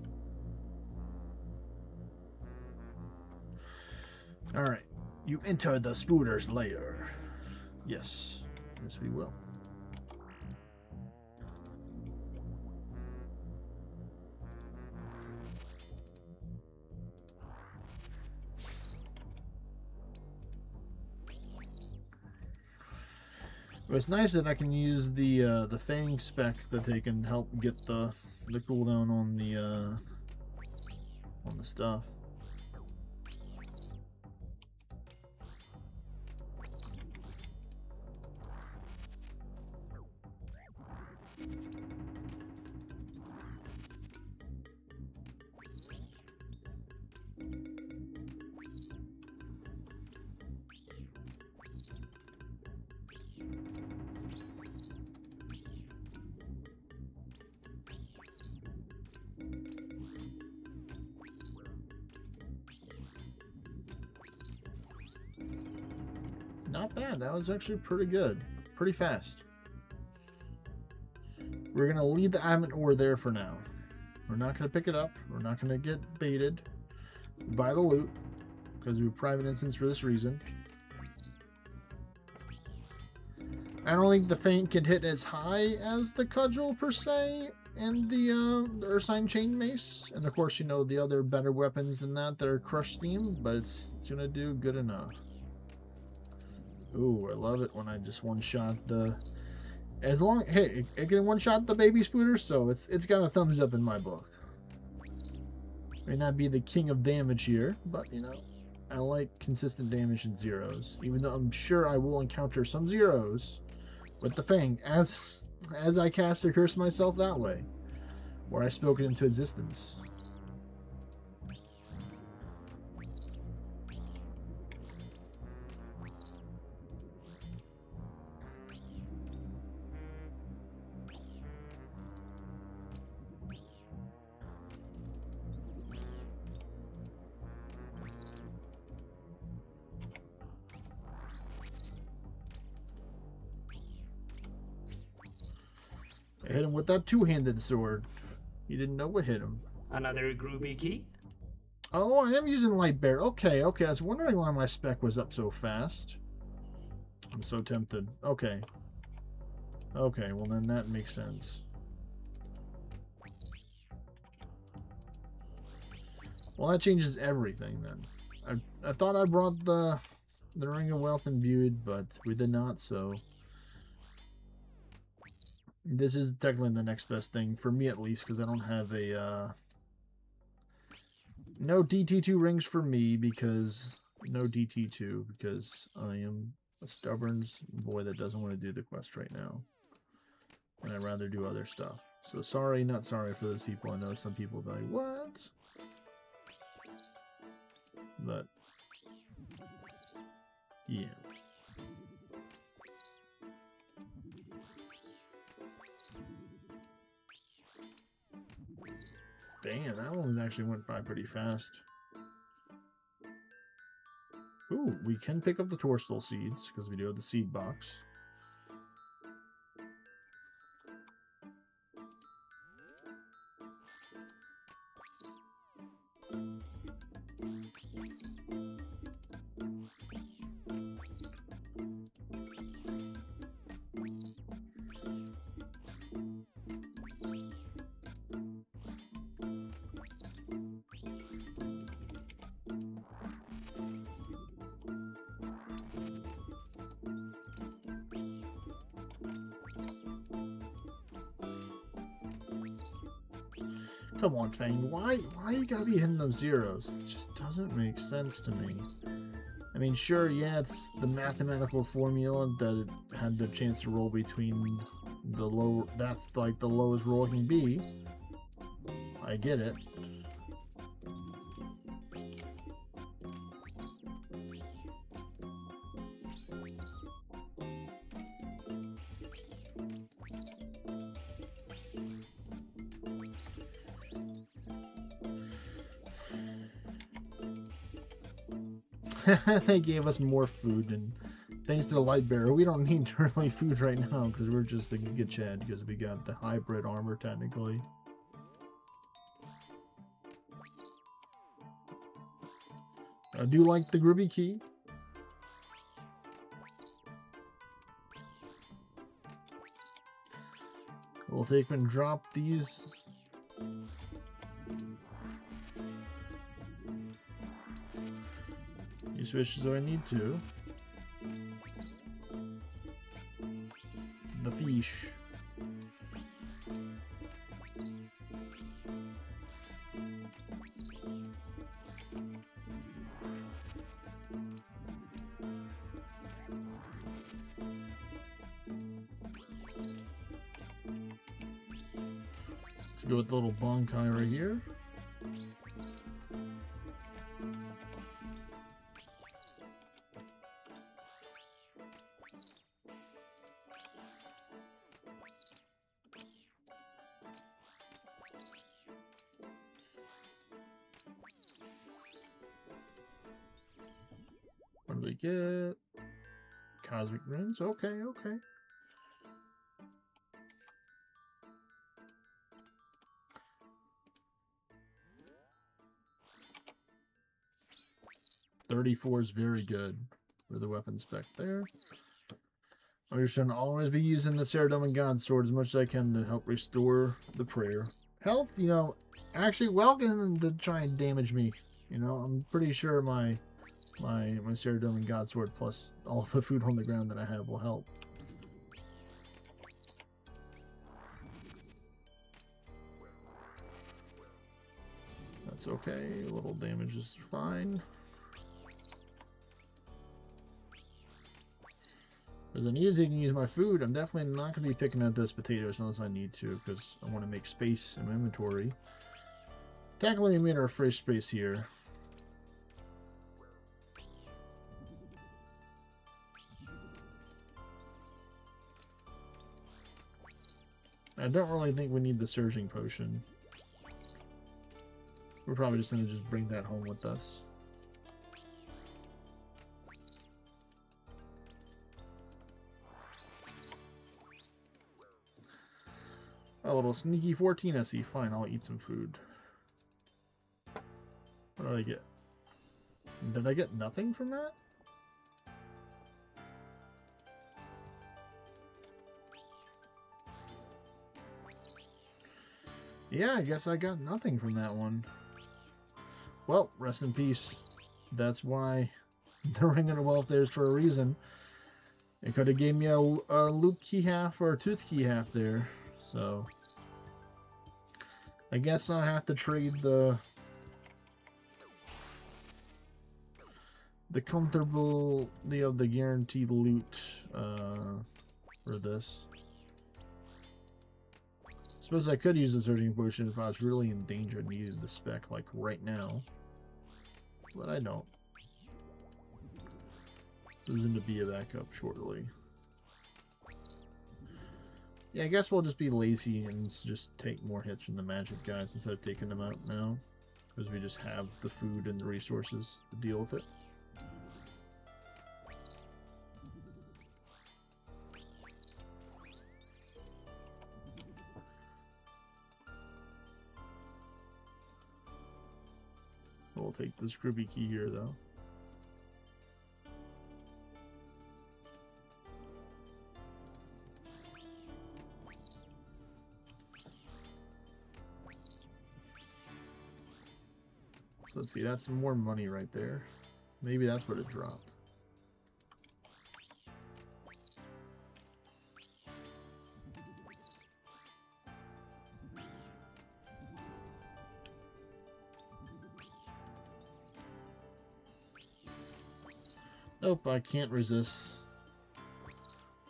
Alright, you enter the Spooter's lair. Yes, yes we will. But it's nice that I can use the Fang spec that they can help get the cooldown on the stuff. Not bad. That was actually pretty good. Pretty fast. We're going to leave the adamant ore there for now. We're not going to pick it up. We're not going to get baited by the loot, because we have private instance for this reason. I don't think the Feint can hit as high as the Cudgel per se, and the Ursine Chain Mace. And of course, you know, the other better weapons than that are Crush themed, but it's going to do good enough. Ooh, I love it when I just one-shot the... Hey, it can one-shot the baby Spooter, so it's got a thumbs up in my book. May not be the king of damage here, but, you know, I like consistent damage in zeros. Even though I'm sure I will encounter some zeros with the Fang, as I cast a curse myself that way, where I spoke it into existence. I hit him with that two-handed sword. He didn't know what hit him. Another groovy key. Oh, I am using light bear. Okay. I was wondering why my spec was up so fast. I'm so tempted. Okay. Okay, well then that makes sense. Well, that changes everything then. I thought I brought the Ring of Wealth imbued, but we did not, so this is technically the next best thing, for me at least, because I don't have a, no DT2 rings for me, because, no DT2, because I am a stubborn boy that doesn't want to do the quest right now. And I'd rather do other stuff. So sorry, not sorry for those people. I know some people will be like, what? But, yeah. Damn, that one actually went by pretty fast. Ooh, we can pick up the Torstal seeds, because we do have the seed box. Come on, Fang. Why you gotta be hitting those zeros? It just doesn't make sense to me. I mean, sure, yeah, it's the mathematical formula that it had the chance to roll between the low. That's like the lowest roll it can be. I get it. They gave us more food, and thanks to the light bearer, we don't need really food right now because we're just a Giga Chad because we got the hybrid armor technically. I do like the Groovy Key. We'll take and drop these. These fishes do I need to. The fish. Let's go with the little bonkai right here. What do we get? Cosmic Rings. Okay, okay. $34 is very good for the weapon spec there. I'm just trying to always be using the Ceridome and God Sword as much as I can to help restore the prayer. Health, you know, actually welcome to try and damage me. You know, I'm pretty sure my Ceridome and God Sword plus all the food on the ground that I have will help. That's okay. A little damage is fine. Because I need to use my food, I'm definitely not going to be picking up those potatoes unless I need to, because I want to make space in my inventory. Technically, we made our fresh space here. I don't really think we need the surging potion. We're probably just going to just bring that home with us. A little sneaky 14 SE. Fine, I'll eat some food. What did I get? Did I get nothing from that? Yeah, I guess I got nothing from that one. Well, rest in peace. That's why the Ring of the Wealth there's for a reason. It could have gave me a loop key half or a tooth key half there. So I guess I'll have to trade the comfortable, the guaranteed loot for this. Suppose I could use the Surging Potion if I was really in danger and needed the spec like right now. But I don't. There's going to be a backup shortly. Yeah, I guess we'll just be lazy and just take more hits from the magic guys instead of taking them out now. Because we just have the food and the resources to deal with it. We'll take this groovy key here, though. So let's see, that's some more money right there. Maybe that's what it dropped. Nope, I can't resist.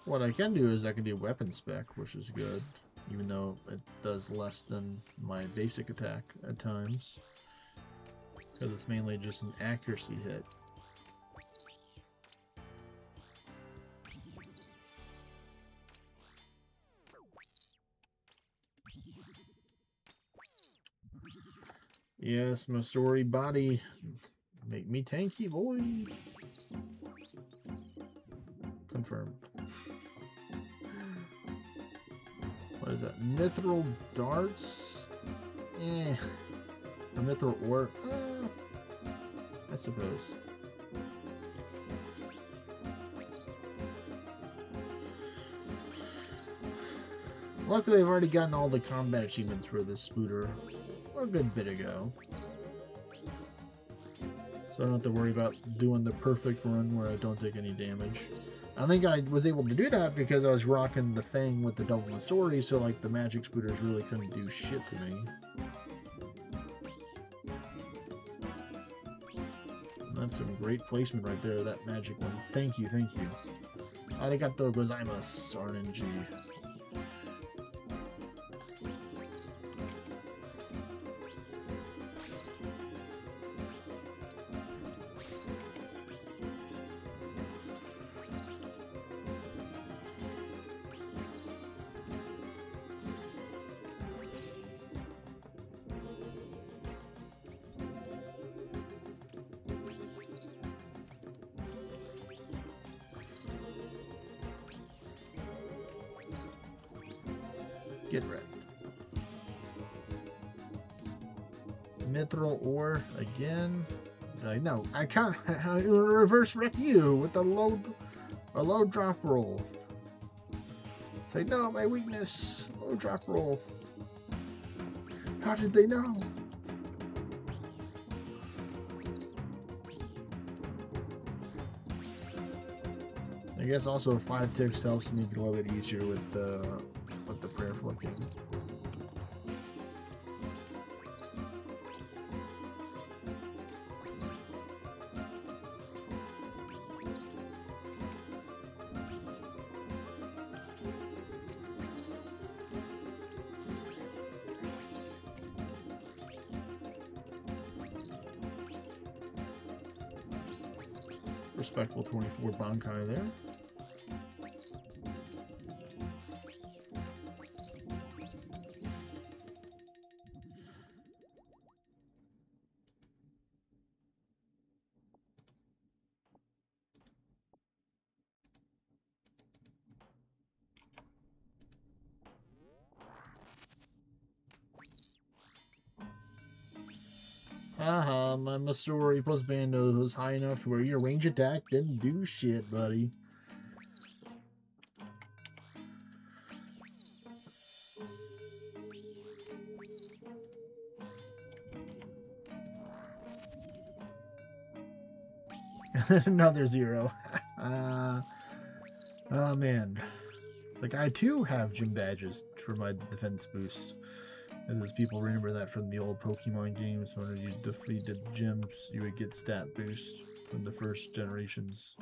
What I can do is I can do weapon spec, which is good, even though it does less than my basic attack at times, because it's mainly just an accuracy hit. Yes, my sorry body, make me tanky, boy. Confirmed. What is that? Mithril darts? Eh. A mithril ore? I suppose. Luckily, I've already gotten all the combat achievements for this spooter a good bit ago. So I don't have to worry about doing the perfect run where I don't take any damage. I think I was able to do that because I was rocking the thing with the double Masori, so like the magic spooters really couldn't do shit to me. That's some great placement right there, that magic one. Thank you, thank you. Arigato gozaimasu, RNG. Get wrecked. Mithril ore again. I know. I can't reverse wreck you with a low drop roll. Say no, my weakness. Low drop roll. How did they know? I guess also 5 ticks helps make it a little bit easier with the prayer flicking. Respectful 24 Bankai there. Haha, my Masori plus Bando was high enough to where your range attack didn't do shit, buddy. Another 0. Oh man. It's like I too have gym badges for my defense boost. And those people remember that from the old Pokemon games. When you defeated gyms, you would get stat boost from the first generations.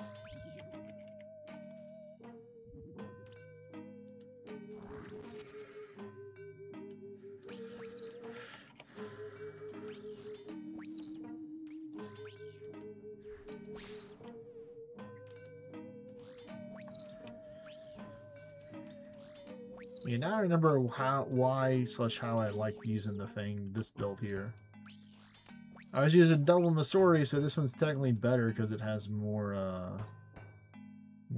Yeah, now I remember why/how I like using this build here. I was using double Masori, so this one's technically better because it has more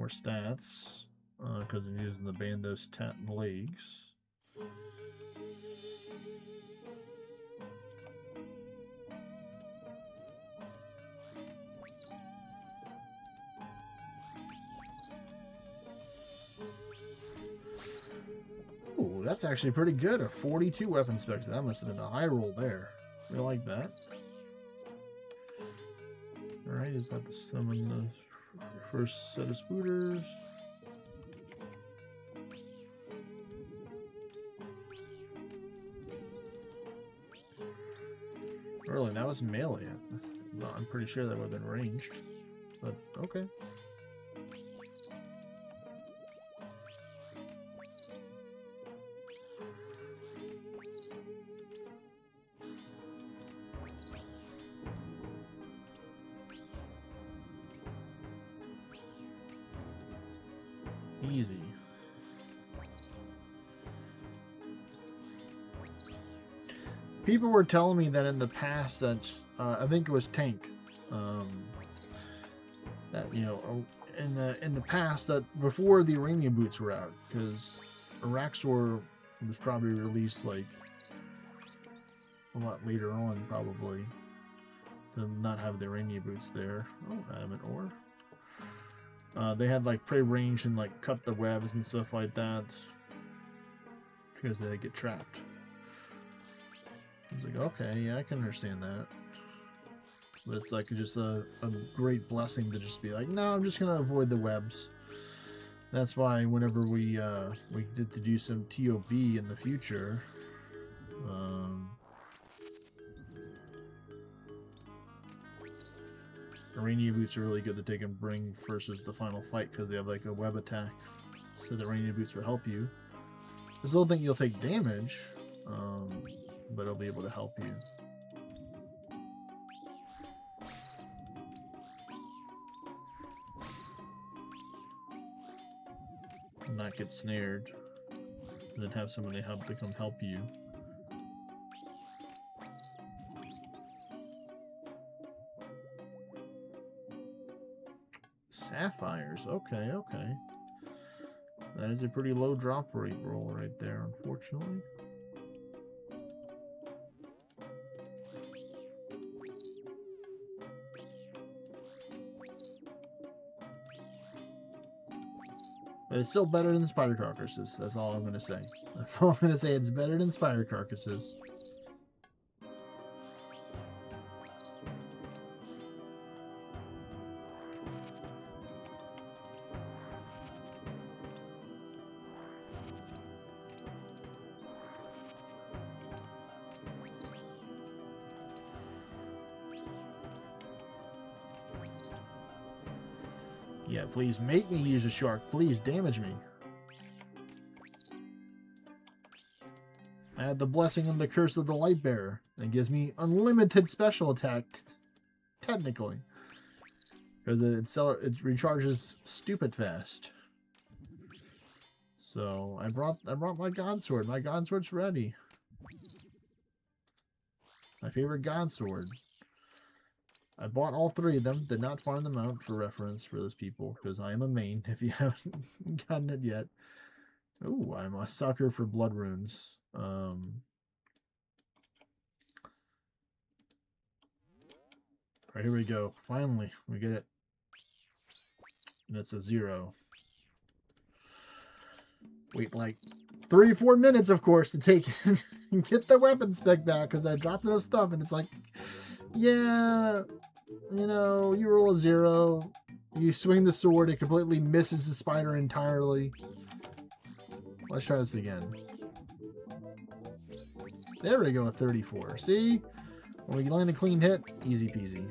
stats. Because I'm using the Bandos legs. Ooh, that's actually pretty good. A 42 weapon specs. That must have been a high roll there. I like that. Alright, he's about to summon the first set of spooters. Really, that was melee. I'm pretty sure that would have been ranged. But, okay. Easy. People were telling me that in the past that I think it was Tank, that in the past that before the Iranian boots were out, because Araxor was probably released like a lot later on, probably to not have the Iranian boots there. Oh, adamant ore. They had like pre-range and like cut the webs and stuff like that because they get trapped. I was like, okay, yeah, I can understand that. But it's like just a great blessing to just be like, no, I'm just gonna avoid the webs. That's why whenever we did to do some TOB in the future, Iranian boots are really good that they can bring versus the final fight because they have like a web attack. So the Iranian boots will help you. I still think you'll take damage, but it'll be able to help you. And not get snared. And then have somebody to come help you. Sapphires, okay, okay. That is a pretty low drop rate roll right there, unfortunately. But it's still better than spider carcasses, that's all I'm going to say. That's all I'm going to say, it's better than spider carcasses. Yeah, please make me use a shark. Please damage me. I had the blessing and the curse of the light bearer. It gives me unlimited special attack, technically, because it recharges stupid fast. So I brought my god sword. My god sword's ready. My favorite god sword. I bought all 3 of them, did not farm them out for reference for those people, because I am a main, if you haven't gotten it yet. Ooh, I'm a sucker for blood runes. Alright, here we go. Finally, we get it. And it's a 0. Wait like 3 or 4 minutes, of course, to take it and get the weapon spec back, because I dropped enough stuff, and it's like, yeah, You know, you roll a 0, you swing the sword, it completely misses the spider entirely. Let's try this again. There we go, a 34. See? When we land a clean hit, easy peasy.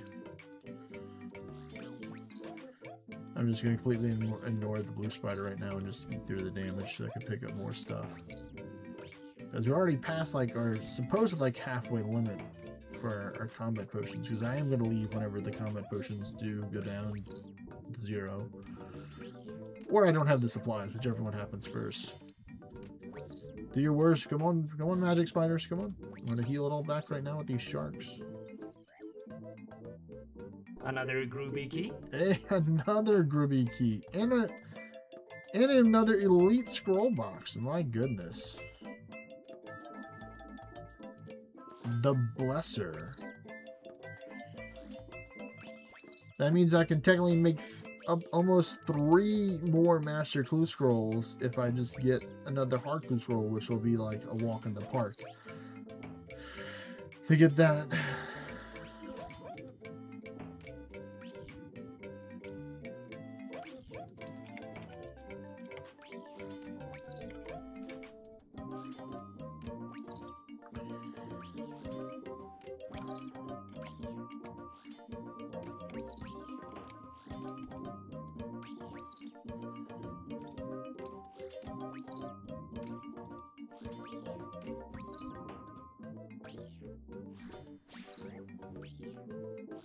I'm just going to completely ignore the blue spider right now and just do the damage so I can pick up more stuff. Because we're already past like our supposed like halfway limit for our combat potions, because I am going to leave whenever the combat potions do go down to 0. Or I don't have the supplies, whichever one happens first. Do your worst. Come on, magic spiders, come on. I'm going to heal it all back right now with these sharks. Another groovy key? Hey, another groovy key. And another elite scroll box. My goodness. The Blesser. That means I can technically make up almost 3 more Master Clue Scrolls if I just get another Hard Clue Scroll, which will be like a walk in the park. To get that.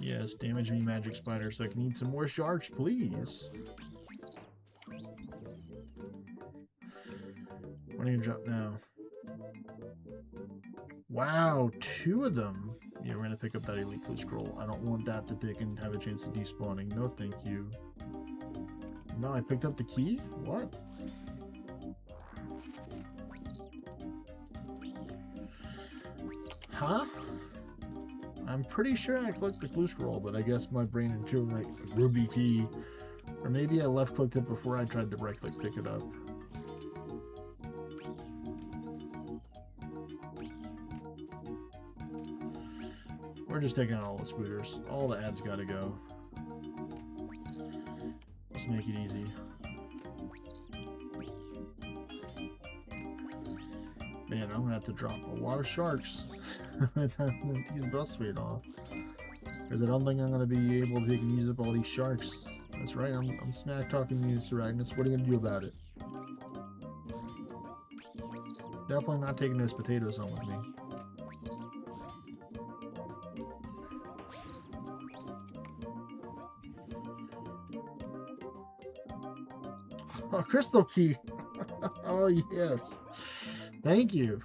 Yes, damage me, magic spider, so I can eat some more sharks, please. What are you gonna drop now? Wow, 2 of them. Yeah, we're gonna pick up that elite clue scroll. I don't want that to take and have a chance of despawning. No, thank you. No, I picked up the key? What? Huh? I'm pretty sure I clicked the clue scroll, but I guess my brain is doing like ruby key. Or maybe I left clicked it before I tried to right click pick it up. We're just taking out all the spooters. All the ads gotta go. Let's make it easy. Man, I'm gonna have to drop a lot of sharks. These bust fade off. Because I don't think I'm going to be able to use up all these sharks. That's right, I'm smack talking you, Sir Agnes. What are you going to do about it? Definitely not taking those potatoes home with me. Oh, crystal key! Oh, yes. Thank you.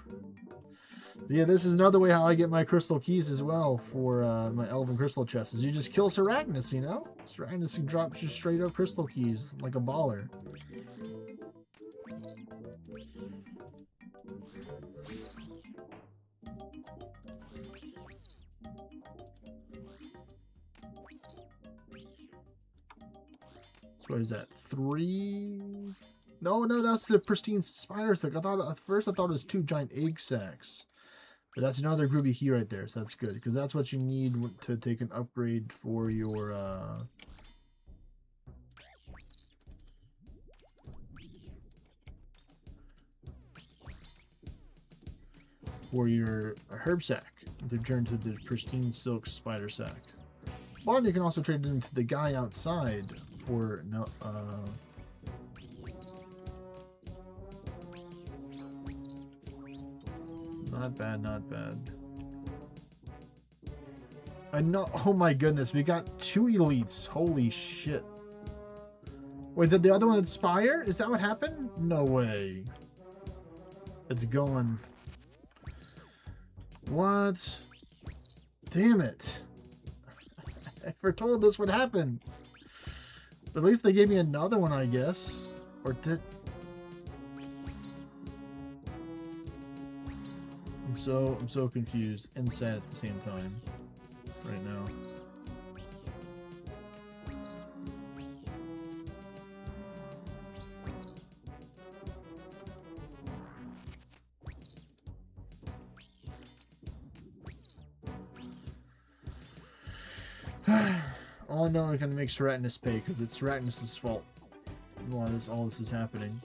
So yeah, this is another way how I get my crystal keys as well for my elven crystal chests. Is you just kill Sir Agnes, you know? Sir Agnes can drop just straight up crystal keys like a baller. So what is that? 3? No, that's the pristine spider sack. At first I thought it was 2 giant egg sacs. But that's another groovy key right there, so that's good. Because that's what you need to take an upgrade for your, herb sack to turn to the pristine silk spider sack. But you can also trade it into the guy outside for, not bad, not bad. I know. Oh my goodness, we got 2 elites. Holy shit. Wait, did the other one expire? Is that what happened? No way. It's going. What? Damn it. I foretold this would happen. But at least they gave me another one, I guess. Or did... I'm so confused and sad at the same time right now. all I know is gonna make Ceratinus pay because it's Ceratinus' fault. Why all this is happening.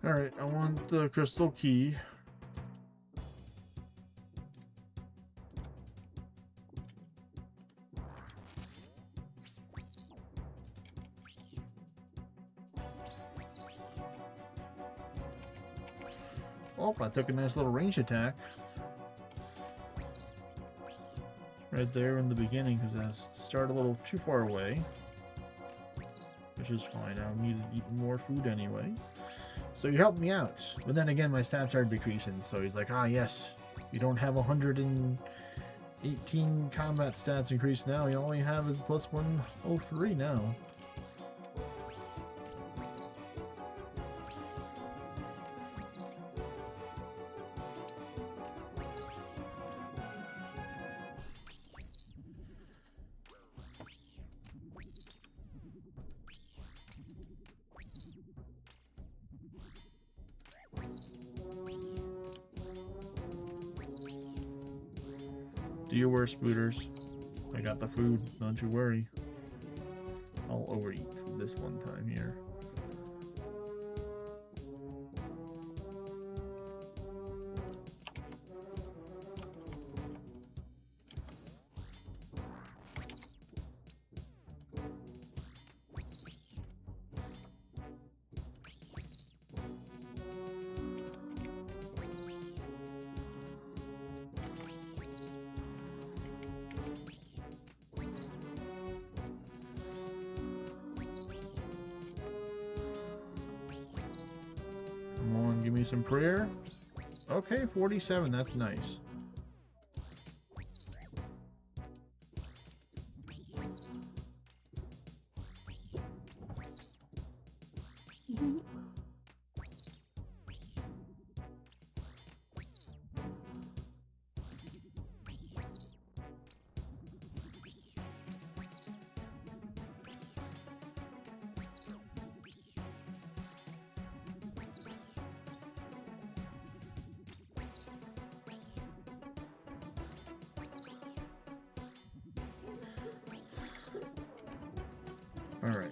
Alright, I want the crystal key. Oh, I took a nice little range attack. Right there in the beginning because I started a little too far away. Which is fine, I need to eat more food anyway. So you helped me out. But then again, my stats are decreasing. So he's like, ah, yes, you don't have 118 combat stats increase now. You only have is plus 103 now. Do your worst, Spooters. I got the food, don't you worry. I'll overeat this one time here. Come on, give me some prayer. Okay, 47, that's nice. Alright.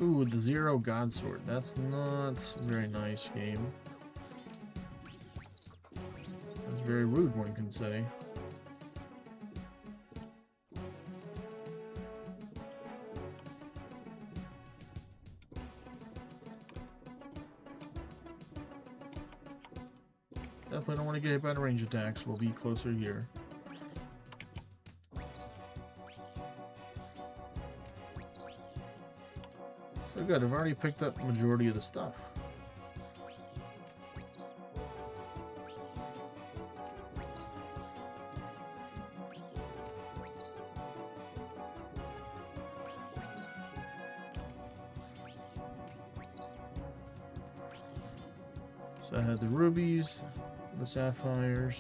Ooh, the Zero God Sword. That's not a very nice game. That's very rude, one can say. Definitely don't want to get hit by the range attacks. We'll be closer here. Oh good, I've already picked up the majority of the stuff. So I had the rubies, the sapphires.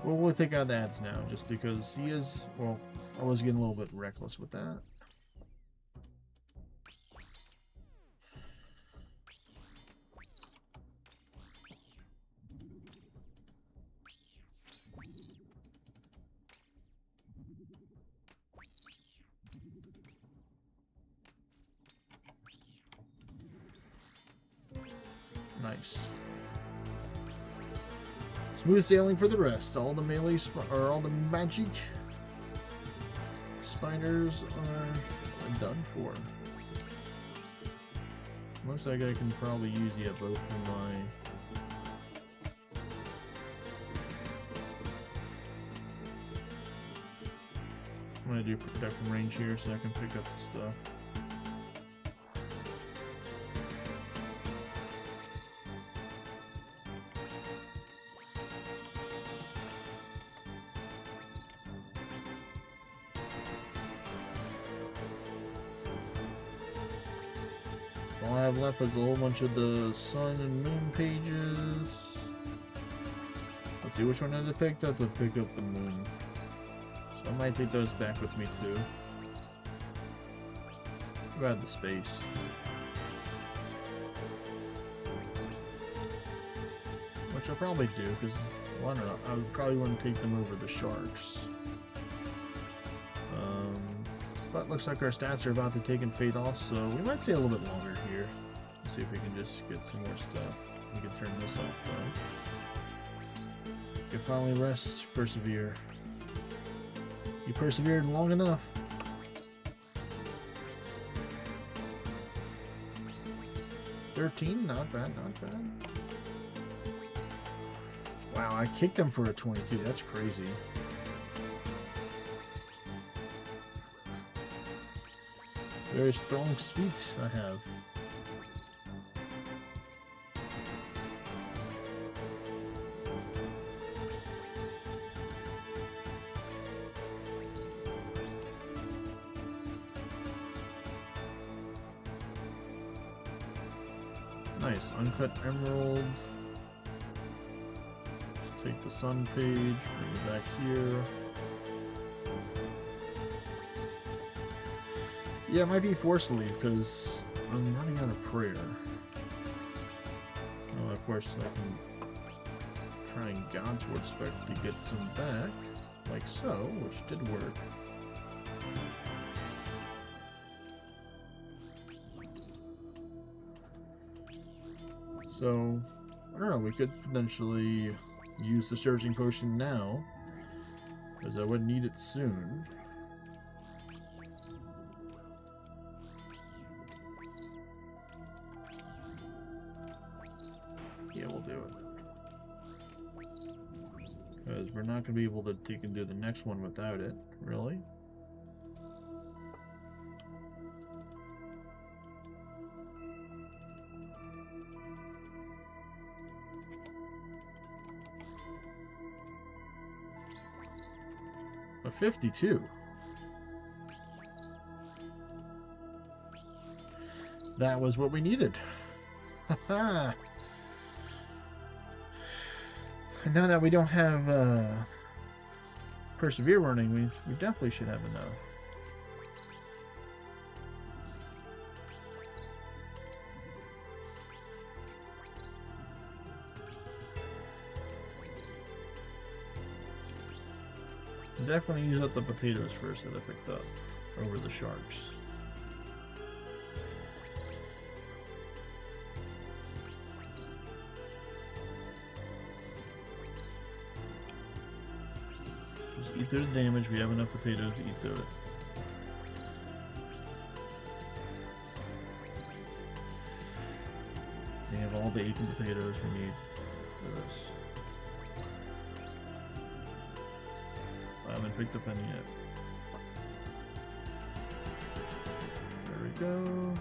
Well, we'll take out the ads now, just because he is, well, I was getting a little bit reckless with that. Nice. Smooth sailing for the rest. All the melee or all the magic spiders are done for. Looks like I can probably use the both in my. I'm gonna do protect from range here so I can pick up the stuff. All I have left is a whole bunch of the sun and moon pages. Let's see which one I picked up. I picked up the moon. So I might take those back with me too. Grab the space. Which I'll probably do, because, well, I don't know, I would probably want to take them over the sharks. But looks like our stats are about to take and fade off, so we might stay a little bit longer here. Let's see if we can just get some more stuff. We can turn this off, though. You can finally rest, persevere. You persevered long enough. $13, not bad, not bad. Wow, I kicked him for a 22. That's crazy. Very strong feet I have. Nice, uncut emerald. Take the sun page, bring it back here. Yeah, it might be forced to leave because I'm running out of prayer. Oh, of course, I can try and God's Word spec to get some back, like so, which did work. So, I don't know, we could potentially use the Surging Potion now, because I would need it soon. Yeah, we'll do it. Because we're not going to be able to take and do the next one without it, really. A 52. That was what we needed. Haha. And now that we don't have Persevere running, we definitely should have enough. Definitely use up the potatoes first that I picked up over the sharks. Just eat through the damage. We have enough potatoes to eat through it. We have all the 18 potatoes we need for this. I haven't picked up any yet. There we go.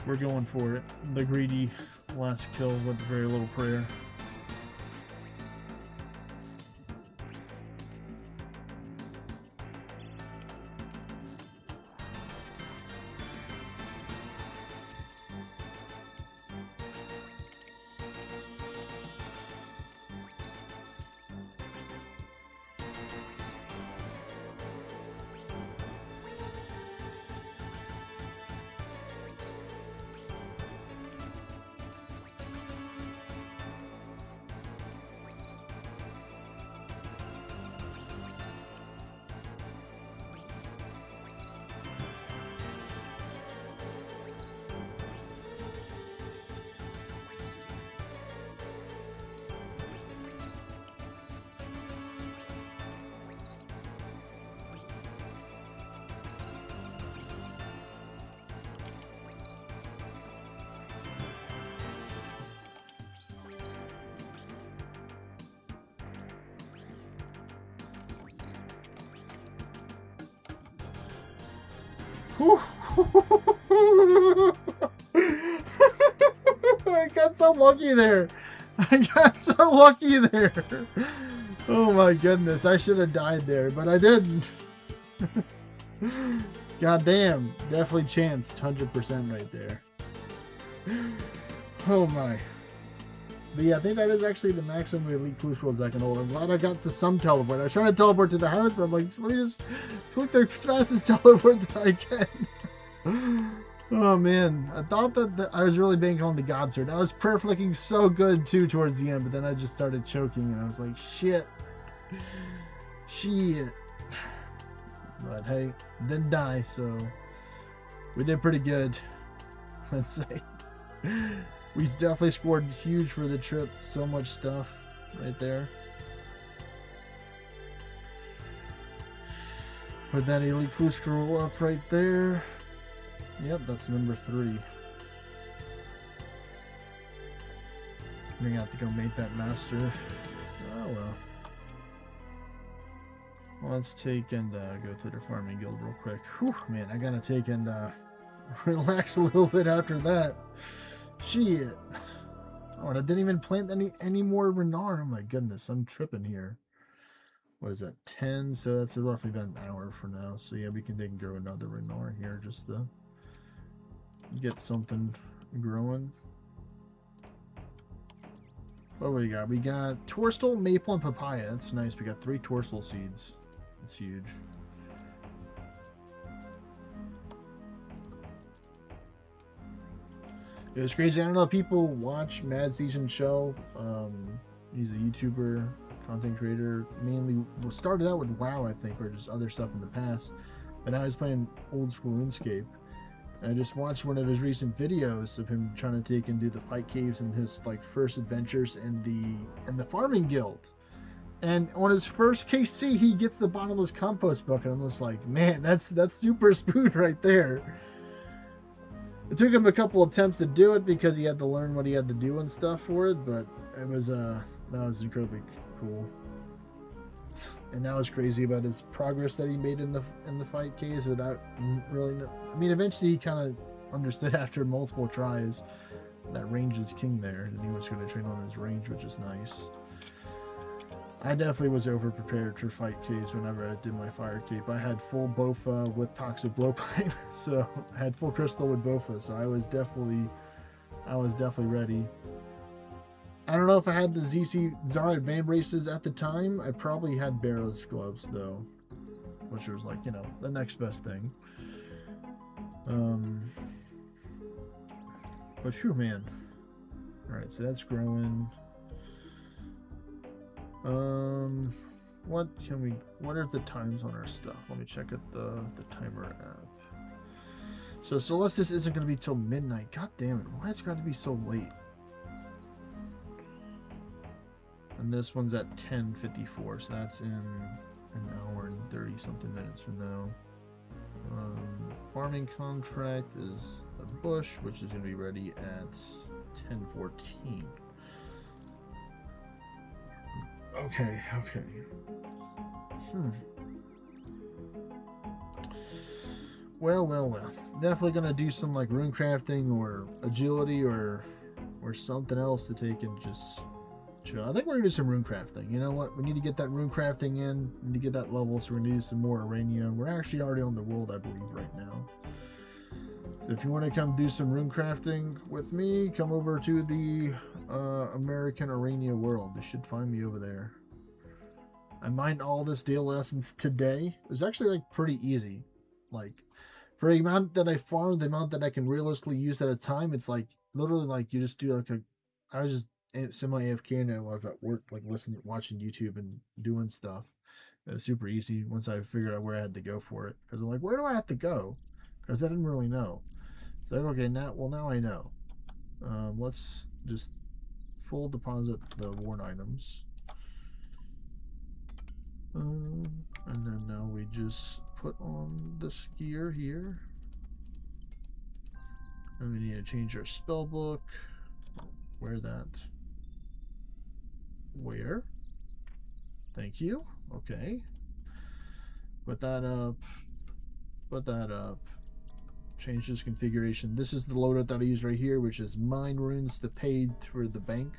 We're going for it. The greedy last kill with very little prayer. Whew. I got so lucky there. I got so lucky there. Oh my goodness, I should have died there, but I didn't. God damn, definitely chanced 100% right there. Oh my. But yeah, I think that is actually the maximum elite boost rolls I can hold. I'm glad I got the some teleport. I was trying to teleport to the house, but I'm like, let me just click the fastest teleport that I can. Oh man, I thought that I was really banking on the God Sword. I was prayer flicking so good too towards the end, but then I just started choking and I was like, shit. Shit. But hey, didn't die, so we did pretty good. Let's say. We definitely scored huge for the trip. So much stuff right there. Put that elite clue scroll up right there. Yep, that's number 3. We're gonna have to go make that master. Oh well. Let's take and go to the farming guild real quick. Whew, man, I gotta take and relax a little bit after that. Shit. Oh, and I didn't even plant any more Renard. Oh my goodness, I'm tripping here. What is that? 10. So that's roughly about an hour for now. So yeah, we can take and grow another Renard here just to get something growing. What do we got? We got Torstal, Maple, and Papaya. That's nice. We got 3 Torstal seeds. That's huge. It was crazy. I don't know if people watch Mad Season Show. He's a YouTuber, content creator. Mainly started out with WoW, I think, or just other stuff in the past. But now he's playing old school RuneScape. And I just watched one of his recent videos of him trying to take and do the fight caves and his like first adventures in the farming guild. And on his first KC, he gets the bottomless compost bucket. I'm just like, man, that's super smooth right there. It took him a couple attempts to do it because he had to learn what he had to do and stuff for it, but it was that was incredibly cool. And that was crazy about his progress that he made in the fight caves without really. I mean, eventually he kind of understood after multiple tries that range is king there, and he was going to train on his range, which is nice. I definitely was over prepared for fight caves whenever I did my fire cape. I had full Bofa with toxic blowpipe, so I had full crystal with Bofa, so I was definitely ready. I don't know if I had the ZC Zara Van braces at the time. I probably had Barrow's gloves though, which was like, you know, the next best thing. But phew, man. All right, so that's growing. What are the times on our stuff? Let me check at the timer app. So Celestis isn't going to be till midnight. God damn it. Why it's got to be so late? And this one's at 10:54, so that's in an hour and 30 something minutes from now. Farming contract is the bush, which is going to be ready at 10:14. Okay. Well. Definitely gonna do some like rune crafting or agility or something else to take and just chill. I think we're gonna do some rune crafting. You know what? We need to get that rune crafting in. We need to get that level, so we're gonna do some more Arania. We're actually already on the world, I believe, right now. So if you want to come do some rune crafting with me, come over to the American Arania world. You should find me over there. I mined all this Dale Essence today. It was actually like pretty easy. Like for the amount that I farmed, the amount that I can realistically use at a time, it's like literally like you just do like I was just semi AFK and I was at work, like watching YouTube and doing stuff. It was super easy once I figured out where I had to go for it. Because I'm like, where do I have to go? Because I didn't really know. So like, okay, now I know. Let's just full deposit the worn items. And then now we just put on the skier here. And we need to change our spell book. Where that? Where? Thank you. Okay. Put that up. Put that up. change this configuration. This is the loadout that I use right here, which is Mind Runes, the paid for the bank,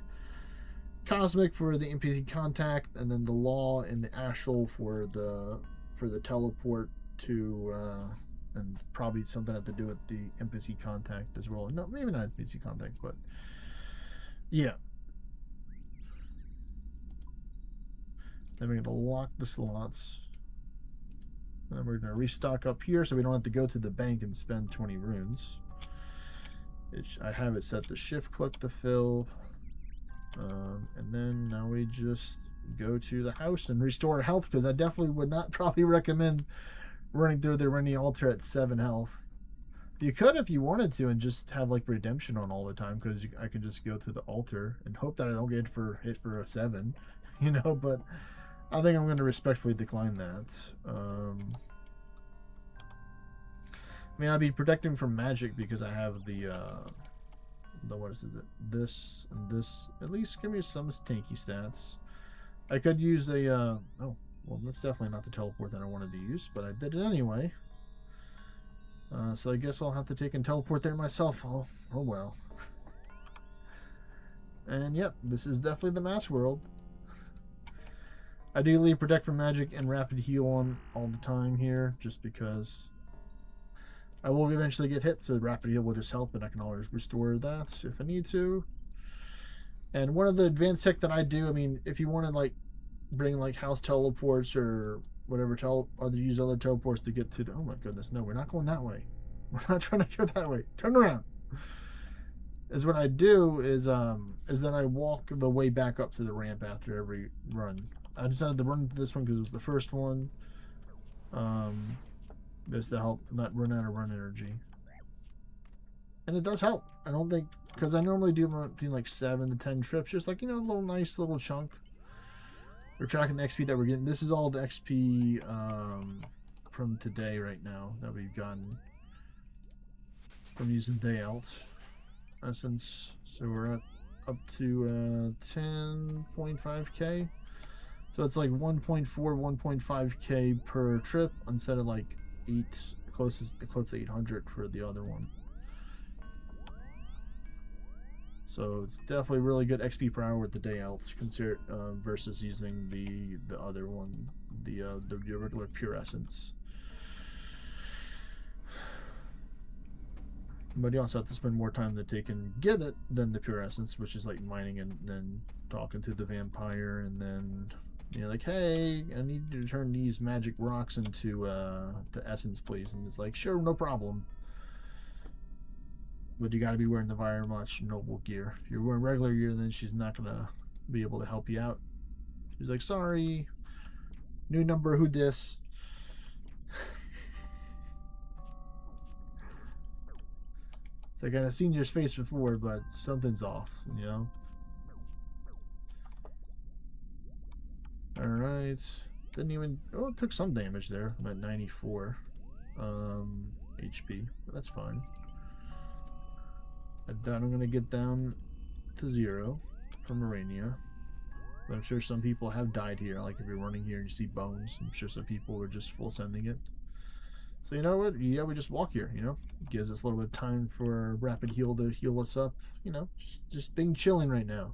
Cosmic for the NPC contact, and then the Law and the Astral for the teleport to and probably something have to do with the NPC contact as well. No, maybe not NPC contact, but yeah. Then we're gonna lock the slots. Then we're gonna restock up here so we don't have to go to the bank and spend 20 runes. I have it set to shift click to fill. And then now we just go to the house and restore health, because I definitely would not probably recommend running through the Rennie altar at 7 health. You could if you wanted to and just have like redemption on all the time, because I could just go to the altar and hope that I don't get hit for a 7, you know, but I think I'm going to respectfully decline that. I mean, I'd be protecting from magic because I have the what is it? This and this. At least give me some tanky stats. I could use a oh, well, that's definitely not the teleport that I wanted to use, but I did it anyway. So I guess I'll have to take and teleport there myself. Oh well. And yep, this is definitely the mass world. Ideally, protect from magic and rapid heal on all the time here, just because I will eventually get hit, so the rapid heal will just help, and I can always restore that if I need to. And one of the advanced tech that I do, I mean, if you want to like bring like house teleports or whatever, use other teleports to get to the, oh my goodness, no, we're not going that way. We're not trying to go that way. Turn around. Is what I do is then I walk the way back up to the ramp after every run. I decided to run this one because it was the first one. Just to help not run out of run energy. And it does help. I don't think, because I normally do between like 7 to 10 trips, just like, you know, a little nice little chunk. We're tracking the XP that we're getting. This is all the XP from today right now that we've gotten from using day out essence. So we're up to 10.5k. So it's like 1.4, 1.5k per trip instead of like close to 800 for the other one. So it's definitely really good XP per hour with the day out versus using the other one, the regular pure essence. But you also have to spend more time to take and get it than the pure essence, which is like mining and then talking to the vampire, and then you're like, hey, I need you to turn these magic rocks into to essence, please. And it's like, sure, no problem. But you got to be wearing the very much noble gear. If you're wearing regular gear, then she's not going to be able to help you out. She's like, sorry, new number, who dis? It's like, I've seen your face before, but something's off, you know? Alright. Didn't even... Oh, it took some damage there. I'm at 94 HP. But that's fine. I doubt I'm going to get down to 0 from Arania. But I'm sure some people have died here. Like if you're running here and you see bones, I'm sure some people are just full sending it. So you know what? Yeah, we just walk here, you know? It gives us a little bit of time for rapid heal to heal us up. You know, just being chilling right now.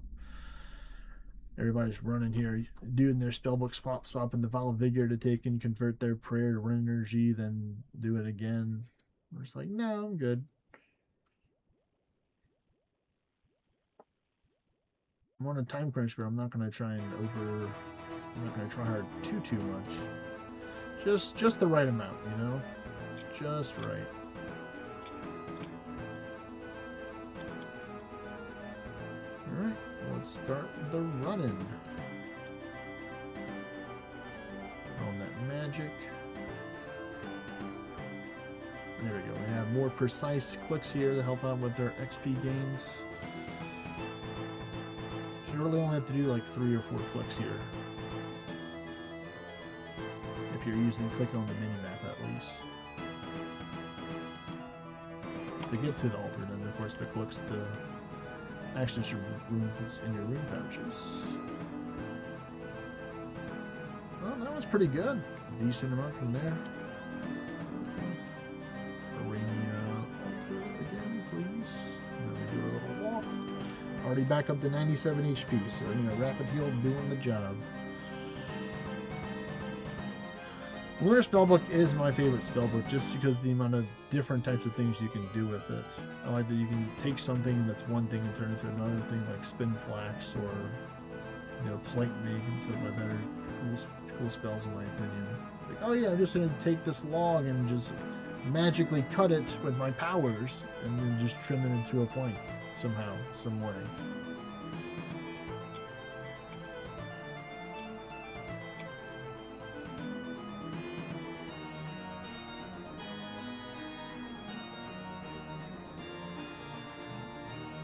Everybody's running here, doing their spellbook swapping the Vial of Vigor to take and convert their prayer to run energy, then do it again. We're just like, no, I'm good. I'm on a time crunch, but I'm not gonna try and I'm not gonna try hard too much. Just the right amount, you know? Just right. Alright, let's start the running. On that magic. There we go. We have more precise clicks here to help out with their XP gains. You really only have to do like 3 or 4 clicks here. If you're using click on the minimap at least. To get to the altar, then of course the clicks to access your rooms in your room pouches. Well, that was pretty good. Decent amount from there. Arania already back up to 97 HP, so, you know, Rapid Heal doing the job. Lunar Spellbook is my favorite spellbook just because of the amount of different types of things you can do with it. I like that you can take something that's one thing and turn it into another thing, like Spin Flax or, you know, Plate Make and stuff like that are cool spells in my opinion. It's like, oh yeah, I'm just going to take this log and just magically cut it with my powers and then just trim it into a plank somehow, some way.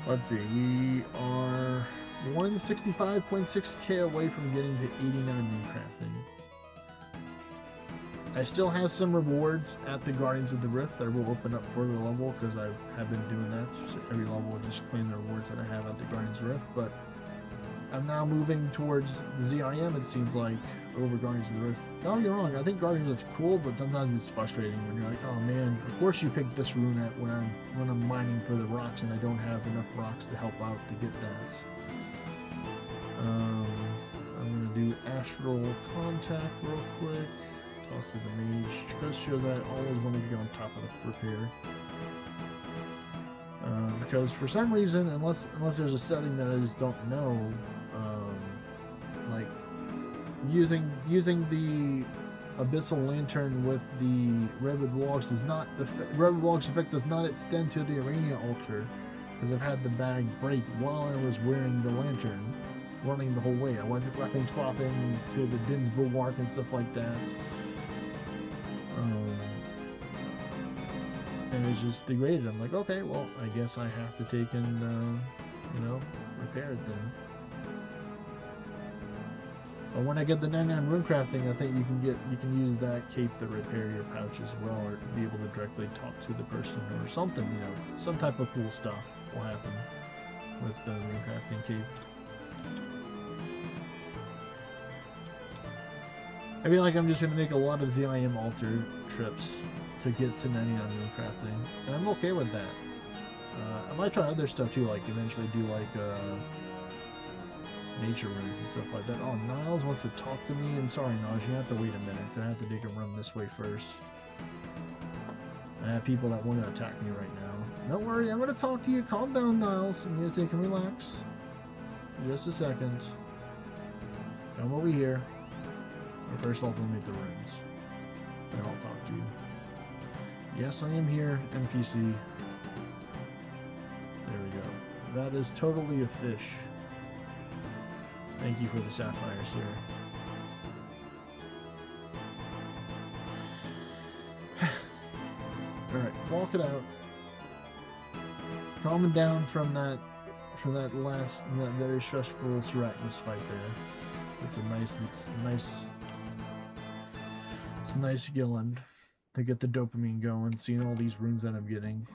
Let's see, we are 165.6k away from getting to 89 rune crafting. I still have some rewards at the Guardians of the Rift that will open up further level because I have been doing that. So every level will just claim the rewards that I have at the Guardians of the Rift, but I'm now moving towards ZIM, it seems like, over Guardians of the Rift. Don't get me wrong, I think Guardians is cool, but sometimes it's frustrating when you're like, oh man, of course you picked this rune at when I'm mining for the rocks and I don't have enough rocks to help out to get that. I'm gonna do Astral Contact real quick. Talk to the mage. Just show that I always want to get on top of the repair. Because for some reason, unless there's a setting that I just don't know, like using the Abyssal Lantern with the Redwood Logs does not, the Redwood Logs effect does not extend to the Arania altar, because I've had the bag break while I was wearing the lantern, running the whole way. I wasn't weapon swapping to the Din's Bulwark and stuff like that. And it's just degraded. I'm like, okay, well, I guess I have to take and, you know, repair it then. But when I get the 99 rune crafting, I think you can use that cape to repair your pouch as well, or be able to directly talk to the person or something, you know, some type of cool stuff will happen with the rune crafting cape. I feel like I'm just going to make a lot of ZIM altar trips to get to 99 rune crafting, and I'm okay with that. I might try other stuff too, like eventually do like nature runes and stuff like that. Oh, Niles wants to talk to me. I'm sorry, Niles, you have to wait a minute. I have to take a run this way first. I have people that want to attack me right now. Don't worry, I'm going to talk to you. Calm down, Niles. I'm going to take a relax. Just a second. Come over here. But first I'll eliminate the runes. Then I'll talk to you. Yes, I am here, NPC. There we go. That is totally a fish. Thank you for the sapphire, sir. Alright, walk it out. Calming down from that very stressful Arachnis fight there. It's a nice gilling to get the dopamine going, seeing all these runes that I'm getting.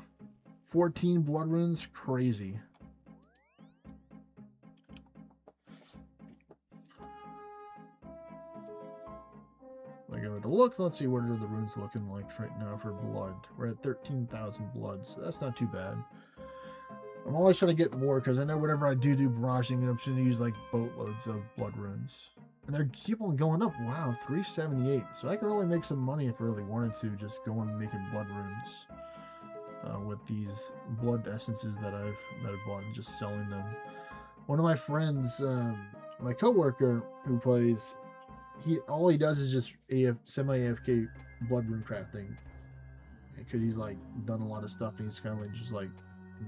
14 blood runes, crazy. Like I would look, let's see what are the runes looking like right now for blood. We're at 13,000 blood, so that's not too bad. I'm always trying to get more because I know whenever I do barraging, I'm just going to use like boatloads of blood runes. And they keep on going up. Wow, 378. So I can really make some money if I really wanted to, just go on making blood runes with these blood essences that I've bought and just selling them. One of my friends, my coworker who plays, all he does is just semi-AFK blood rune crafting because he's like done a lot of stuff and he's kind of like just like,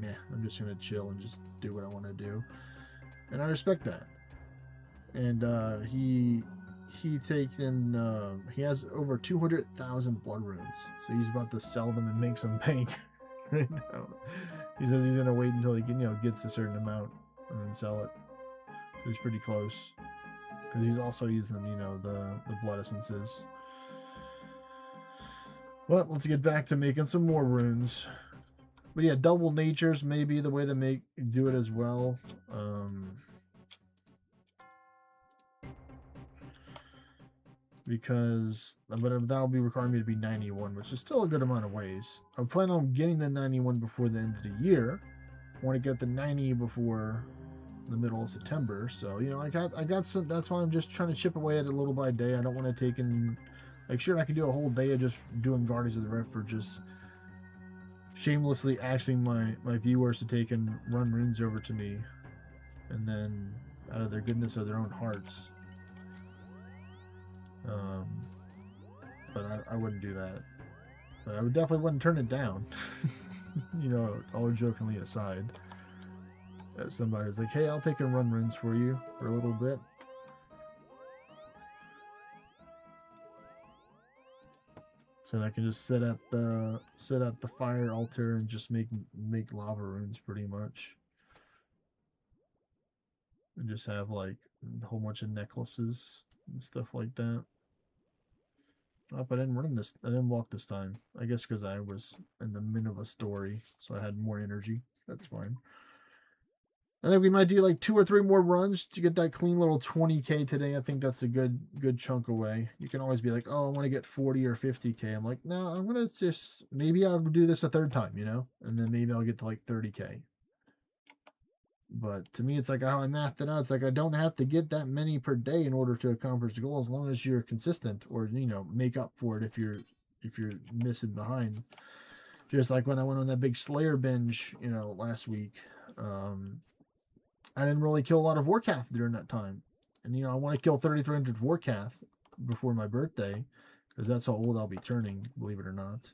meh, I'm just gonna chill and just do what I want to do, and I respect that. And he has over 200,000 blood runes, so he's about to sell them and make some bank right now. He says he's gonna wait until he gets a certain amount and then sell it. So he's pretty close because he's also using the blood essences. But let's get back to making some more runes. But yeah, double natures may be the way to do it as well. Because that'll be requiring me to be 91, which is still a good amount of ways. I plan on getting the 91 before the end of the year. I want to get the 90 before the middle of September. So I got some. That's why I'm just trying to chip away at it little by day. I don't want to take in, like, sure, I can do a whole day of just doing Guardians of the Rift, for just shamelessly asking my viewers to take and run runes over to me, and then out of their goodness of their own hearts. But I wouldn't do that. But I would definitely wouldn't turn it down. All jokingly aside. Somebody's like, hey, I'll take and run runes for you for a little bit. So I can just sit at the fire altar and just make lava runes pretty much. And just have like a whole bunch of necklaces and stuff like that. Oh, but I didn't walk this time. I guess because I was in the middle of a story, so I had more energy. That's fine. I think we might do like 2 or 3 more runs to get that clean little 20k today. I think that's a good chunk away. You can always be like, oh, I want to get 40 or 50k. I'm like, no, I'm gonna just, maybe I'll do this a third time, and then maybe I'll get to like 30k. But to me, it's like how I mathed it out. It's like I don't have to get that many per day in order to accomplish the goal, as long as you're consistent, or make up for it if you're missing behind. Just like when I went on that big Slayer binge, last week. I didn't really kill a lot of Warcath during that time, and I want to kill 3,300 Warcath before my birthday, because that's how old I'll be turning, believe it or not.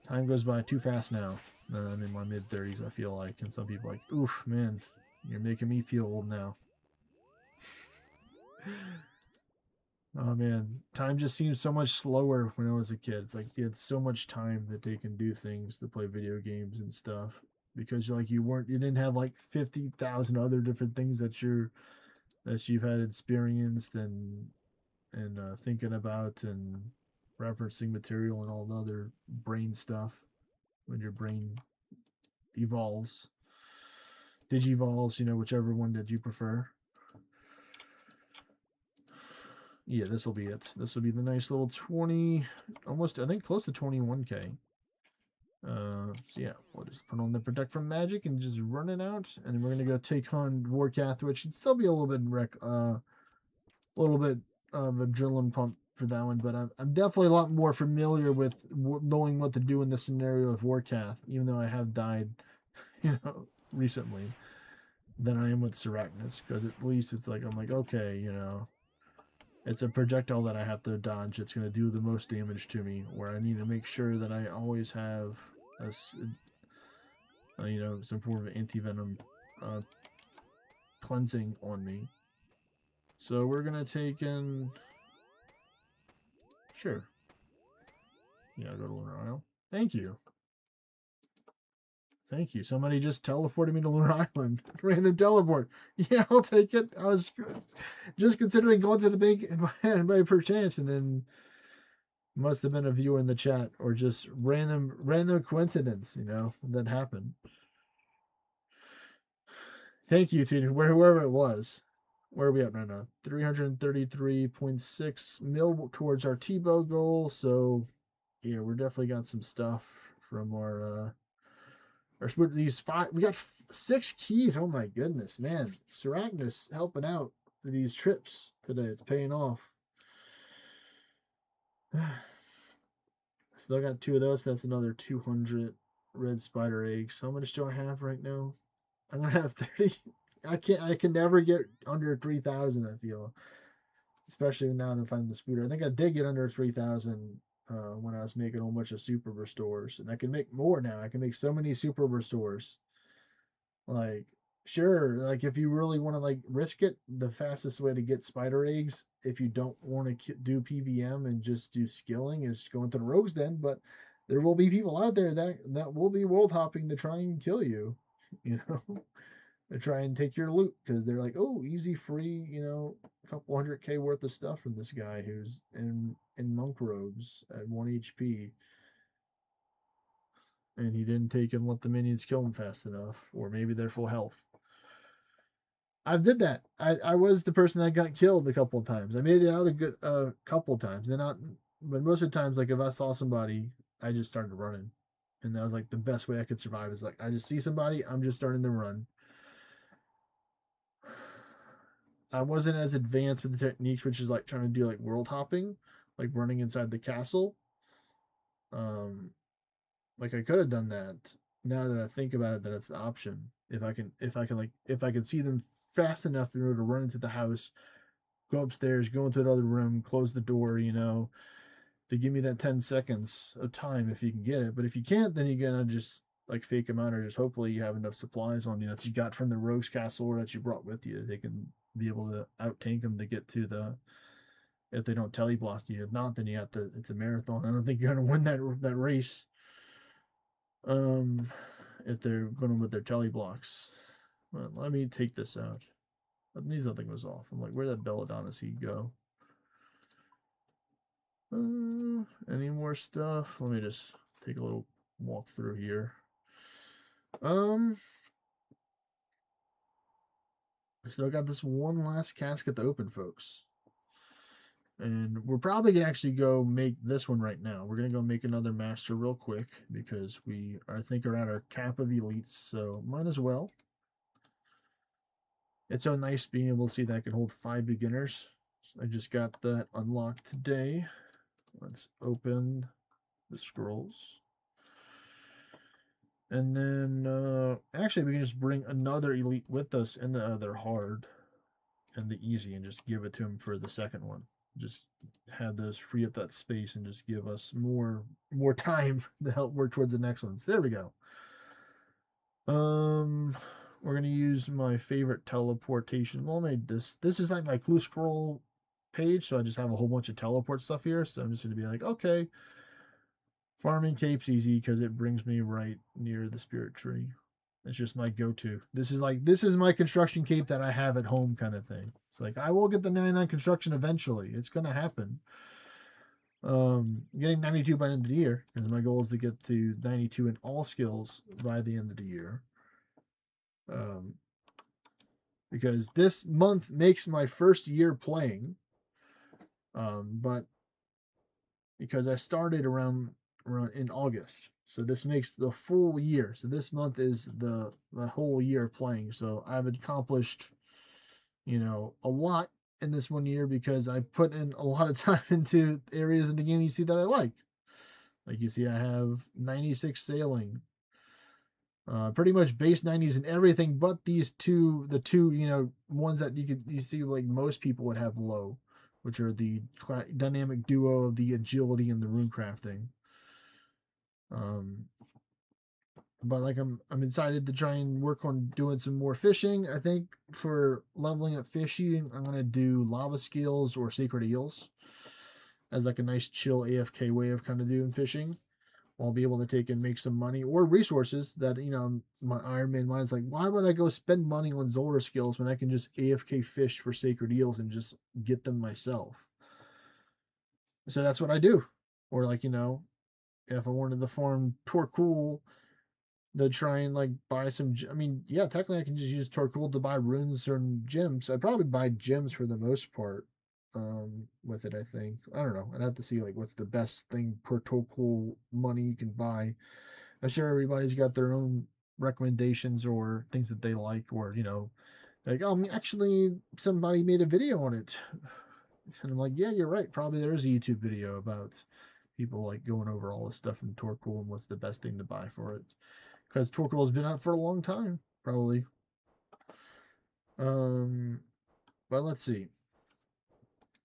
Time goes by too fast now. I'm in my mid-30s, I feel like. And some people are like, oof, man, you're making me feel old now. Oh, man. Time just seems so much slower when I was a kid. It's like you had so much time that they can do things, to play video games and stuff. Because you didn't have like 50,000 other different things that you've had experienced and thinking about and referencing material and all the other brain stuff when your brain evolves, digivolves, whichever one that you prefer. Yeah, this will be it. This will be the nice little 20, almost, I think, close to 21k. So yeah, we'll just put on the Protect from Magic and just run it out, and then we're gonna go take on Vorkath, which should still be a little bit of adrenaline pump for that one, but I'm definitely a lot more familiar with knowing what to do in the scenario of Vorkath, even though I have died, recently, than I am with Seracnus, because at least it's like, I'm like, okay, it's a projectile that I have to dodge. It's going to do the most damage to me, where I need to make sure that I always have some form of anti-venom cleansing on me. So we're going to take in... Sure. Yeah, go to Lunar Isle. Thank you. Thank you. Somebody just teleported me to Lunar Island. Random teleport. Yeah, I'll take it. I was just considering going to the bank by per chance, and then must have been a viewer in the chat, or just random coincidence, that happened. Thank you to whoever it was. Where are we at right now? 333.6 mil towards our Tbow goal. So, yeah, we're definitely got some stuff from our these 5. We got 6 keys. Oh my goodness, man! Seracnus helping out these trips today. It's paying off. Still got 2 of those. That's another 200 red spider eggs. How much do I have right now? I'm gonna have 30. I can never get under 3,000, I feel. Especially now that I'm finding the Spooter. I think I did get under 3,000 when I was making a whole bunch of super restores. And I can make more now. I can make so many super restores. Like, sure, like if you really want to like risk it, the fastest way to get spider eggs, if you don't want to do PVM and just do skilling, is going to the Rogue's Den. But there will be people out there that will be world hopping to try and kill you. To try and take your loot, because they're like, oh, easy, free, a couple 100k worth of stuff from this guy who's in monk robes at 1 HP, and he didn't take and let the minions kill him fast enough, or maybe they're full health. I did that. I was the person that got killed a couple of times. I made it out a couple of times, but most of the times, like if I saw somebody, I just started running. And that was like the best way I could survive is like I just see somebody, I'm just starting to run. I wasn't as advanced with the techniques, which is like trying to do like world hopping, like running inside the castle. Like I could have done that. Now that I think about it, that it's an option. If I can see them fast enough in order to run into the house, go upstairs, go into the other room, close the door, to give me that 10 seconds of time if you can get it. But if you can't, then you're gonna just like fake them out, or just hopefully you have enough supplies on you that you got from the rogue's castle or that you brought with you. They can be able to out tank them to get to the. If they don't telly block you, if not, then you have to. It's a marathon. I don't think you're gonna win that race. Um, if they're going with their telly blocks. Well, let me take this out. That means nothing was off. I'm like, where did Belladonna seed go? Any more stuff? Let me just take a little walk through here. Still got this one last casket to open, folks. And we're probably gonna actually go make this one right now. We're gonna go make another master real quick because we I think are at our cap of elites, so might as well. It's so nice being able to see that I can hold 5 beginners. I just got that unlocked today. Let's open the scrolls. And then, actually, we can just bring another elite with us in the other hard and the easy and just give it to him for the second one. Just have those free up that space and just give us more time to help work towards the next ones. There we go. We're gonna use my favorite teleportation. Well, I made this. This is like my clue scroll page, so I just have a whole bunch of teleport stuff here. So I'm just gonna be like, okay, farming cape's easy because it brings me right near the spirit tree. It's just my go-to. This is my construction cape that I have at home kind of thing. It's like I will get the 99 construction eventually. It's gonna happen. Getting 92 by the end of the year because my goal is to get to 92 in all skills by the end of the year. Because this month makes my first year playing. But because I started around in August, so this makes the full year. So this month is the whole year playing. So I've accomplished, a lot in this 1 year because I put in a lot of time into areas in the game you see that I like. Like you see, I have 96 sailing. Pretty much base 90s and everything but the two ones that you see like most people would have low, which are the dynamic duo, the agility, and the rune crafting. But like I'm excited to try and work on doing some more fishing. I think for leveling up fishing, I'm gonna do lava scales or sacred eels as like a nice chill AFK way of kind of doing fishing. I'll be able to take and make some money or resources that, my Iron Man mind's like, why would I go spend money on Zolder skills when I can just AFK fish for sacred eels and just get them myself? So that's what I do. Or like, if I wanted to farm Torkool to try and like buy some, yeah, technically I can just use Torkool to buy runes or gems. I'd probably buy gems for the most part. With it, I think. I don't know. I'd have to see like what's the best thing per total money you can buy. I'm sure everybody's got their own recommendations or things that they like, or like, oh, actually somebody made a video on it, and I'm like, yeah, you're right. Probably there is a YouTube video about people like going over all this stuff in Torkool and what's the best thing to buy for it, because Torkool has been out for a long time, probably. But let's see.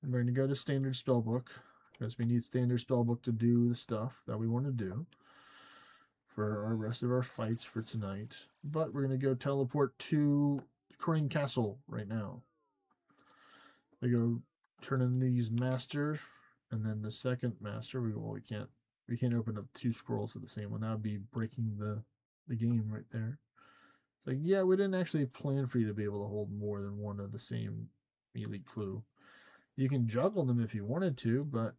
I'm going to go to standard spellbook because we need standard spellbook to do the stuff that we want to do for our rest of our fights for tonight. But we're going to go teleport to Crane Castle right now. I go turn in these master, and then the second master. We can't open up 2 scrolls of the same one. That would be breaking the game right there. It's like, yeah, we didn't actually plan for you to be able to hold more than one of the same elite clue. You can juggle them if you wanted to, but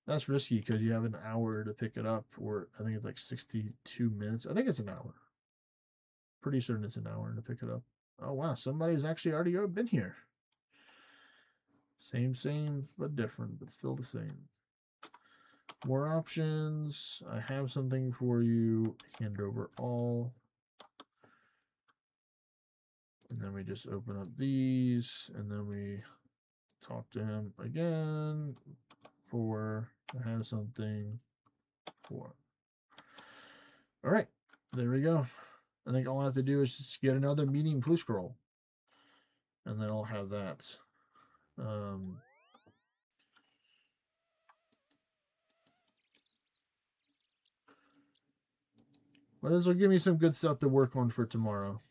that's risky because you have an hour to pick it up, or I think it's like 62 minutes. I think it's an hour. Pretty certain it's an hour to pick it up. Oh, wow. Somebody's actually already been here. Same, but different, but still the same. More options. I have something for you. Hand over all. And then we just open up these, and then we talk to him again for I have something for. All right, there we go. I think all I have to do is just get another meeting clue scroll, and then I'll have that. But this will give me some good stuff to work on for tomorrow.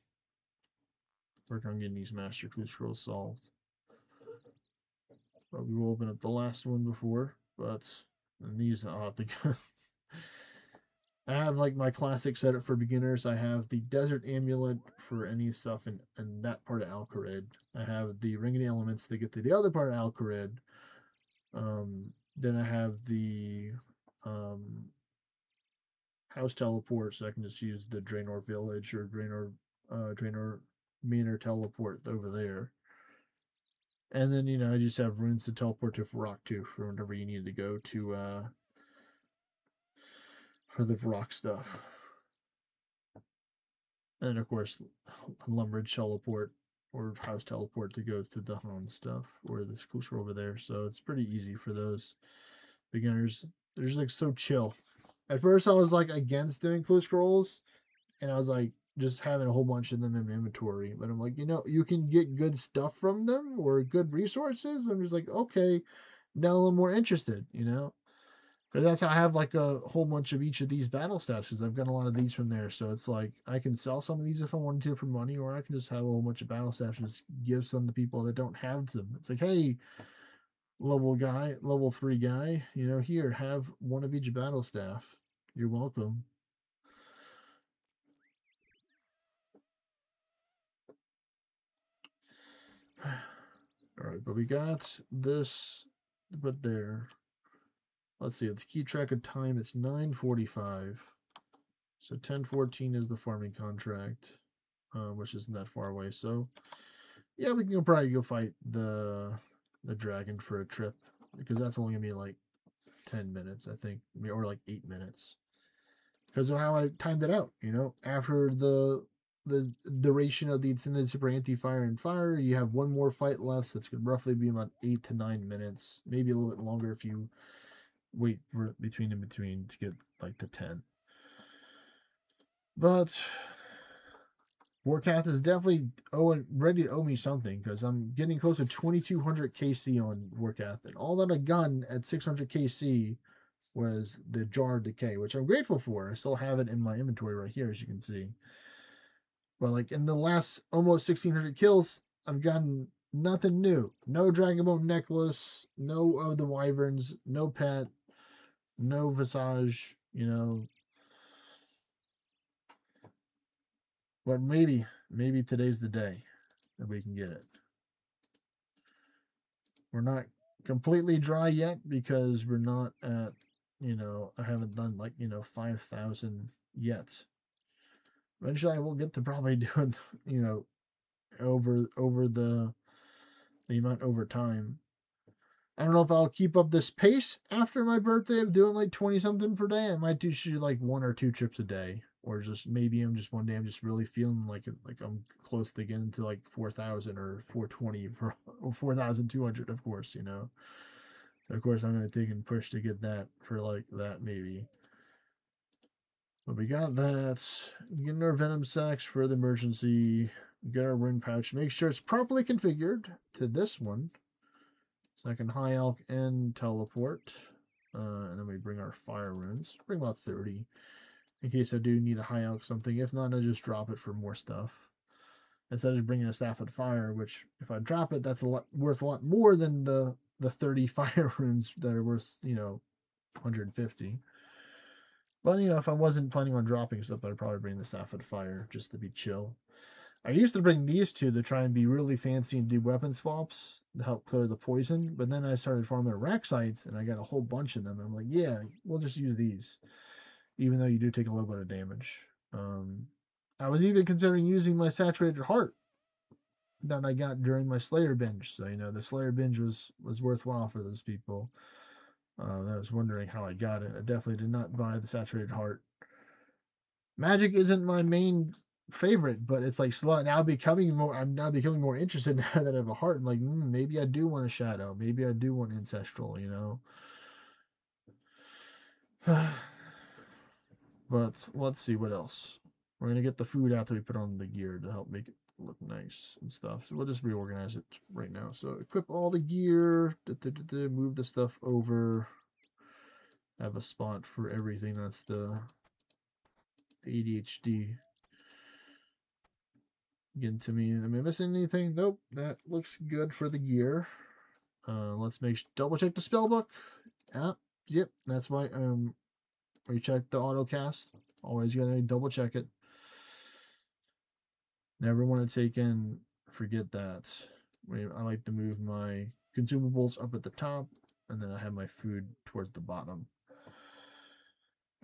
Work on getting these master clue scrolls solved. But we will open up the last one before, but and these I'll have to go. I have like my classic setup for beginners. I have the Desert Amulet for any stuff in that part of Alcarid. I have the Ring of the Elements to get to the other part of Alcarid. Then I have the House Teleport, so I can just use the Draenor Village or Draenor Manor Teleport over there. And then, I just have runes to teleport to Varrock too, for whenever you need to go to for the Varrock stuff. And of course, Lumbridge teleport or House teleport to go to the Han stuff or the school scroll over there. So it's pretty easy for those beginners. They're just like so chill. At first, I was like against doing clue scrolls, and I was like just having a whole bunch of them in my inventory. But I'm like, you can get good stuff from them or good resources. I'm just like, okay, now I'm more interested, But that's how I have like a whole bunch of each of these battle stats because I've got a lot of these from there. So it's like I can sell some of these if I wanted to for money, or I can just have a whole bunch of battle stats and just give some to people that don't have them. It's like, hey, level 3 guy, here, have one of each battle staff. You're welcome. All right, but we got this, but there. Let's see, let's keep track of time. It's 9:45. So 10:14 is the farming contract, which isn't that far away. So yeah, we can probably go fight the dragon for a trip because that's only gonna be like 10 minutes, I think, or like 8 minutes. Because of how I timed it out, after the duration of the Ascended Super Anti-Fire and Fire, you have one more fight left, so it's going to roughly be about 8 to 9 minutes, maybe a little bit longer if you wait for between to get like to 10. But Warcath is definitely ready to owe me something because I'm getting close to 2200 KC on Warcath, and all that I've gotten at 600 KC was the Jar of Decay, which I'm grateful for. I still have it in my inventory right here, as you can see. But like in the last almost 1600 kills, I've gotten nothing new. No Dragonbone Necklace, no of the Wyverns, no pet, no Visage, But maybe today's the day that we can get it. We're not completely dry yet because we're not at, I haven't done like, 5,000 yet. Eventually I will get to probably doing, over the amount over time. I don't know if I'll keep up this pace after my birthday of doing like 20 something per day. I might do like 1 or 2 trips a day, or just maybe one day I'm just really feeling like I'm close to getting to like 4,000 or 420 or 4,200, of course, Of course, I'm going to take and push to get that for like that maybe. But we got that. Getting our Venom Sacks for the emergency. Get our rune pouch. Make sure it's properly configured to this one. So I can High Elk and teleport. And then we bring our fire runes. Bring about 30. In case I do need a High Elk something. If not, I just drop it for more stuff. Instead of just bringing a Staff of Fire, which if I drop it, that's worth a lot more than the 30 fire runes that are worth, 150. But, if I wasn't planning on dropping stuff, I'd probably bring the Staff of Fire just to be chill. I used to bring these two to try and be really fancy and do weapon swaps to help clear the poison, but then I started farming rack sites, and I got a whole bunch of them. I'm like, yeah, we'll just use these, even though you do take a little bit of damage. I was even considering using my Saturated Heart that I got during my Slayer binge. So, the Slayer binge was worthwhile for those people. I was wondering how I got it. I definitely did not buy the saturated heart. Magic isn't my main favorite, but it's like now becoming more. I'm now becoming more interested now that I have a heart. I'm like, maybe I do want a shadow. Maybe I do want ancestral. You know. But let's see what else. We're gonna get the food after we put on the gear to help make it look nice and stuff. So we'll just reorganize it right now. So equip all the gear. Move the stuff over. Have a spot for everything. That's the ADHD. Getting to me. Am I missing anything? Nope. That looks good for the gear. Let's double check the spell book. Yep. That's why recheck the auto cast. Always gotta double check it. Never want to forget that. I like to move my consumables up at the top, and then I have my food towards the bottom.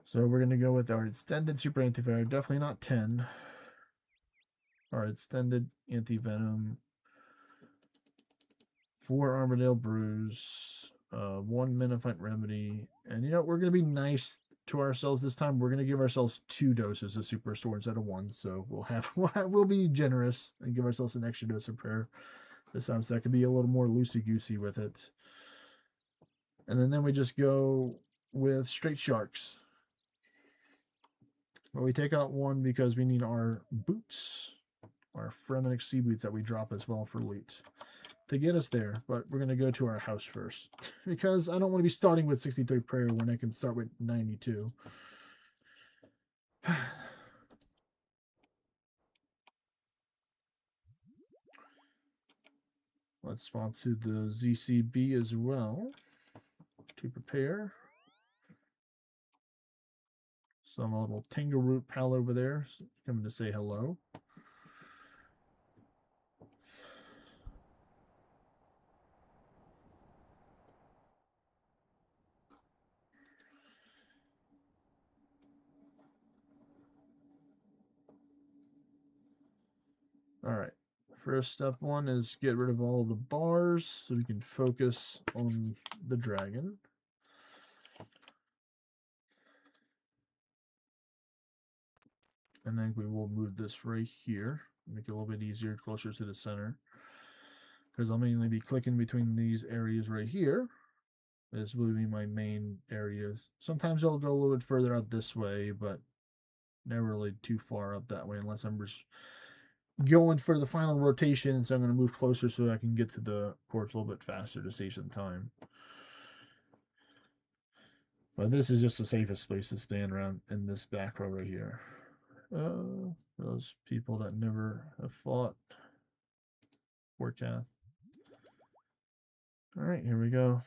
So we're going to go with our extended super antivenom, definitely not 10. Our extended antivenom, 4 Armadale Brews, 1 Menophyte Remedy, and we're going to be nice to ourselves this time. We're going to give ourselves 2 doses of Super Restore instead of 1, so we'll be generous and give ourselves an extra dose of prayer this time, so that could be a little more loosey-goosey with it. And then we just go with straight sharks. But we take out 1 because we need our boots, our Fremenic sea boots that we drop as well for loot to get us there. But we're going to go to our house first because I don't want to be starting with 63 prayer when I can start with 92. Let's swap to the ZCB as well to prepare. Some little Tangle pal over there coming to say hello. All right. First step 1 is get rid of all the bars so we can focus on the dragon. And then we will move this right here, make it a little bit easier, closer to the center. Because I'll mainly be clicking between these areas right here. This will be my main areas. Sometimes I'll go a little bit further out this way, but never really too far up that way unless I'm just going for the final rotation. So I'm going to move closer so I can get to the courts a little bit faster to save some time. But this is just the safest place to stand around in this back row right here. Those people that never have fought. Forecast. All right, here we go.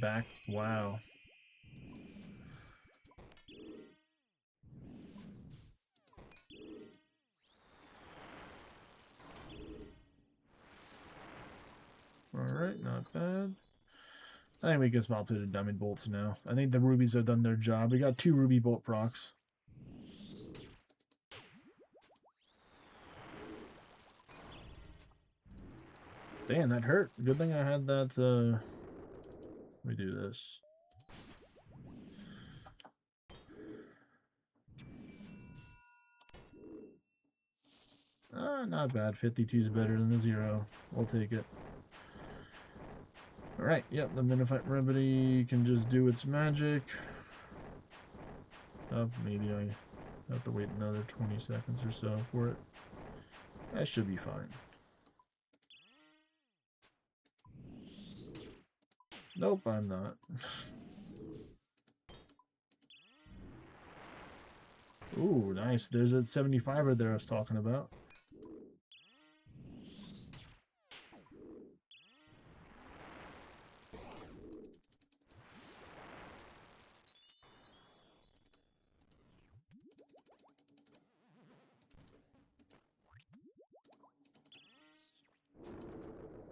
Back. Wow. Alright, not bad. I think we can swap to the diamond bolts now. I think the rubies have done their job. We got 2 ruby bolt procs. Damn, that hurt. Good thing I had that, let me do this. Not bad. 52 is better than the 0. We'll take it. Alright, yep, the Menophyte Remedy can just do its magic. Maybe I have to wait another 20 seconds or so for it. That should be fine. Nope, I'm not. Ooh, nice. There's a 75er there I was talking about.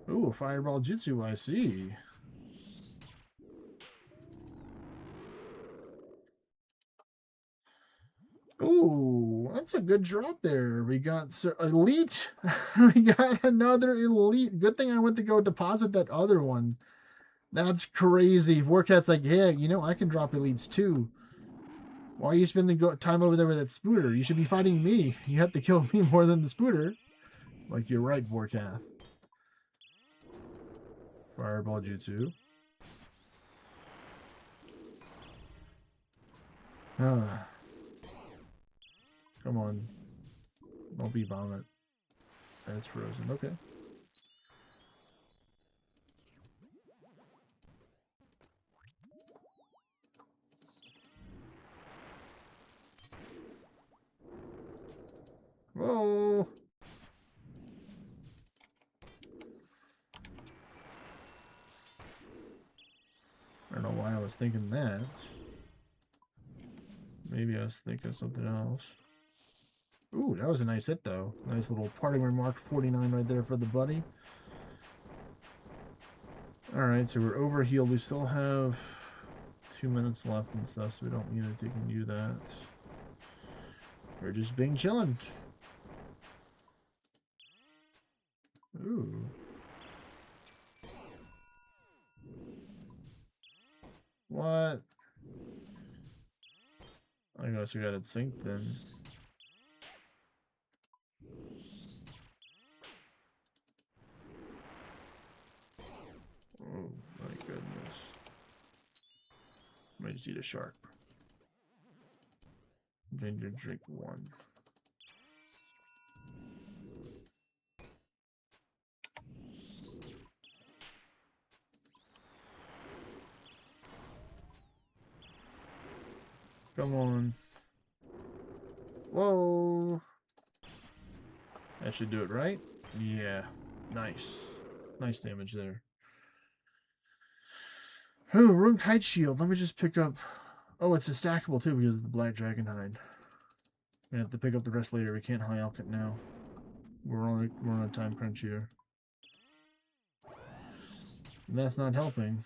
Ooh, Fireball Jutsu, I see. That's a good drop there. We got elite. We got another elite. Good thing I went to go deposit that other one. That's crazy. Vorkat's like, yeah, you know, I can drop elites too. Why are you spending time over there with that Spooter? You should be fighting me. You have to kill me more than the Spooter. Like, you're right, Vorkath. Fireball Jutsu. Ah. Come on. Don't be vomit. That's frozen. Okay. Whoa! I don't know why I was thinking that. Maybe I was thinking something else. Ooh, that was a nice hit, though. Nice little parting remark, 49 right there for the buddy. Alright, so we're overhealed. We still have 2 minutes left and stuff, so we don't need to do that. We're just being chillin'. Ooh. What? I guess we got it synced then. Oh my goodness. Might just eat a shark. Ginger drink 1. Come on. Whoa. That should do it, right? Yeah. Nice. Nice damage there. Oh, Rune Kite Shield. Let me just pick up... Oh, it's a stackable too because of the Black Dragon Hide. We have to pick up the rest later. We can't high alch it now. We're on a time crunch here. And that's not helping.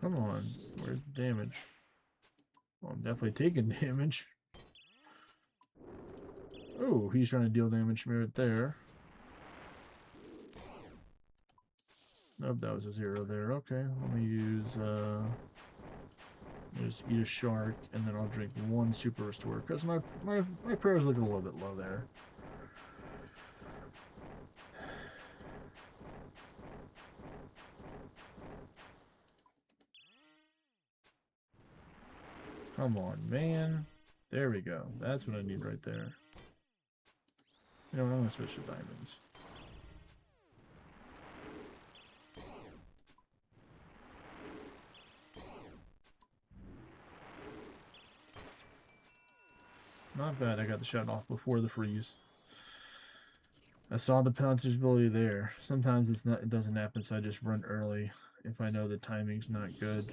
Come on, where's the damage? Well, I'm definitely taking damage. Oh, he's trying to deal damage to me right there. Nope, that was a 0 there. Okay, let me use, just eat a shark, and then I'll drink 1 super restore, because my prayer's looking a little bit low there. Come on, man. There we go. That's what I need right there. You know what? I'm going to switch to diamonds. Not bad. I got the shot off before the freeze. I saw the Pouncer's ability there. Sometimes it doesn't happen, so I just run early if I know the timing's not good.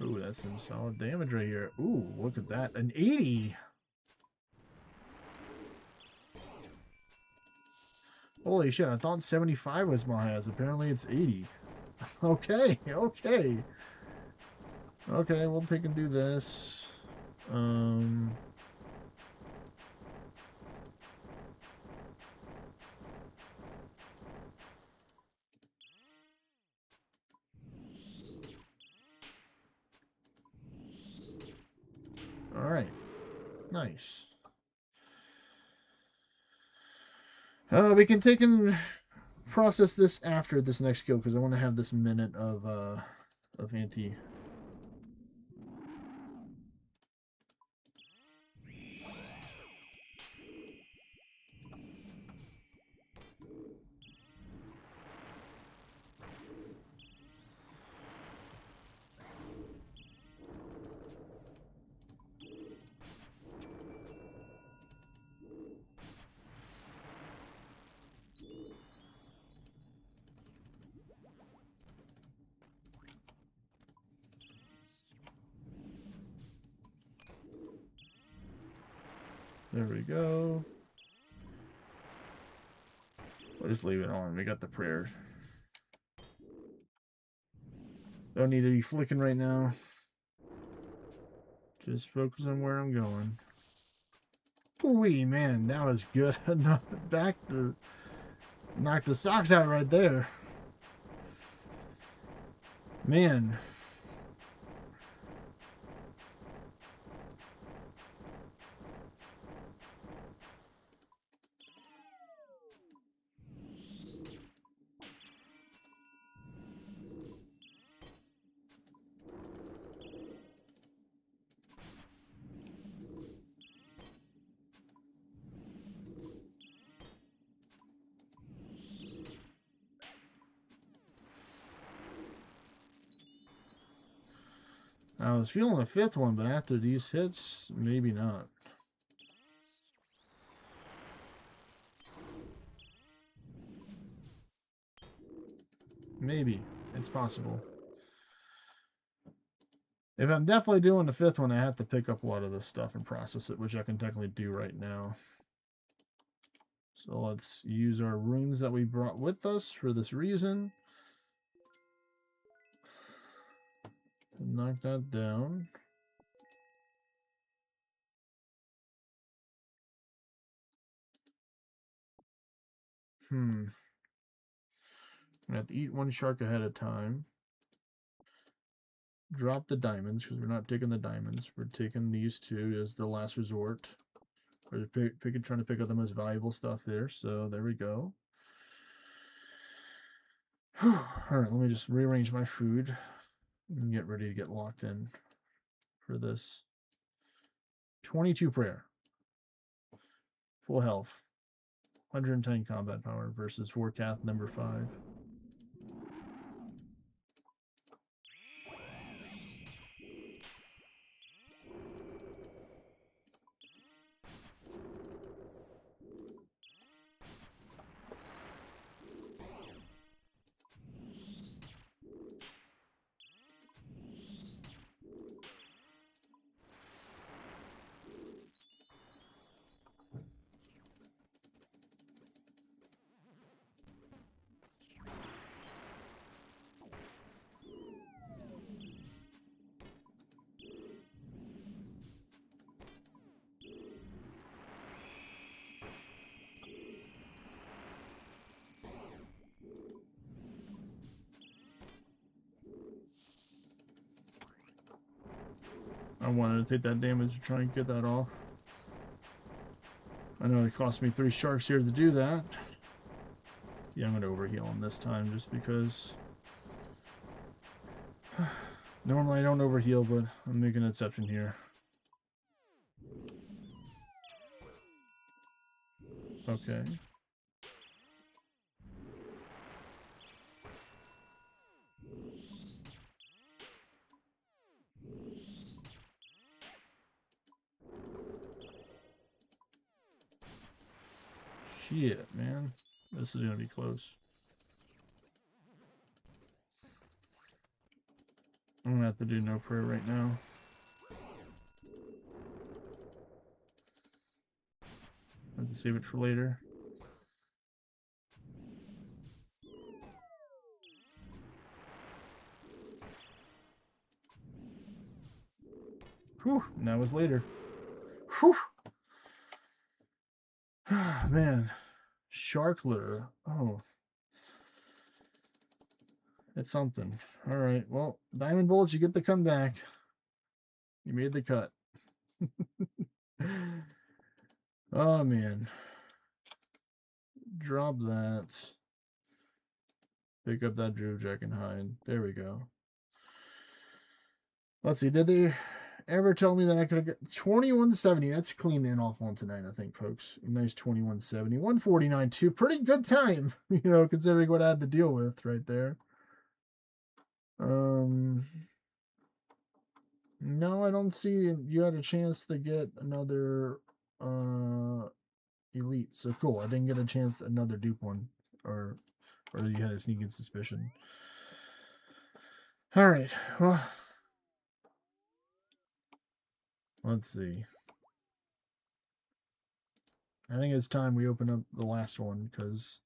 Ooh, that's some solid damage right here. Ooh, look at that. An 80! Holy shit, I thought 75 was my highest. Apparently it's 80. Okay, okay. Okay, we'll take and do this. Alright. Nice. We can take and process this after this next kill because I want to have this minute of anti. There we go. We'll just leave it on. We got the prayer. Don't need to be flicking right now. Just focus on where I'm going. Ooh, man, that was good. Back to knock the socks out right there. Man. I was feeling a fifth one, but after these hits, maybe not. Maybe. It's possible. If I'm definitely doing the fifth one, I have to pick up a lot of this stuff and process it, which I can technically do right now. So let's use our runes that we brought with us for this reason. Knock that down. I'm gonna have to eat one shark ahead of time. Drop the diamonds, because we're not taking the diamonds. We're taking these two as the last resort. We're trying to pick up the most valuable stuff there. So there we go. Alright, let me just rearrange my food and get ready to get locked in for this. 22 prayer. Full health. 110 combat power versus forecast number 5. I wanted to take that damage to try and get that off. I know it cost me 3 sharks here to do that. Yeah, I'm going to overheal him this time just because. Normally I don't overheal, but I'm making an exception here. Okay. Shit, man. This is going to be close. I'm going to have to do no prayer right now. I have to save it for later. Whew, and that was later. Whew. Man. Shark lure. Oh. It's something. Alright, well, Diamond Bullets, you get the comeback. You made the cut. Oh, man. Drop that. Pick up that Drew Jack and hide. There we go. Let's see, did they ever tell me that I could have got 2170? That's clean in off on tonight, I think, folks. A nice 2170. 149 too. Pretty good time, you know, considering what I had to deal with right there. No, I don't see you had a chance to get another elite. So cool. I didn't get a chance another dupe one, or you had a sneaking suspicion. All right. Well, let's see. I think it's time we open up the last one because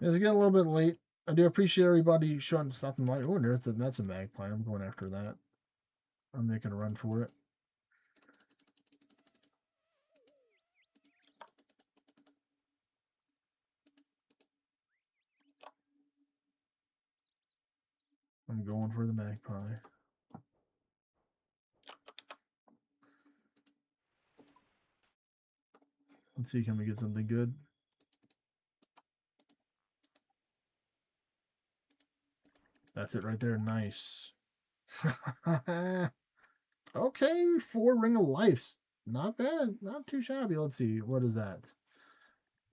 it's getting a little bit late. I do appreciate everybody stopping by. Oh, that's a magpie. I'm going after that. I'm making a run for it. I'm going for the magpie. Let's see, can we get something good? That's it right there. Nice. Okay, 4 Ring of Lives. Not bad. Not too shabby. Let's see. What is that?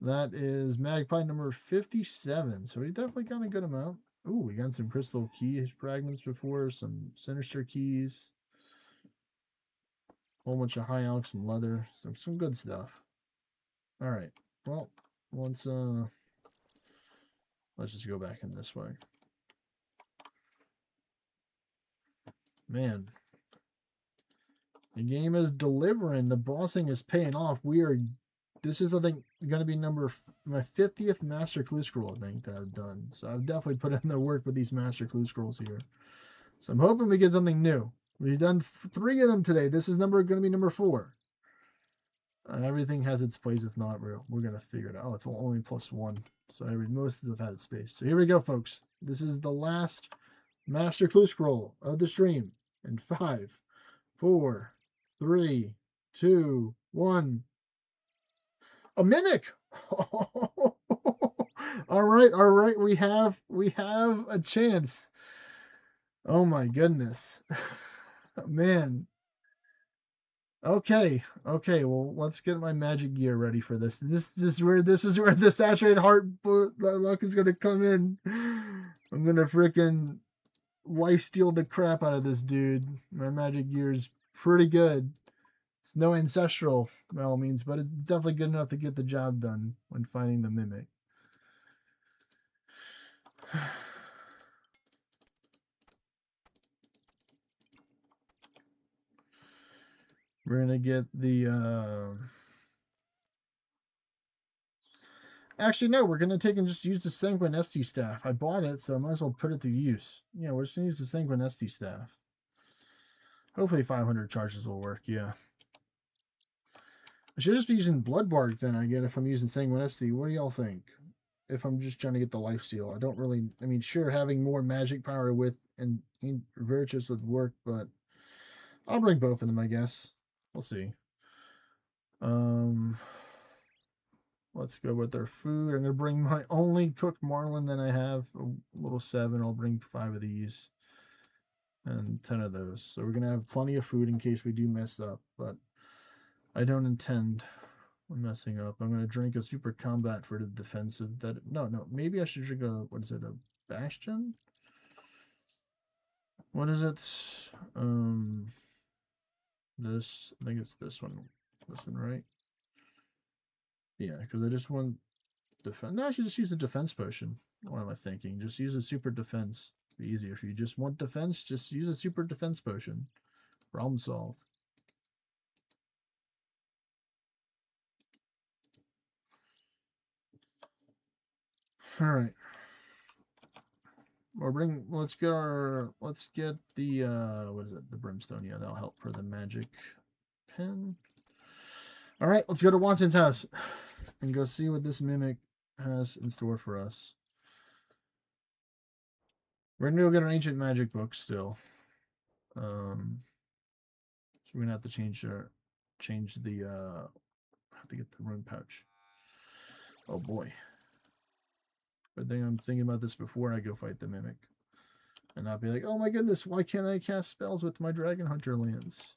That is Magpie number 57. So we definitely got a good amount. Ooh, we got some crystal key fragments before, some sinister keys, a whole bunch of high elk, some leather, some good stuff. All right. Well, let's just go back in this way. Man, the game is delivering. The bossing is paying off. This is, I think, going to be my 50th Master Clue Scroll, I think, that I've done. So I've definitely put in the work with these Master Clue Scrolls here. So I'm hoping we get something new. We've done 3 of them today. This is going to be number 4. Everything has its place. If not, we're going to figure it out. Oh, it's only +1. So most of them have had its space. So here we go, folks. This is the last Master Clue Scroll of the stream. In 5, 4, 3, 2, 1. A mimic. All right. We have a chance. Oh my goodness, man. Okay. Well, let's get my magic gear ready for this. This is where the saturated heart luck is gonna come in. I'm gonna freaking lifesteal the crap out of this dude. My magic gear is pretty good. It's no ancestral by all means, but it's definitely good enough to get the job done when finding the mimic. We're gonna get the actually no, we're gonna take and just use the Sanguine Esty staff. I bought it, so I might as well put it to use. Yeah, we're just gonna use the Sanguine Esty staff. Hopefully 500 charges will work, yeah. I should just be using Blood Bark then, I get, if I'm using Sanguine Esty. What do y'all think? If I'm just trying to get the lifesteal. I mean, sure, having more magic power with and Virtus would work, but I'll bring both of them, I guess. We'll see. Let's go with our food. I'm gonna bring my only cooked marlin that I have, a little 7. I'll bring 5 of these and 10 of those. So we're gonna have plenty of food in case we do mess up, but I don't intend on messing up. I'm gonna drink a super combat for the defensive. No, maybe I should drink a bastion? What is it? I think it's this one. This one, right? Yeah, because I just want defense. No, I should just use a defense potion. What am I thinking? Just use a super defense. Be easier. If you just want defense, just use a super defense potion. Problem solved. All right. Let's get the what is it? The brimstone. Yeah, that'll help for the magic pen. All right, let's go to Watson's house and go see what this mimic has in store for us. We're gonna go get an ancient magic book still. So we're gonna have to change the have to get the rune pouch. Oh boy. Good thing I'm thinking about this before I go fight the mimic. And not be like, oh my goodness, why can't I cast spells with my Dragon Hunter lands?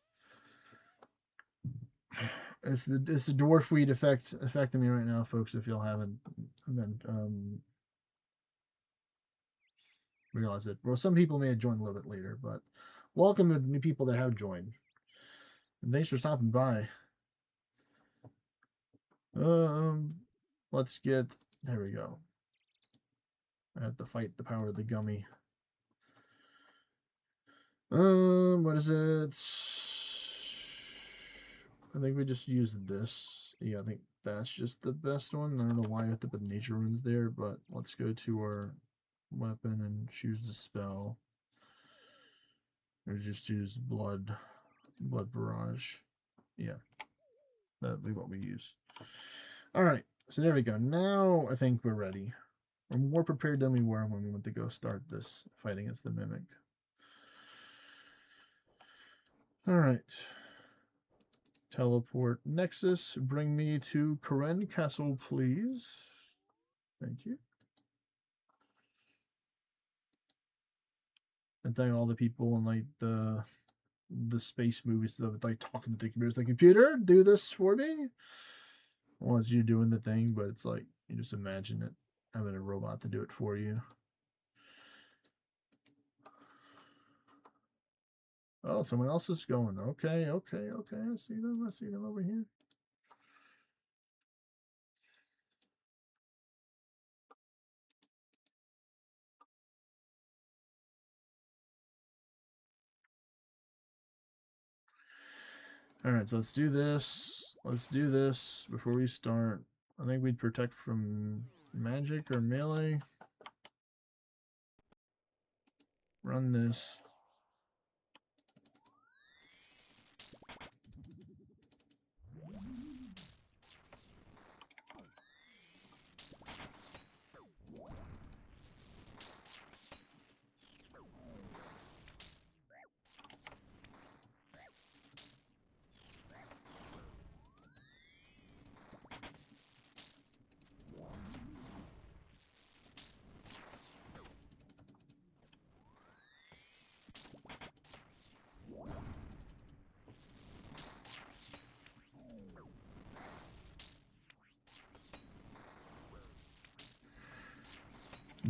It's the dwarf weed affecting me right now, folks, if y'all haven't realized it. Well, some people may have joined a little bit later, but welcome to new people that have joined. And thanks for stopping by. Let's get, there we go. I have to fight the power of the gummy. What is it? I think we just use this. Yeah, I think that's just the best one. I don't know why I have to put nature runes there, but let's go to our weapon and choose the spell. Or just use blood barrage. Yeah, that'll be what we use. All right, so there we go. Now I think we're ready. We're more prepared than we were when we went to go start this fight against the mimic. All right. Teleport Nexus. Bring me to Karen Castle, please. Thank you. And thank all the people in like the space movies that like talking to the computers. The computer, do this for me. Well, it's you doing the thing, but it's like you just imagine it having a robot to do it for you. Oh, someone else is going. Okay. I see them. I see them over here. All right, so let's do this. Let's do this before we start. I think we'd protect from magic or melee. Run this.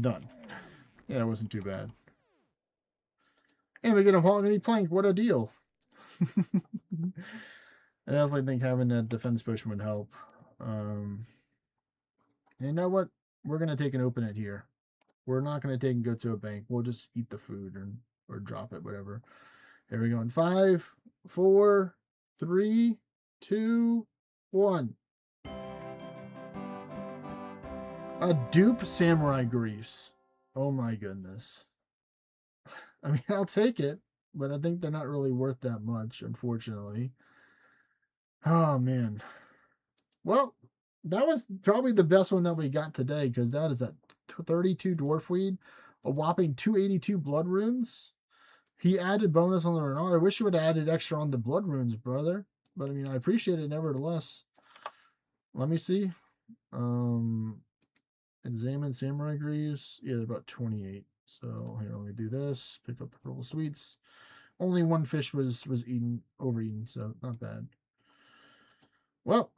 Done. Yeah, it wasn't too bad. And we get a mahogany plank. What a deal. I definitely think having that defense potion would help. You know what? We're going to take and open it here. We're not going to take and go to a bank. We'll just eat the food or drop it, whatever. Here we go. In 5, 4, 3, 2, 1. A dupe samurai grease. Oh my goodness. I mean, I'll take it, but I think they're not really worth that much, unfortunately. Oh man. Well, that was probably the best one that we got today, because that is a 32 dwarf weed, a whopping 282 blood runes. He added bonus on the Renault. I wish you would have added extra on the blood runes, brother. But I mean, I appreciate it nevertheless. Let me see. Examine samurai greaves. Yeah, they're about 28. So here, let me do this. Pick up the purple sweets. Only one fish was overeaten, so not bad. Well,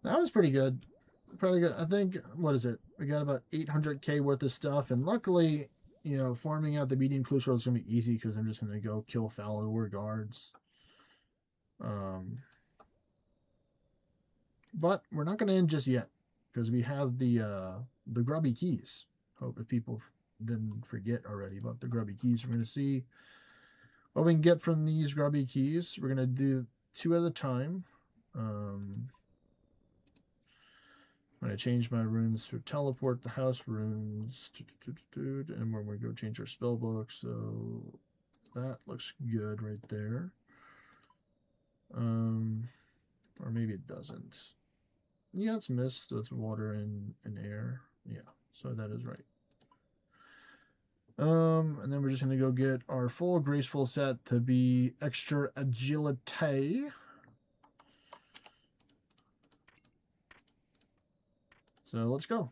that was pretty good. Pretty good. I think, what is it? We got about 800k worth of stuff, and luckily, you know, farming out the medium clue is going to be easy because I'm just going to go kill fallow guards. But we're not going to end just yet because we have the grubby keys. Hope if people didn't forget already about the grubby keys, we're going to see what we can get from these grubby keys. We're going to do 2 at a time. I'm going to change my runes to teleport the house runes. And we're going to go change our spell book. So that looks good right there. Or maybe it doesn't. Yeah, it's mist, so it's water and air. Yeah, so that is right. And then we're just going to go get our full graceful set to be extra agility. So let's go.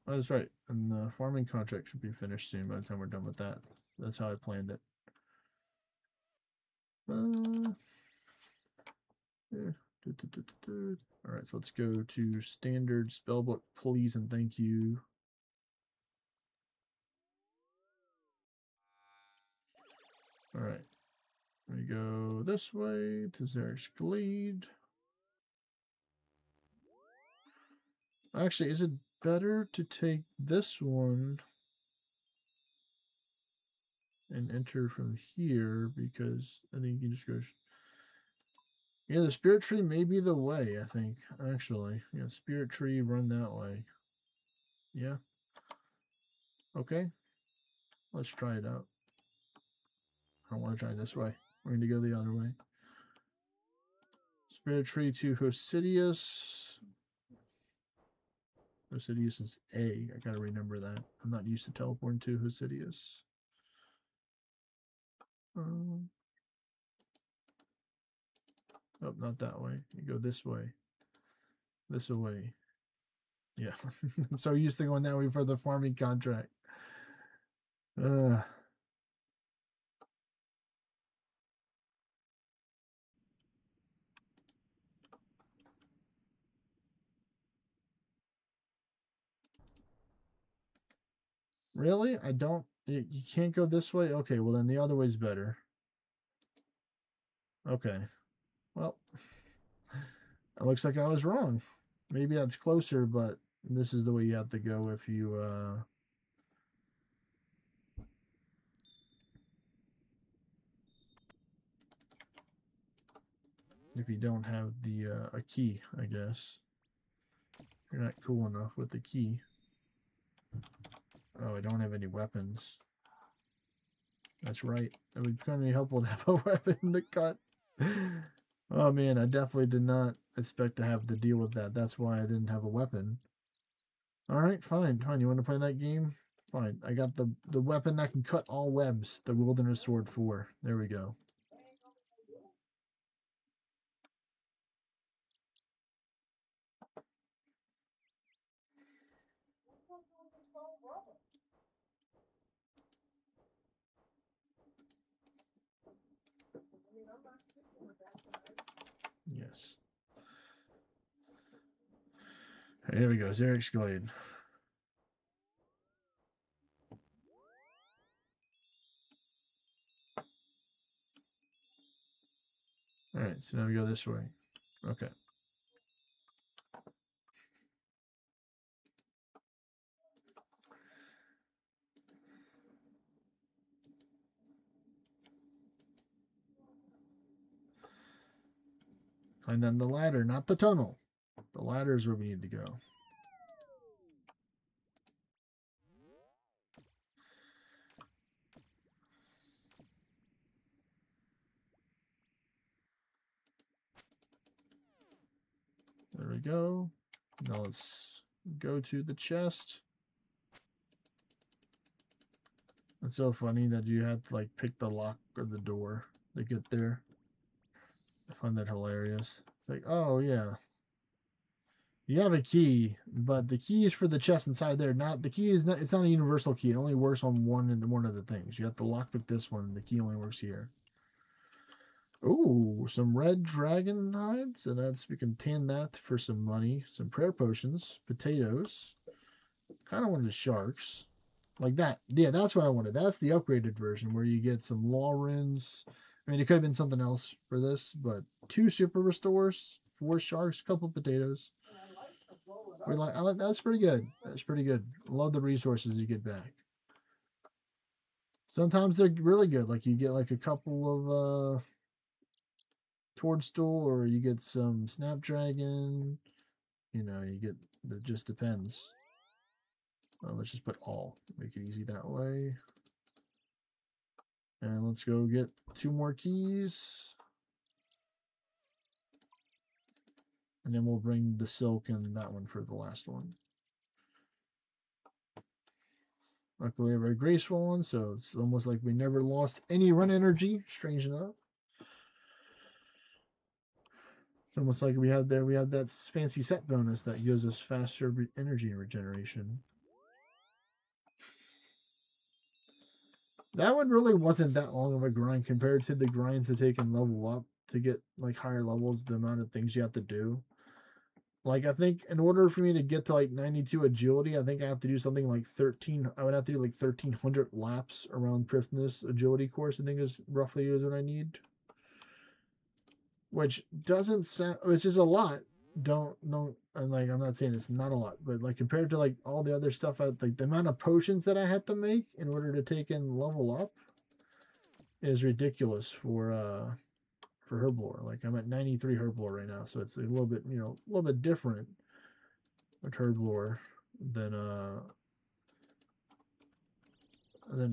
That is right. And the farming contract should be finished soon by the time we're done with that. That's how I planned it. Yeah. All right, so let's go to standard spellbook, please and thank you. All right, we go this way to Zerix Glade. Actually, is it better to take this one? and enter from here because I think you can just go. Yeah, the spirit tree may be the way, I think, actually. Yeah, spirit tree, run that way. Yeah. Okay. Let's try it out. I don't want to try this way. We're going to go the other way. Spirit tree to Hosidius. Hosidius is A. I got to remember that. I'm not used to teleporting to Hosidius. Oh, not that way. You go this way. This way. Yeah. I'm so used to going that way for the farming contract. Really? I don't. You can't go this way? Okay, well, then the other way's better. Okay. Well, it looks like I was wrong. Maybe that's closer, but this is the way you have to go if you, don't have the, a key, I guess. You're not cool enough with the key. Oh, I don't have any weapons. That's right. It would kind of be helpful to have a weapon to cut. Oh man, I definitely did not expect to have to deal with that. That's why I didn't have a weapon. Alright, fine. You want to play that game? Fine. I got the weapon that can cut all webs. The Wilderness Sword 4. There we go. Yes. Here we go. Xerix Glade. Alright, so now we go this way. Okay. And then the ladder, not the tunnel. The ladder is where we need to go. There we go. Now let's go to the chest. It's so funny that you have to like pick the lock of the door to get there. I find that hilarious. It's like, oh yeah. You have a key, but the key is for the chest inside there. Not the key is not. It's not a universal key. It only works on one of the things. You have to lockpick this one. The key only works here. Oh, some red dragon hides. So that's we can tan that for some money. Some prayer potions, potatoes. Kind of wanted sharks, like that. Yeah, that's what I wanted. That's the upgraded version where you get some law runes. I mean, it could have been something else for this, but 2 super restores, 4 sharks, couple potatoes. That's pretty good. That's pretty good. Love the resources you get back. Sometimes they're really good. Like you get like a couple of toadstool, or you get some snapdragon. You know, you get. It just depends. Let's just put all. Make it easy that way. And let's go get 2 more keys. And then we'll bring the silk and that one for the last one. Luckily, we have a graceful one, so it's almost like we never lost any run energy. Strange enough, it's almost like we have that fancy set bonus that gives us faster energy regeneration. That one really wasn't that long of a grind compared to the grinds to take and level up to get like higher levels. The amount of things you have to do. Like, I think in order for me to get to like 92 agility, I think I have to do something like 13. I would have to do like 1,300 laps around Prifness agility course. I think is roughly is what I need. Which doesn't sound, which is a lot. And like, I'm not saying it's not a lot, but like compared to like all the other stuff, like the amount of potions that I had to make in order to take and level up, is ridiculous for herblore. Like I'm at 93 herblore right now, so it's a little bit, a little bit different with herblore than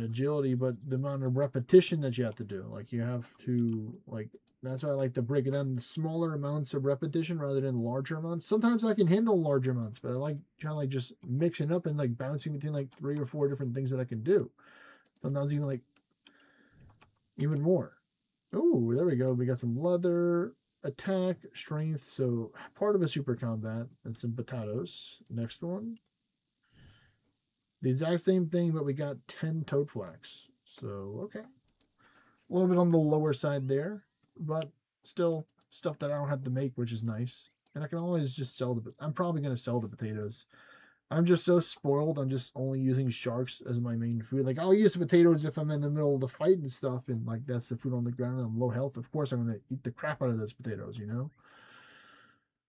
agility, but the amount of repetition that you have to do, like you have to like that's why I like to break it down into smaller amounts of repetition rather than larger amounts. Sometimes I can handle larger amounts, but I like trying to like just mixing up and like bouncing between like 3 or 4 different things that I can do. Sometimes even like even more. Oh, there we go. We got some leather, attack, strength. So part of a super combat and some potatoes. Next one. The exact same thing, but we got 10 toad flax. So, okay. A little bit on the lower side there, but still stuff that I don't have to make, which is nice. And I can always just sell the. I'm probably going to sell the potatoes. I'm just so spoiled. I'm just only using sharks as my main food. Like I'll use the potatoes if I'm in the middle of the fight and stuff, and like that's the food on the ground and I'm low health. Of course, I'm gonna eat the crap out of those potatoes,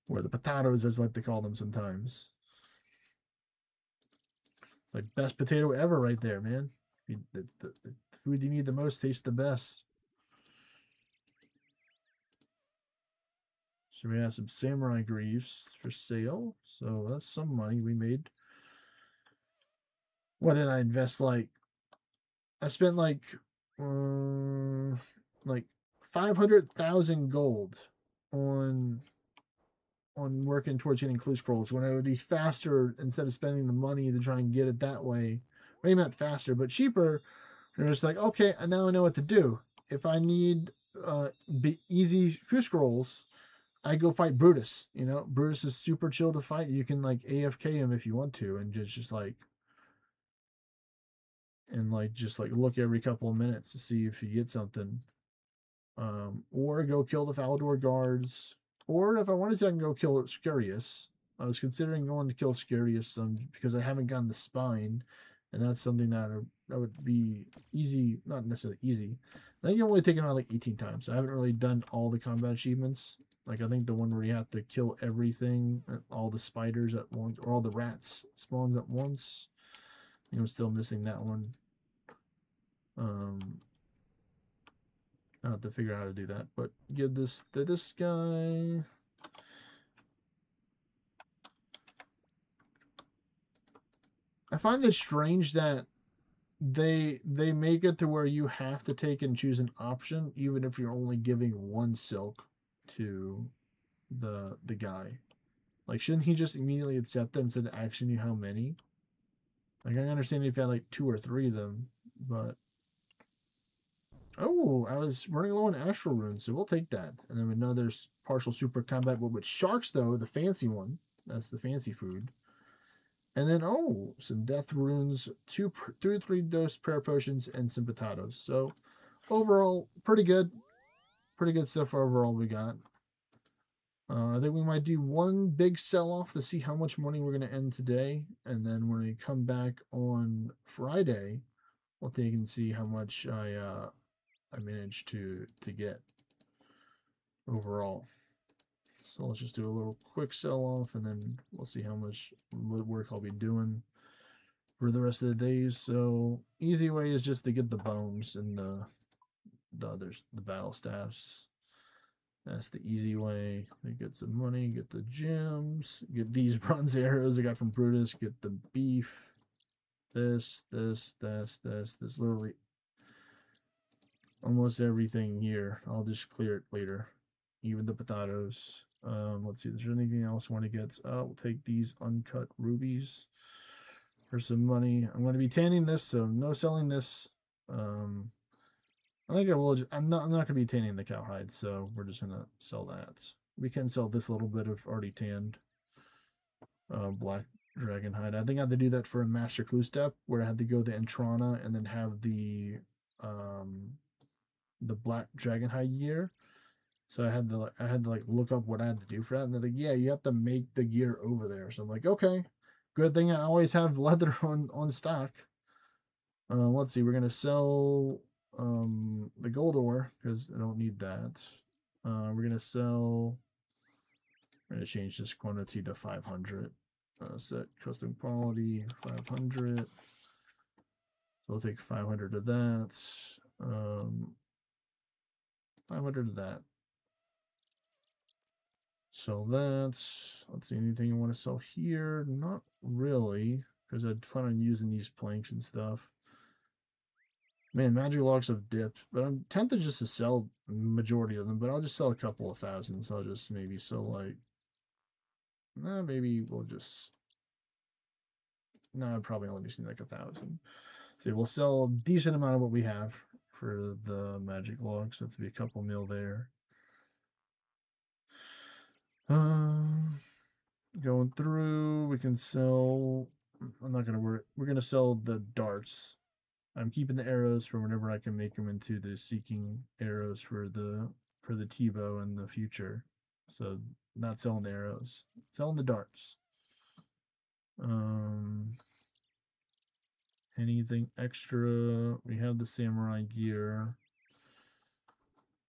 or the potatoes as I like to call them sometimes. It's like best potato ever right there, man. The food you need the most tastes the best. So we have some samurai greaves for sale. So that's some money we made. What did I invest? I spent like 500,000 gold on working towards getting clue scrolls when it would be faster instead of spending the money to try and get it that way. Maybe not faster, but cheaper. And it's like, okay, now I know what to do. If I need easy clue scrolls, I go fight Brutus. Brutus is super chill to fight. You can like AFK him if you want to, and just look every couple of minutes to see if you get something. Or go kill the Falador guards. Or if I wanted to, I can go kill Scarius. I was considering going to kill Scarius because I haven't gotten the spine, and that's something that would be easy, not necessarily easy. I think I've only taken it out like 18 times. So I haven't really done all the combat achievements. Like I think the one where you have to kill everything, all the spiders at once, or all the rats spawns at once. I'm still missing that one. I have to figure out how to do that, but give this to this guy. I find it strange that they make it to where you have to take and choose an option, even if you're only giving one silk to the guy. Like, shouldn't he just immediately accept them instead of asking you how many? Like, I understand if you had like 2 or 3 of them, but oh, I was running low on astral runes, so we'll take that. And then we know there's partial super combat, but with sharks though, the fancy one. That's the fancy food. And then some death runes, 2 or 3 dose prayer potions, and some potatoes. So overall, pretty good. Pretty good stuff overall we got. I think we might do one big sell-off to see how much money we're going to end today. And then when we come back on Friday, we'll take and see how much I managed to get overall. So let's just do a little quick sell-off, and then we'll see how much work I'll be doing for the rest of the days. So easy way is just to get the bones and the others, the battle staffs. That's the easy way. They get some money, get the gems, get these bronze arrows I got from Brutus, get the beef, this, literally almost everything here. I'll just clear it later. Even the potatoes. Let's see, is there anything else I want to get? We'll take these uncut rubies for some money. I'm going to be tanning this, so no selling this. I think I will. I'm not going to be tanning the cowhide, so we're just going to sell that. We can sell this little bit of already tanned black dragon hide. I think I had to do that for a master clue step where I had to go to Entrana and then have the black dragon hide gear. So I had to like look up what I had to do for that, and they're like, yeah, you have to make the gear over there. So I'm like, okay, good thing I always have leather on stock. Let's see, we're gonna sell the gold ore because I don't need that. We're gonna change this quantity to 500. Set custom quality 500. So we'll take 500 of that. 500 of that. So that's, let's see, anything I want to sell here? Not really, because I plan on using these planks and stuff. Man, magic logs have dipped, but I'm tempted just to sell the majority of them, but I'll just sell a couple of thousand, so I'll just maybe sell like, maybe we'll just, no, I'd probably only just need like 1,000. So we'll sell a decent amount of what we have for the magic logs. That's be a couple mil there. Going through, we can sell. I'm not gonna worry. We're gonna sell the darts. I'm keeping the arrows for whenever I can make them into the seeking arrows for the Tbow in the future. So not selling the arrows, selling the darts. Anything extra? We have the samurai gear.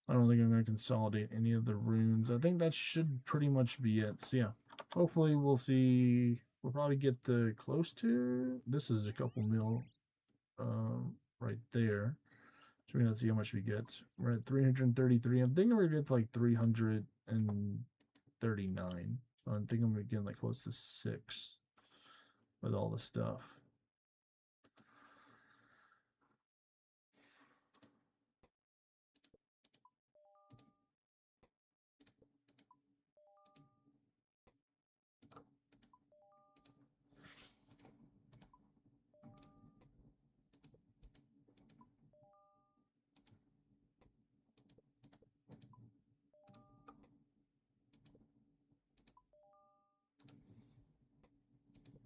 I don't think I'm going to consolidate any of the runes. I think that should pretty much be it. So yeah, hopefully we'll see. We'll probably get the close to. This is a couple mil right there. So we're going to see how much we get. We're at 333. I'm thinking we're going to get like 339. So I'm thinking we're getting like close to 6 with all the stuff.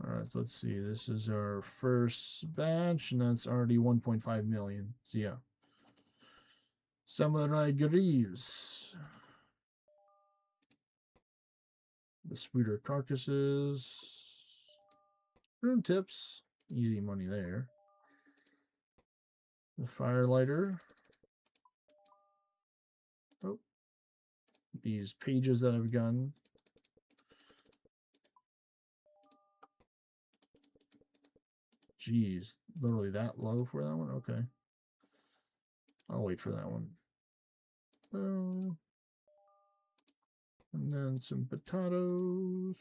All right, so let's see. This is our first batch, and that's already 1.5 million. So yeah. Samurai Greaves. The sweeter carcasses. Rune tips. Easy money there. The firelighter. Oh. These pages that I've gotten. Jeez, literally that low for that one? Okay. I'll wait for that one. And then some potatoes.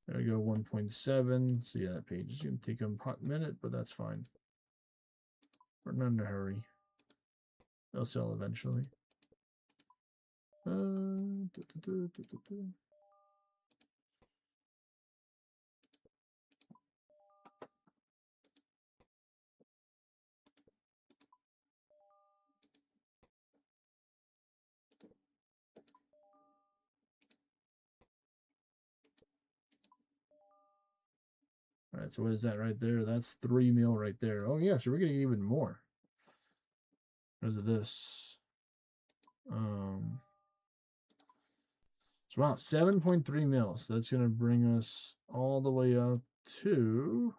There we go, 1.7. So yeah, that page is going to take a hot minute, but that's fine. We're not in a hurry. They'll sell eventually. All right, so what is that right there? That's 3 mil right there. Oh yeah, so we're getting even more because of this. So wow, 7.3 mils. So that's gonna bring us all the way up to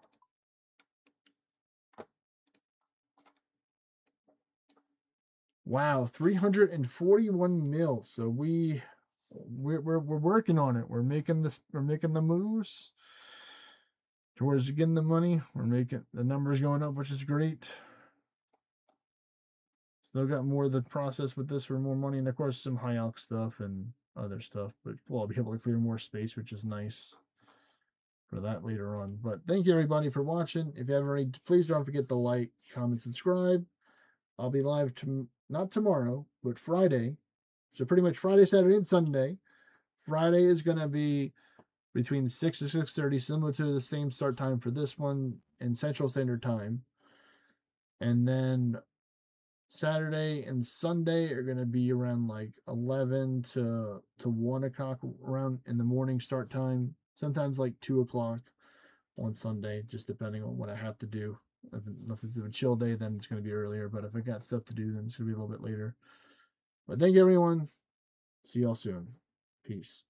wow, 341 mils. So we're working on it. We're making the moves towards getting the money. We're making the numbers going up, which is great. Still got more of the process with this for more money, and of course some high alch stuff and other stuff, but we'll be able to clear more space, which is nice for that later on. But thank you everybody for watching. If you have any, please don't forget to like, comment, subscribe. I'll be live not tomorrow, but Friday. So pretty much Friday, Saturday, and Sunday. Friday is going to be between 6 to 6:30, similar to the same start time for this one in Central Standard Time. And then Saturday and Sunday are going to be around like 11 to 1 o'clock around in the morning start time. Sometimes like 2 o'clock on Sunday, just depending on what I have to do. If it's a chill day, then it's going to be earlier. But if I got stuff to do, then it's going to be a little bit later. But thank you, everyone. See y'all soon. Peace.